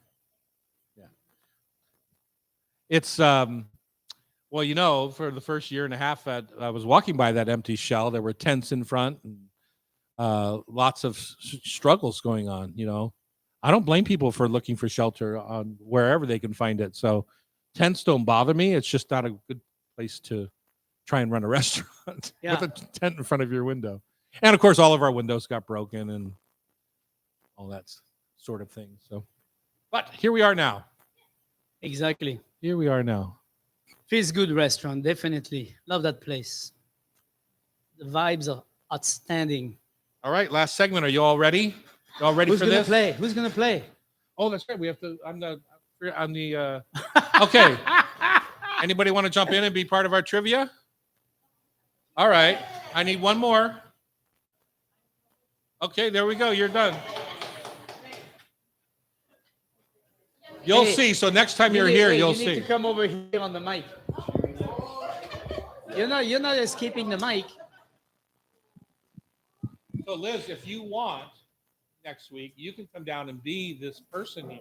S1: Yeah. It's well, for the first year and a half that I was walking by that empty shell, there were tents in front and lots of struggles going on, I don't blame people for looking for shelter on wherever they can find it. So tents don't bother me. It's just not a good place to try and run a restaurant
S2: Yeah.
S1: with a tent in front of your window. And of course, all of our windows got broken and all that sort of thing. So, but here we are now.
S2: Exactly.
S1: Here we are now.
S2: Feels good restaurant, definitely. Love that place. The vibes are outstanding.
S1: All right, last segment. Are you all ready? You all ready
S2: Who's
S1: for
S2: gonna
S1: this?
S2: play? Who's gonna play?
S1: Oh, that's right. We have to. Okay. Anybody want to jump in and be part of our trivia? All right. I need one more. Okay, there we go. You're done. You'll
S2: Hey,
S1: see. So next time you're here, you'll
S2: you need
S1: see.
S2: to come over here on the mic. You're not escaping the mic.
S1: So Liz, if you want next week, you can come down and be this person here.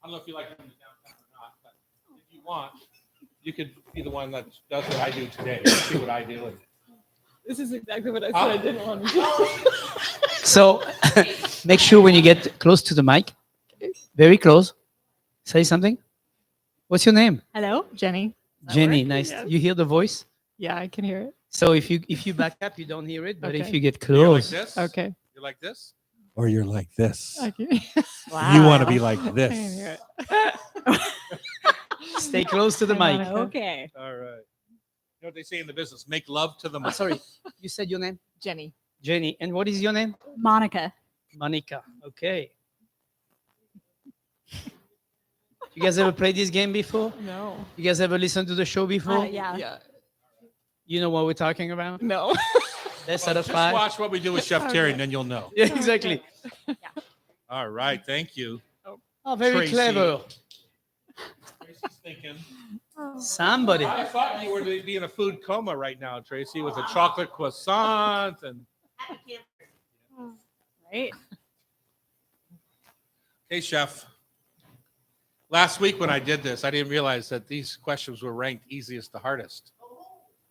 S1: I don't know if you like coming downtown or not, but if you want, you could be the one that does what I do today. See what I do.
S5: This is exactly what I said I didn't want to do.
S2: So make sure when you get close to the mic, very close, say something. What's your name?
S5: Hello, Jenny. That
S2: Jenny.
S5: work?
S2: Nice.
S5: Yes.
S2: You hear the voice?
S5: Yeah, I can hear it.
S2: So if you back up, you don't hear it. But if
S5: Okay.
S2: you get
S1: You're like
S2: close,
S1: this?
S5: Okay.
S1: You're like this? Or you're like this?
S5: I can.
S1: You want to be like
S5: I can
S1: this.
S5: hear it.
S2: stay close to the mic.
S5: Okay.
S1: All right. know what they say in the business? Make love to the
S2: Oh,
S1: mic.
S2: sorry, you said your name?
S5: Jenny.
S2: Jenny. And what is your name?
S6: Monica.
S2: Monica. Okay. You guys ever played this game before?
S5: No.
S2: You guys ever listened to the show before?
S6: Yeah.
S5: Yeah.
S2: You know what we're talking about?
S5: No.
S2: Best
S1: Well,
S2: out of
S1: just
S2: 5.
S1: watch what we do with Chef Terry, and then you'll know.
S2: Yeah, exactly.
S1: All right, thank you.
S2: Oh, very
S1: Tracy.
S2: clever.
S1: Tracy's thinking.
S2: Somebody.
S1: I thought you were to be in a food coma right now, Tracy, with a chocolate croissant and.
S6: Right.
S1: Hey, Chef. Last week when I did this, I didn't realize that these questions were ranked easiest to hardest.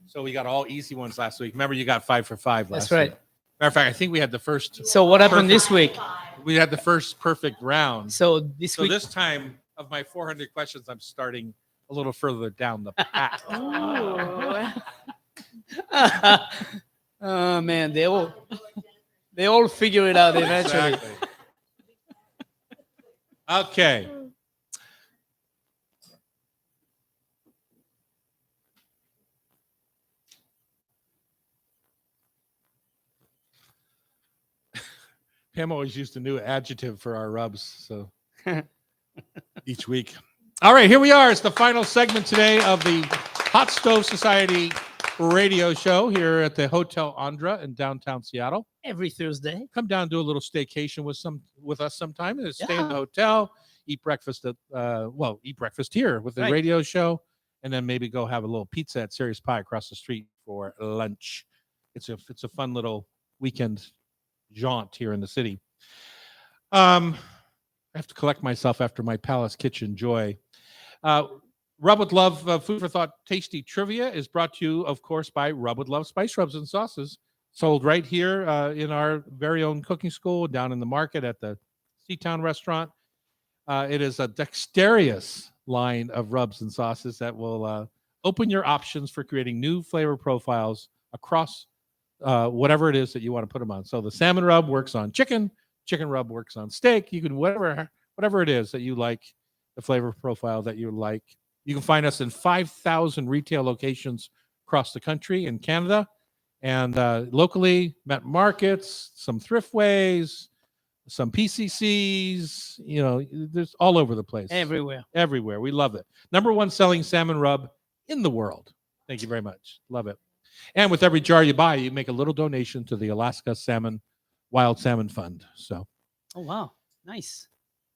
S1: So we got all easy ones last week. Remember, you got 5 for 5 last
S2: That's right.
S1: week. Matter of fact, I think we had the first.
S2: So what happened
S1: Perfect.
S2: this week?
S1: We had the first perfect round.
S2: So this
S1: So
S2: week.
S1: this time of my 400 questions, I'm starting a little further down the path.
S2: Oh man, they all figure it out eventually.
S1: Exactly. Okay. Pam always used a new adjective for our rubs, so each week. All right, here we are. It's the final segment today of the Hot Stove Society radio show here at the Hotel Andra in downtown Seattle.
S2: Every Thursday.
S1: Come down, do a little staycation with us sometime, and stay in
S2: Yeah.
S1: the hotel, eat breakfast at eat breakfast here with the
S2: Right.
S1: radio show, and then maybe go have a little pizza at Serious Pie across the street for lunch. It's a fun little weekend jaunt here in the city. I have to collect myself after my Palace Kitchen joy. Rub with Love Food for Thought Tasty Trivia is brought to you, of course, by Rub with Love Spice Rubs and Sauces, sold right here in our very own cooking school down in the market at the Seatown restaurant. It is a dexterous line of rubs and sauces that will open your options for creating new flavor profiles across whatever it is that you want to put them on. So the salmon rub works on chicken rub works on steak. You can whatever it is that you like, the flavor profile that you like. You can find us in 5,000 retail locations across the country in Canada and locally, met markets, some thriftways, some PCCs. You know, there's all over the place.
S2: Everywhere.
S1: Everywhere. We love it. Number 1 selling salmon rub in the world. Thank you very much. Love it. And with every jar you buy, you make a little donation to the Alaska Wild Salmon Fund. So
S2: Oh wow. Nice.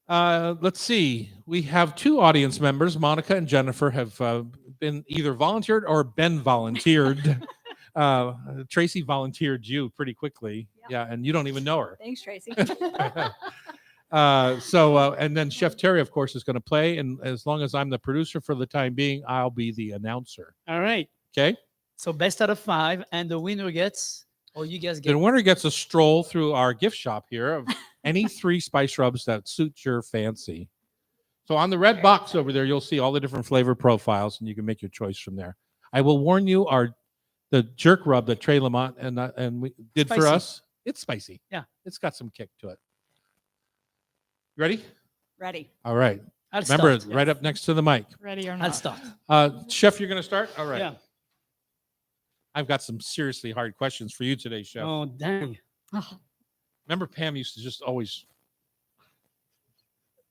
S1: let's see. We have 2 audience members. Monica and Jennifer have been either volunteered or been volunteered. Tracy volunteered you pretty quickly.
S6: Yep.
S1: Yeah, and you don't even know her.
S6: Thanks, Tracy.
S1: And then Chef Terry, of course, is going to play. And as long as I'm the producer for the time being, I'll be the announcer.
S2: All right.
S1: Okay.
S2: So best out of 5, and the winner gets, or you guys
S1: The
S2: get.
S1: winner gets a stroll through our gift shop here of any 3 spice rubs that suit your fancy. So on the red box over there, you'll see all the different flavor profiles, and you can make your choice from there. I will warn you, the jerk rub that Trey Lamont and we did for
S2: Spicy.
S1: us, it's spicy.
S2: Yeah.
S1: It's got some kick to it. You ready?
S6: Ready.
S1: All right.
S2: I'll
S1: Remember,
S2: start.
S1: right up next to the mic.
S5: Ready or
S2: I'll
S5: not?
S2: start.
S1: Chef, you're going to start? All right.
S2: Yeah.
S1: I've got some seriously hard questions for you today, Chef.
S2: Oh dang.
S1: Remember, Pam used to just always.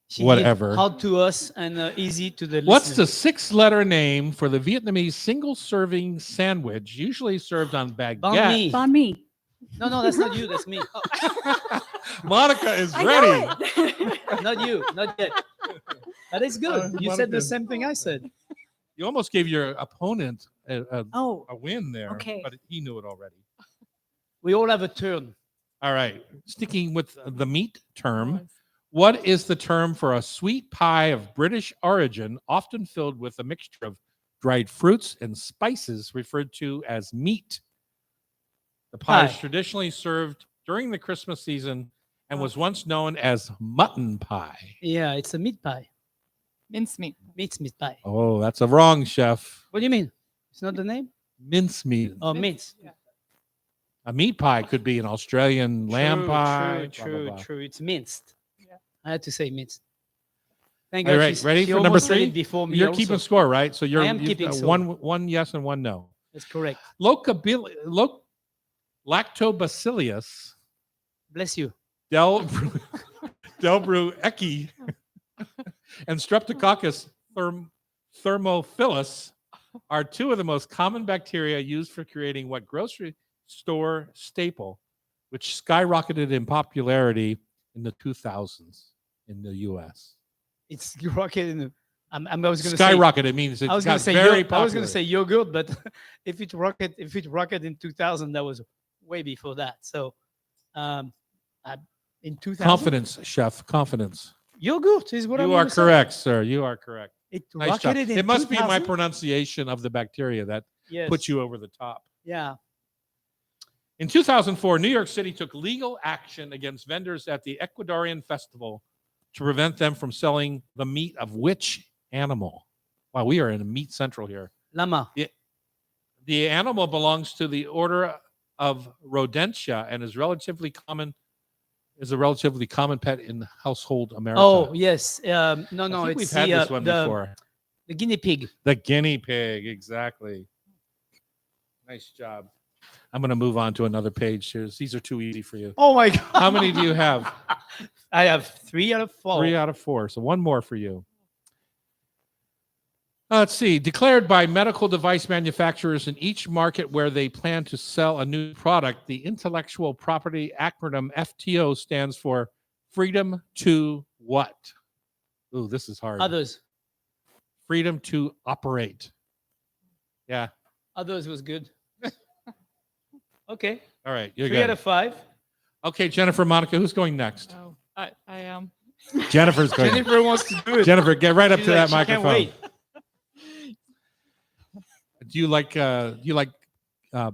S2: She
S1: Whatever.
S2: give Hard to us and easy to the
S1: What's the
S2: listener.
S1: 6-letter name for the Vietnamese single-serving sandwich, usually served on baguette?
S2: Banh mi.
S6: Banh mi.
S2: No, that's not you. That's me.
S1: Monica is
S6: I
S1: ready.
S6: know it.
S2: Not you. Not yet. That is good. You said
S1: Monica.
S2: the same thing I said.
S1: You almost gave your opponent a
S6: Oh,
S1: win there,
S6: Okay.
S1: but he knew it already.
S2: We all have a turn.
S1: All right. Sticking with the meat term, what is the term for a sweet pie of British origin, often filled with a mixture of dried fruits and spices, referred to as meat? The pie is
S2: Pie.
S1: traditionally served during the Christmas season and was once known as mutton pie.
S2: Yeah, it's a meat pie.
S5: Mincemeat.
S2: Meat pie.
S1: Oh, that's a wrong, Chef.
S2: What do you mean? It's not the name?
S1: Mincemeat.
S2: Oh, meat.
S1: A meat pie could be an Australian lamb
S2: True,
S1: pie.
S2: True. It's minced.
S5: Yeah.
S2: I had to say minced. Thank
S1: All
S2: God.
S1: right, ready
S2: she
S1: for number
S2: almost said
S1: 3?
S2: it before me
S1: You're
S2: also.
S1: keeping score, right? So you're
S2: I am
S1: you've
S2: keeping
S1: got
S2: score.
S1: one yes and one no.
S2: That's correct.
S1: Lactobacillus
S2: Bless you.
S1: delbrueckii and Streptococcus thermophilus are two of the most common bacteria used for creating what grocery store staple, which skyrocketed in popularity in the 2000s in the U.S.
S2: It's rocketed. I was going to say.
S1: Skyrocketed means it
S2: I was going
S1: got
S2: to say.
S1: very
S2: I was going
S1: popular.
S2: to say yogurt, but if it rocketed in 2000, that was way before that. So, in 2000,
S1: Confidence, chef, confidence.
S2: yogurt is what I'm
S1: You are
S2: gonna say.
S1: correct, sir. You are correct.
S2: It
S1: Nice job.
S2: rocketed in
S1: It must be my
S2: 2000?
S1: pronunciation of the bacteria that
S2: Yes.
S1: puts you over the top.
S2: Yeah.
S1: In 2004, New York City took legal action against vendors at the Ecuadorian festival to prevent them from selling the meat of which animal? Wow, we are in a meat central here.
S2: Llama.
S1: The animal belongs to the order of Rodentia and is a relatively common pet in household America.
S2: Oh yes. No,
S1: I
S2: no.
S1: think
S2: It's
S1: we've had
S2: the,
S1: this one before.
S2: the guinea pig.
S1: The guinea pig, exactly. Nice job. I'm going to move on to another page here. These are too easy for you.
S2: Oh my god.
S1: How many do you have?
S2: I have 3 out of 4.
S1: 3 out of 4. So one more for you. Let's see. Declared by medical device manufacturers in each market where they plan to sell a new product, the intellectual property acronym FTO stands for Freedom to what? Ooh, this is hard.
S2: Others.
S1: Freedom to operate. Yeah.
S2: Others was good. Okay.
S1: All right. You're
S2: 3 out
S1: good.
S2: of 5.
S1: Okay, Jennifer, Monica, who's going next?
S5: Oh, I am.
S1: Jennifer's going.
S2: Jennifer wants to do it.
S1: Jennifer, get right up
S2: She's
S1: to
S2: like,
S1: that
S2: she can't
S1: microphone.
S2: wait.
S1: Do you like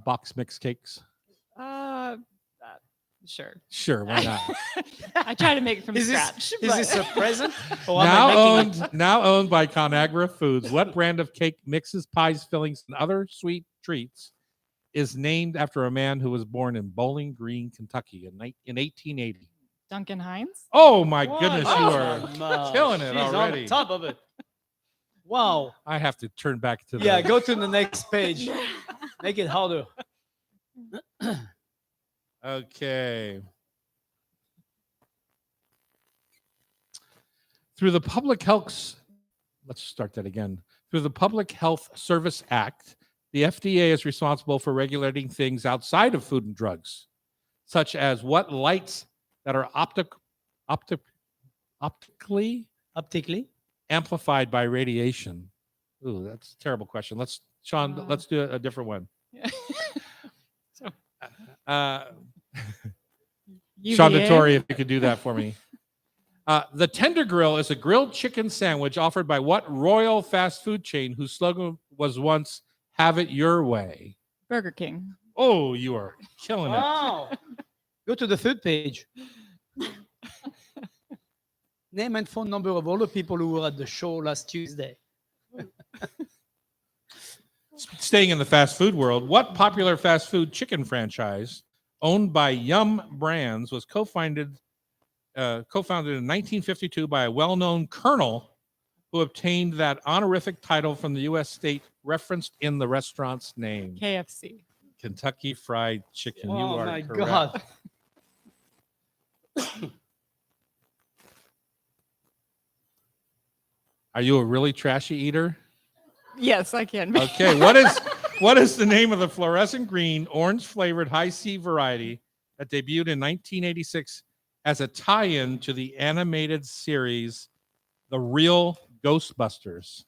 S1: box mix cakes?
S5: Sure.
S1: Sure, why not?
S5: I try to make it from
S2: Is this,
S5: scratch.
S2: is
S5: but-
S2: this a present? Or am I making it?
S1: Now owned by Conagra Foods, what brand of cake mixes, pies, fillings, and other sweet treats is named after a man who was born in Bowling Green, Kentucky in 1880?
S5: Duncan Hines?
S1: Oh my
S2: What?
S1: goodness, you are killing it
S2: She's on
S1: already.
S2: the top of it. Wow.
S1: I have to turn back to the
S2: Yeah, go to the next page. Make it harder.
S1: Okay. Through the Public Health, let's start that again. Through the Public Health Service Act, the FDA is responsible for regulating things outside of food and drugs, such as what lights that are optically amplified by radiation. Ooh, that's a terrible question. Sean, let's do a different one. Sean
S5: UVA?
S1: Dettori, if you could do that for me. The Tender Grill is a grilled chicken sandwich offered by what royal fast food chain whose slogan was once "Have it your way"?
S5: Burger King.
S1: Oh, you are killing it.
S2: Wow. Go to the third page. Name and phone number of all the people who were at the show last Tuesday.
S1: Staying in the fast food world, what popular fast food chicken franchise owned by Yum Brands was co-founded in 1952 by a well-known colonel who obtained that honorific title from the U.S. state referenced in the restaurant's name?
S5: KFC.
S1: Kentucky Fried Chicken. You
S2: Oh
S1: are
S2: my
S1: correct.
S2: God.
S1: Are you a really trashy eater?
S5: Yes, I can. be.
S1: Okay, what is the name of the fluorescent green, orange flavored high C variety that debuted in 1986 as a tie-in to the animated series The Real Ghostbusters?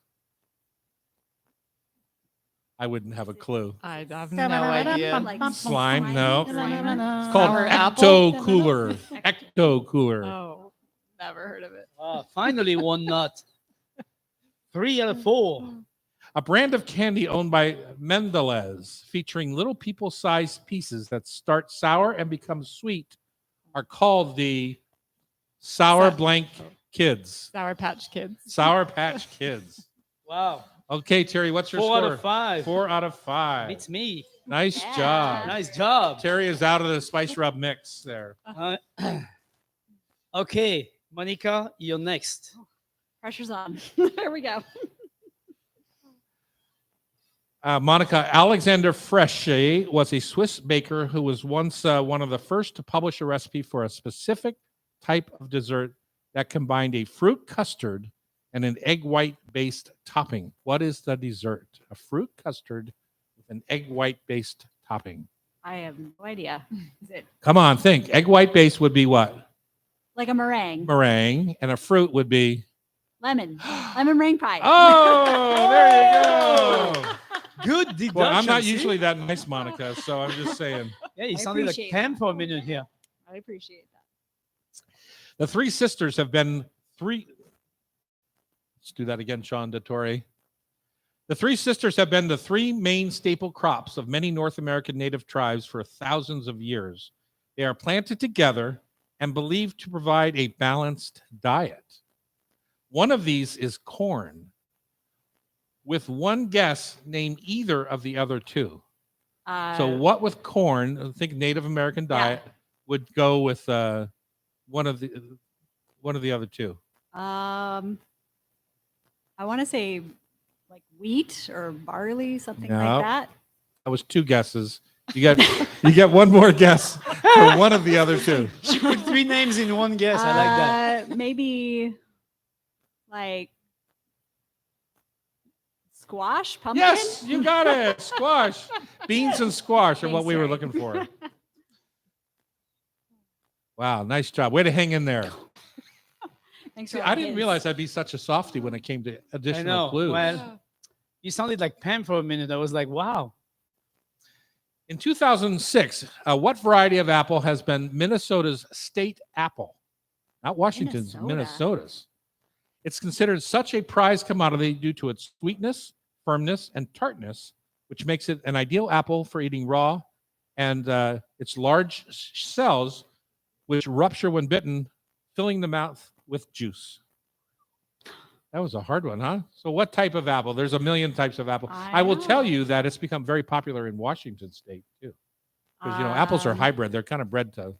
S1: I wouldn't have a clue.
S5: I have no idea.
S1: Slime? No. It's
S4: It's
S1: called
S5: Sour apple?
S1: Ecto Cooler. Ecto Cooler.
S5: Oh, never heard of it.
S2: Finally, one nut. 3 out of 4.
S1: A brand of candy owned by Mendelez, featuring little people-sized pieces that start sour and become sweet, are called the Sour Blank Kids.
S5: Sour Patch Kids.
S1: Sour Patch Kids.
S2: Wow.
S1: Okay, Terry, what's your
S2: 4
S1: score?
S2: out of 5.
S1: 4 out of 5.
S2: It's me.
S1: Nice
S4: Yeah.
S1: job.
S2: Nice job.
S1: Terry is out of the spice rub mix there.
S2: Okay, Monica, you're next.
S6: Pressure's on. There we go.
S1: Monica, Alexander Fresche was a Swiss baker who was once one of the first to publish a recipe for a specific type of dessert that combined a fruit custard and an egg white based topping. What is the dessert? A fruit custard with an egg white based topping.
S6: I have no idea. Is it
S1: Come on, think. Egg white base would be what?
S6: like a meringue?
S1: Meringue, and a fruit would be.
S6: Lemon. Lemon meringue pie.
S1: Oh, there you go.
S2: Good deduction.
S1: Well, I'm not
S2: see?
S1: usually that nice, Monica, so I'm just saying.
S2: Yeah, you
S6: I
S2: sounded like
S6: appreciate
S2: Pam
S6: that.
S2: for a minute here.
S6: I appreciate that.
S1: The three sisters have been three. Let's do that again, Sean DeTore. The three sisters have been the three main staple crops of many North American native tribes for thousands of years. They are planted together and believed to provide a balanced diet. One of these is corn. With one guess, name either of the other two. So what with corn, I think Native American diet, would go with one of the other two.
S6: I want to say like wheat or barley, something
S1: No.
S6: like that.
S1: That was two guesses. You get one more guess for one of the other two.
S2: She put three names in one guess. I like that.
S6: Maybe like squash, pumpkin.
S1: Yes, you got it. Squash. Beans and squash are what
S6: Thanks,
S1: we were
S6: Terry.
S1: looking for. Wow, nice job. Way to hang in there.
S6: Thanks
S1: See,
S6: for
S1: I
S6: all
S1: didn't
S6: his.
S1: realize I'd be such a softie when it came to
S2: I
S1: additional
S2: know.
S1: clues.
S2: Well, you sounded like Pam for a minute. I was like, wow.
S1: In 2006, what variety of apple has been Minnesota's state apple? Not Washington's,
S6: Minnesota.
S1: Minnesota's. It's considered such a prized commodity due to its sweetness, firmness, and tartness, which makes it an ideal apple for eating raw, and its large cells, which rupture when bitten, filling the mouth with juice. That was a hard one, huh? So what type of apple? There's a million types of apple. I will tell
S6: know.
S1: you that it's become very popular in Washington state, too. Because, apples are
S6: Um,
S1: hybrid. They're kind of bred to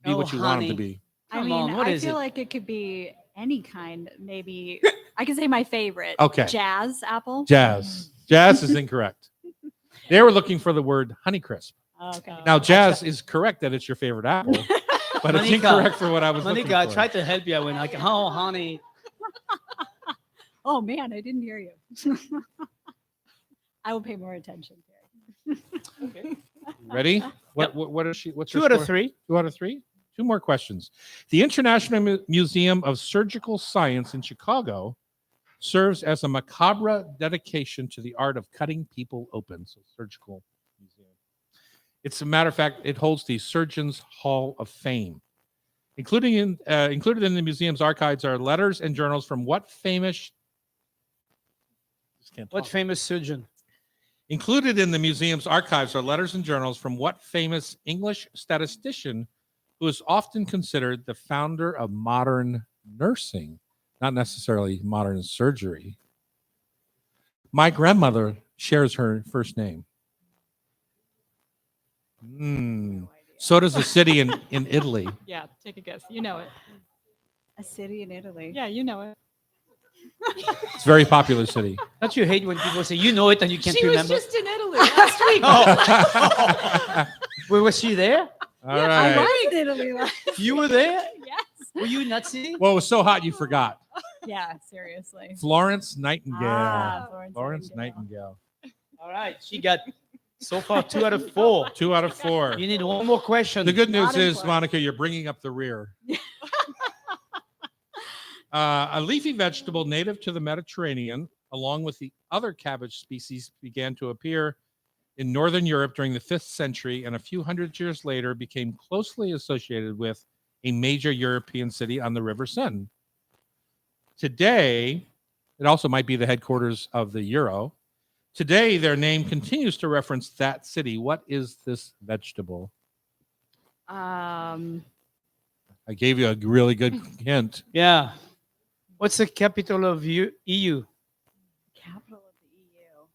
S1: be what
S2: Oh,
S1: you want them to
S2: honey.
S1: be.
S6: I
S2: Come
S6: mean,
S2: on, what
S6: I
S2: is
S6: feel
S2: it?
S6: like it could be any kind. Maybe I can say my favorite.
S1: Okay.
S6: Jazz apple.
S1: Jazz. Jazz is incorrect. They were looking for the word Honeycrisp.
S6: Okay.
S1: Now, Jazz is correct that it's your favorite apple, but it's
S2: Monica,
S1: incorrect for what I was
S2: Monica, I
S1: looking for.
S2: tried to help you. I went like, oh, honey.
S6: Oh man, I didn't hear you. I will pay more attention. Terry.
S1: Ready? What is she? What's her
S2: 2 out of
S1: score?
S2: 3.
S1: 2 out of 3? 2 more questions. The International Museum of Surgical Science in Chicago serves as a macabre dedication to the art of cutting people open. So, surgical museum. It's a matter of fact, it holds the Surgeons Hall of Fame. Included in the museum's archives are letters and journals from what famous. Just can't
S2: What
S1: talk.
S2: famous surgeon?
S1: Included in the museum's archives are letters and journals from what famous English statistician who is often considered the founder of modern nursing, not necessarily modern surgery. My grandmother shares her first name. So does a city in Italy.
S5: Yeah, take a guess. You know it.
S6: A city in Italy.
S5: Yeah, you know it.
S1: It's a very popular city.
S2: Don't you hate when people say you know it and you can't
S5: She was
S2: remember?
S5: just in Italy last week.
S1: All
S2: Where was she there?
S6: I
S1: right.
S6: was in Italy.
S2: You were there?
S6: Yes.
S2: Were you not sitting?
S1: Well, it was so hot you forgot.
S6: Yeah, seriously.
S1: Florence Nightingale.
S6: Ah,
S1: Florence
S6: Nightingale.
S1: Nightingale.
S2: All right. She got so far 2 out of 4.
S1: 2 out of 4.
S2: You need one more question.
S1: The good news
S6: Not
S1: is,
S6: important.
S1: Monica, you're bringing up the rear. A leafy vegetable native to the Mediterranean, along with the other cabbage species, began to appear in Northern Europe during the 5th century, and a few hundred years later became closely associated with a major European city on the River Seine. Today, it also might be the headquarters of the Euro. Today, their name continues to reference that city. What is this vegetable?
S6: Um,
S1: I gave you a really good hint.
S2: Yeah. What's the capital of EU?
S6: capital of the EU.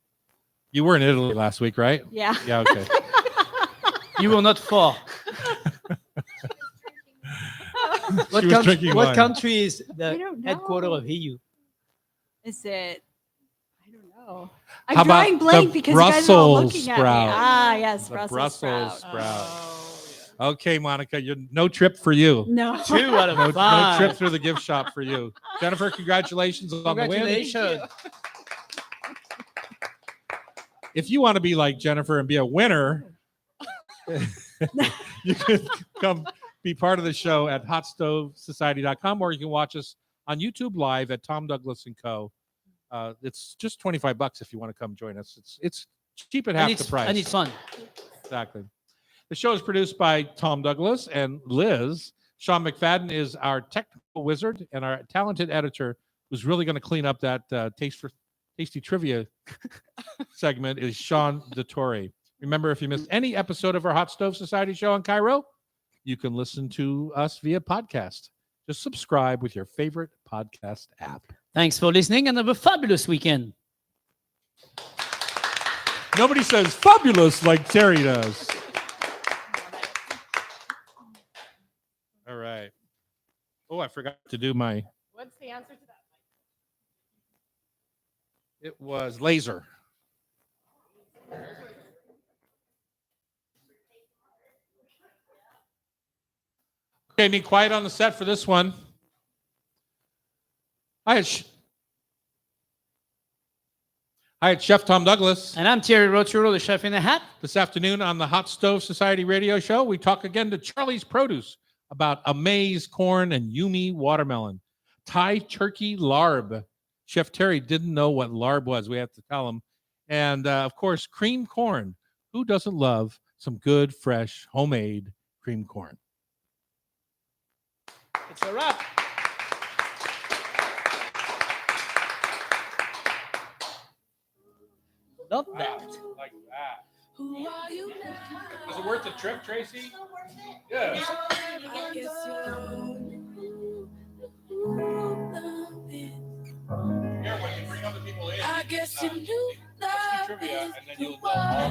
S1: You were in Italy last week, right?
S6: Yeah.
S1: Yeah, okay.
S2: You were not far.
S1: She was drinking
S2: What
S1: wine.
S2: country is
S6: I
S2: the
S6: don't
S2: headquarters
S6: know.
S2: of EU?
S6: Is it? I don't know. I'm
S1: How about
S6: drawing blank
S1: the
S6: because you guys are all
S1: Brussels
S6: looking
S1: sprout?
S6: at me. Ah, yes,
S1: The
S6: Brussels,
S1: Brussels
S6: sprout.
S1: sprout. Okay, Monica, you're no trip for you.
S6: No.
S2: 2 out of
S1: No
S2: 5.
S1: trip through the gift shop for you. Jennifer, congratulations on the win.
S2: Congratulations.
S1: If you want to be like Jennifer and be a winner, you can come be part of the show at hotstovesociety.com, or you can watch us on YouTube live at Tom Douglas and Co. It's just $25 if you want to come join us. It's cheap at half the price.
S2: And it's fun.
S1: Exactly. The show is produced by Tom Douglas and Liz. Sean McFadden is our technical wizard, and our talented editor, who's really going to clean up that tasty trivia segment, is Sean DeTore. Remember, if you missed any episode of our Hot Stove Society show on Cairo, you can listen to us via podcast. Just subscribe with your favorite podcast app.
S2: Thanks for listening and have a fabulous weekend.
S1: Nobody says fabulous like Terry does. All right. Oh, I forgot to do my.
S5: What's the answer to that?
S1: It was laser. Okay, need quiet on the set for this one. I had Chef Tom Douglas.
S2: And I'm Thierry Roturo, the chef in a hat.
S1: This afternoon on the Hot Stove Society radio show, we talk again to Charlie's Produce about amaze corn and Yumi watermelon, Thai turkey larb. Chef Terry didn't know what larb was. We have to tell him. And, of course, cream corn. Who doesn't love some good, fresh, homemade cream corn?
S2: It's a wrap. Love that.
S1: Like that. Was it worth the trip, Tracy? Yeah. Here, when you bring other people in,
S7: I guess you knew
S1: let's do trivia, and then you'll know all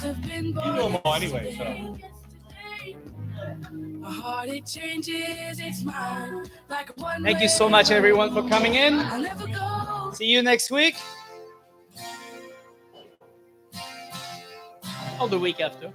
S1: the you know them all anyway, so.
S7: My heart, it changes its mind. Like one
S2: Thank you so much, everyone, for coming in.
S7: I'll never go.
S2: See you next week. Or the week after.